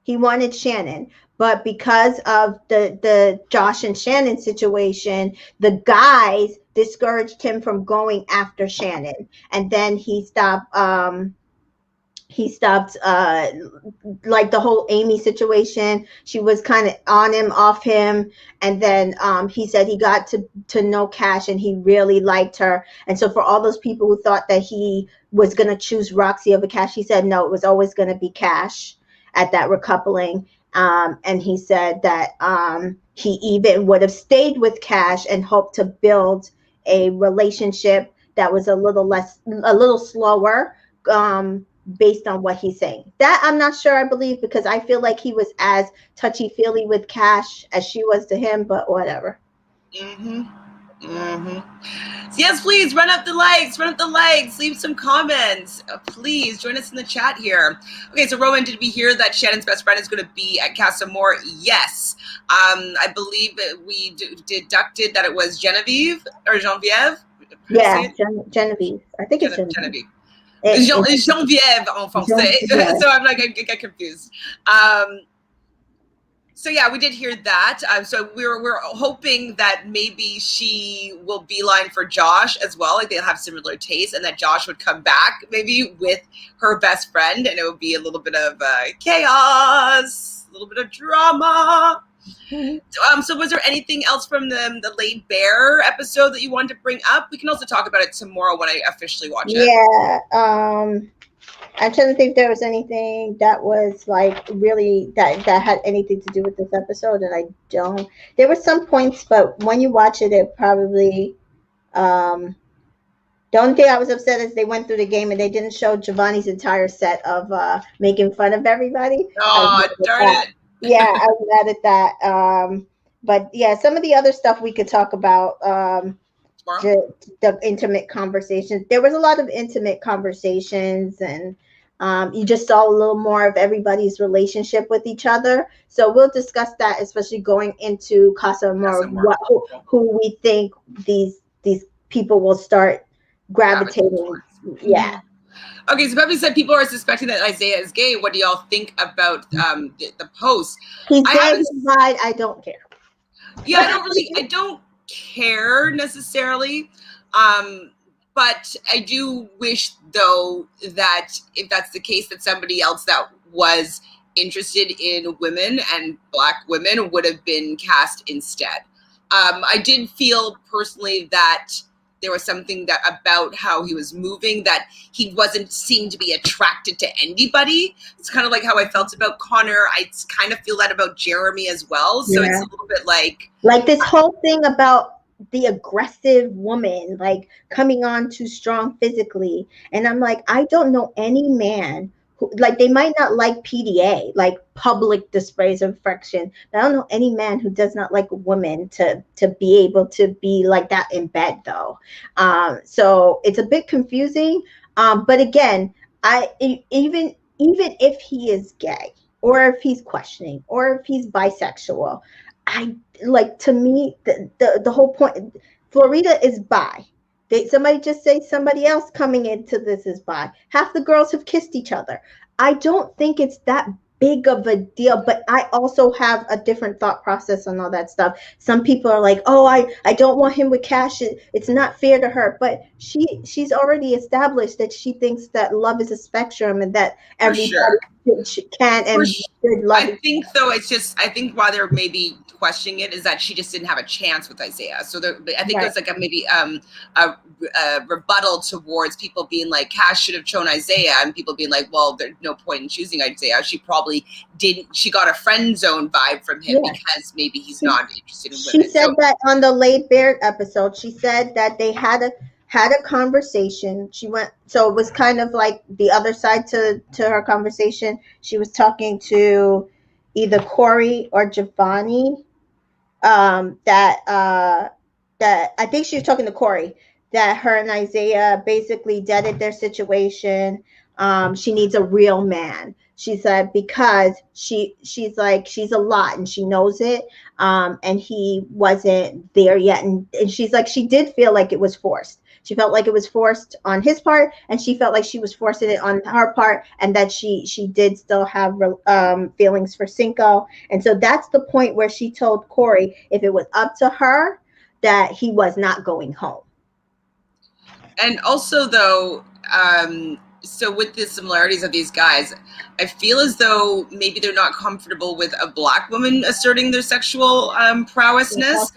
[SPEAKER 2] He wanted Shannon, but because of the Josh and Shannon situation, the guys discouraged him from going after Shannon, and then he stopped. He stopped like the whole Amy situation. She was kind of on him, off him, and then he said he got to know Cash and he really liked her. And so for all those people who thought that he was going to choose Roxy over Cash, he said no, it was always going to be Cash at that recoupling. And he said that he even would have stayed with Cash and hoped to build a relationship that was a little slower, based on what he's saying. That I'm not sure I believe, because I feel like he was as touchy-feely with Cash as she was to him, but whatever.
[SPEAKER 1] So yes, please run up the likes, leave some comments. Please join us in the chat here. Okay, so Rowan, did we hear that Shannon's best friend is going to be at Casa Amor? Yes. I believe we deducted that it was Genevieve or Genevieve.
[SPEAKER 2] Yeah, Genevieve. I think it's
[SPEAKER 1] Genevieve. Genevieve en français. So I'm like, I get confused. So yeah, we did hear that. So we're hoping that maybe she will beeline for Josh as well. Like they'll have similar tastes, and that Josh would come back maybe with her best friend, and it would be a little bit of chaos, a little bit of drama. So was there anything else from the Laid Bare episode that you wanted to bring up? We can also talk about it tomorrow when I officially watch it.
[SPEAKER 2] Yeah. I'm trying to think if there was anything that was like really that had anything to do with this episode, and I don't. There were some points, but when you watch it, it probably. The only thing I was upset is they went through the game and they didn't show Giovanni's entire set of making fun of everybody.
[SPEAKER 1] Oh, darn it.
[SPEAKER 2] Yeah, I was mad at that. But yeah, some of the other stuff we could talk about. The intimate conversations. There was a lot of intimate conversations, and you just saw a little more of everybody's relationship with each other. So we'll discuss that, especially going into Casa Amor, who we think these people will start gravitating. Yeah.
[SPEAKER 1] Okay, so Beverly said people are suspecting that Isaiah is gay. What do y'all think about the post?
[SPEAKER 2] He's gay, he's lied. I don't care.
[SPEAKER 1] Yeah, I don't care necessarily. But I do wish, though, that if that's the case, that somebody else that was interested in women and Black women would have been cast instead. I did feel personally that there was something that about how he was moving that he seemed to be attracted to anybody. It's kind of like how I felt about Connor. I kind of feel that about Jeremy as well. So it's a little bit like
[SPEAKER 2] this whole thing about the aggressive woman, like coming on too strong physically. And I'm like, I don't know any man who, like, they might not like PDA, like public displays of affection, but I don't know any man who does not like a woman to be able to be like that in bed, though. So it's a bit confusing. But again, even if he is gay, or if he's questioning, or if he's bisexual, to me, the whole point, Florida is bi. Somebody just say somebody else coming into this is bi. Half the girls have kissed each other. I don't think it's that big of a deal, but I also have a different thought process on all that stuff. Some people are like, oh, I don't want him with Cash. It's not fair to her. But she's already established that she thinks that love is a spectrum and that everybody can and should love.
[SPEAKER 1] I think, though, I think why they're maybe questioning it is that she just didn't have a chance with Isaiah. So I think it was like a rebuttal towards people being like, Cash should have chosen Isaiah, and people being like, well, there's no point in choosing Isaiah. She probably didn't. She got a friend zone vibe from him because maybe he's not interested in women.
[SPEAKER 2] She said that on the Laid Bare episode. She said that they had a conversation. So it was kind of like the other side to her conversation. She was talking to either Corey or Giovanni, that I think she was talking to Corey, that her and Isaiah basically deaded their situation. She needs a real man. She said because she's like, she's a lot and she knows it. And he wasn't there yet. And she's like, she did feel like it was forced. She felt like it was forced on his part, and she felt like she was forcing it on her part, and that she did still have feelings for Cinco. And so that's the point where she told Corey if it was up to her, that he was not going home.
[SPEAKER 1] And also, though, so with the similarities of these guys, I feel as though maybe they're not comfortable with a Black woman asserting their sexual prowessness,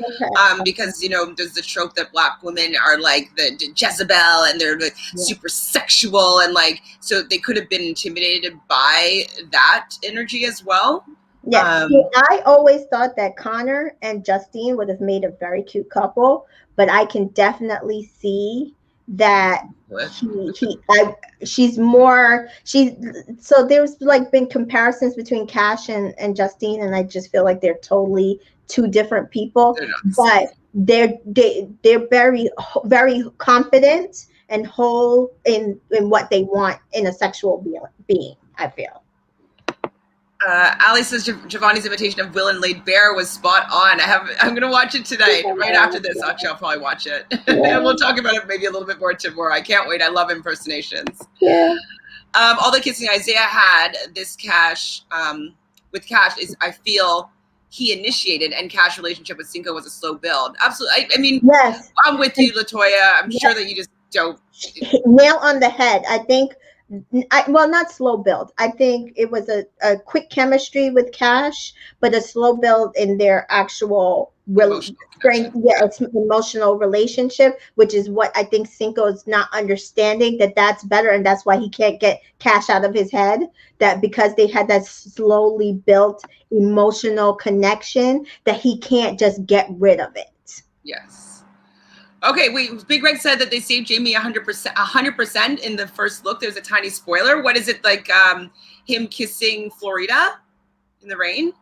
[SPEAKER 1] because, you know, there's the trope that Black women are like the Jezebel and they're super sexual, and like, so they could have been intimidated by that energy as well.
[SPEAKER 2] Yeah, I always thought that Connor and Justine would have made a very cute couple, but I can definitely see that so there's like been comparisons between Cash and Justine, and I just feel like they're totally two different people, but they're very, very confident and whole in what they want in a sexual being, I feel.
[SPEAKER 1] Ali says Giovanni's imitation of Will and Laid Bare was spot on. I'm going to watch it tonight. Right after this, actually, I'll probably watch it. And we'll talk about it maybe a little bit more tomorrow. I can't wait. I love impersonations.
[SPEAKER 2] Yeah.
[SPEAKER 1] All the kissing Isaiah had this with Cash is, I feel, he initiated, and Cash's relationship with Cinco was a slow build. Absolutely. I mean,
[SPEAKER 2] yes.
[SPEAKER 1] I'm with you, LaToya. I'm sure that you just don't.
[SPEAKER 2] Nail on the head. I think, well, not slow build. I think it was a quick chemistry with Cash, but a slow build in their actual emotional relationship, which is what I think Cinco's not understanding, that's better, and that's why he can't get Cash out of his head, that because they had that slowly built emotional connection, that he can't just get rid of it.
[SPEAKER 1] Yes. Okay, wait, Big Greg said that they saved Jamie 100% in the first look. There's a tiny spoiler. What is it, like him kissing Florida in the rain?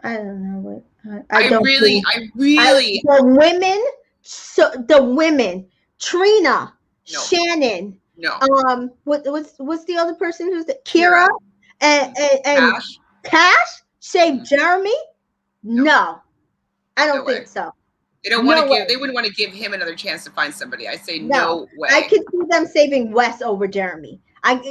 [SPEAKER 2] I don't know what. The women, Trina,
[SPEAKER 1] no.
[SPEAKER 2] Shannon,
[SPEAKER 1] no.
[SPEAKER 2] What's the other person who's Kira and Cash saved Jeremy? No, I don't think so.
[SPEAKER 1] They don't want to give. They wouldn't want to give him another chance to find somebody. I say no way.
[SPEAKER 2] I could see them saving Wes over Jeremy.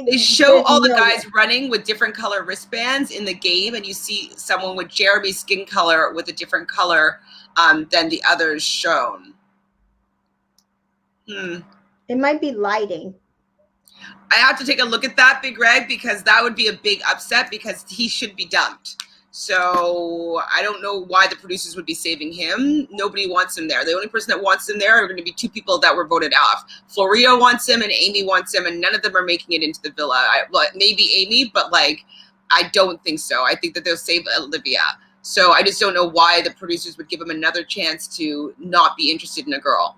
[SPEAKER 1] They show all the guys running with different color wristbands in the game, and you see someone with Jeremy's skin color with a different color than the others shown.
[SPEAKER 2] It might be lighting.
[SPEAKER 1] I have to take a look at that, Big Greg, because that would be a big upset, because he should be dumped. So I don't know why the producers would be saving him. Nobody wants him there. The only person that wants him there are going to be two people that were voted off. Florido wants him and Amy wants him, and none of them are making it into the villa. Maybe Amy, but like, I don't think so. I think that they'll save Olivia. So I just don't know why the producers would give him another chance to not be interested in a girl.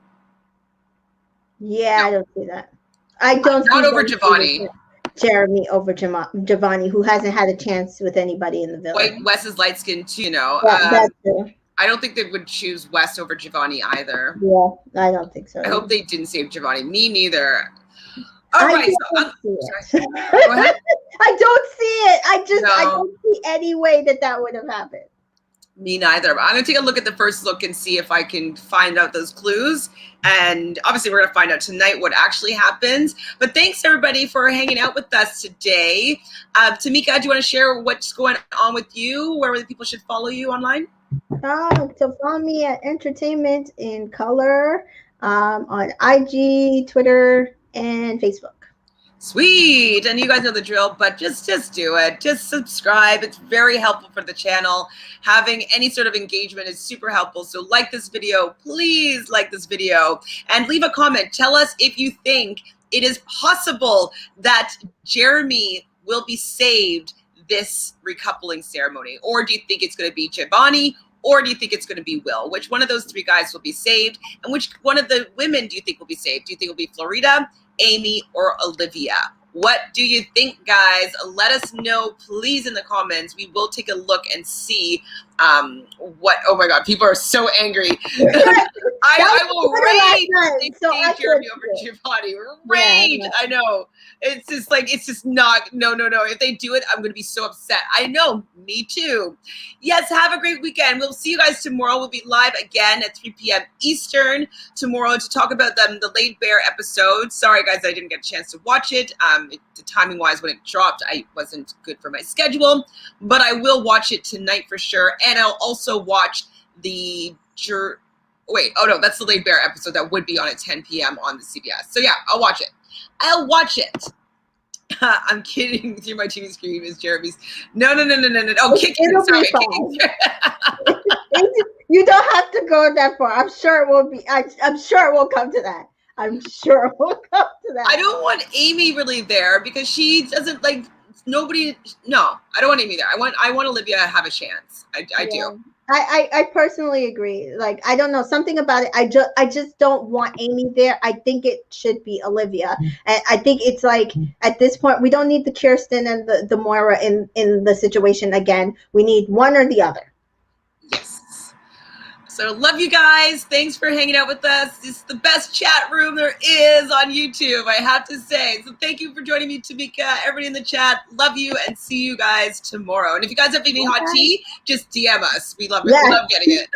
[SPEAKER 2] Yeah, no. I don't see that. I don't.
[SPEAKER 1] Not over Giovanni.
[SPEAKER 2] Jeremy over Giovanni, who hasn't had a chance with anybody in the villa.
[SPEAKER 1] Wes is light skinned too, you know.
[SPEAKER 2] That's true.
[SPEAKER 1] I don't think they would choose Wes over Giovanni either.
[SPEAKER 2] Yeah, I don't think so.
[SPEAKER 1] I hope they didn't save Giovanni. Me neither. All right. Go ahead.
[SPEAKER 2] I don't see it. I don't see any way that would have happened.
[SPEAKER 1] Me neither. I'm going to take a look at the first look and see if I can find out those clues. And obviously, we're going to find out tonight what actually happens. But thanks, everybody, for hanging out with us today. Tamika, do you want to share what's going on with you? Where the people should follow you online?
[SPEAKER 2] So follow me at Entertainment in Color on IG, Twitter, and Facebook.
[SPEAKER 1] Sweet. And you guys know the drill, but just do it. Just subscribe. It's very helpful for the channel. Having any sort of engagement is super helpful. So like this video, please like this video, and leave a comment. Tell us if you think it is possible that Jeremy will be saved this recoupling ceremony, or do you think it's going to be Giovanni, or do you think it's going to be Will? Which one of those three guys will be saved, and which one of the women do you think will be saved? Do you think it'll be Florida, Amy, or Olivia? What do you think, guys? Let us know, please, in the comments. We will take a look and see What? Oh my God, people are so angry. I will rage.
[SPEAKER 2] So
[SPEAKER 1] They Jeremy over Giovanni. Rage.
[SPEAKER 2] Yeah,
[SPEAKER 1] I know. It's just not. No. If they do it, I'm going to be so upset. I know. Me too. Yes. Have a great weekend. We'll see you guys tomorrow. We'll be live again at 3 p.m. Eastern tomorrow to talk about the Laid Bear episode. Sorry guys, I didn't get a chance to watch it. The timing wise when it dropped, I wasn't good for my schedule, but I will watch it tonight for sure. And I'll also watch the that's the Laid Bear episode that would be on at 10 p.m. on the CBS. So yeah, I'll watch it. I'm kidding. Through my TV screen is Jeremy's. No. Oh, kicking. Sorry.
[SPEAKER 2] You don't have to go that far. I'm sure it will be. I'm sure it will come to that. I don't
[SPEAKER 1] want Amy really there because she doesn't like nobody. No, I don't want Amy there. I want Olivia to have a chance. I do.
[SPEAKER 2] I personally agree. Like, I don't know, something about it. I just don't want Amy there. I think it should be Olivia. And I think it's like at this point we don't need the Kirsten and the Moira in the situation again. We need one or the other.
[SPEAKER 1] Yes. So love you guys. Thanks for hanging out with us. This is the best chat room there is on YouTube, I have to say. So thank you for joining me, Tamika, everybody in the chat. Love you and see you guys tomorrow. And if you guys have any hot tea, just DM us. We love it. We love getting it.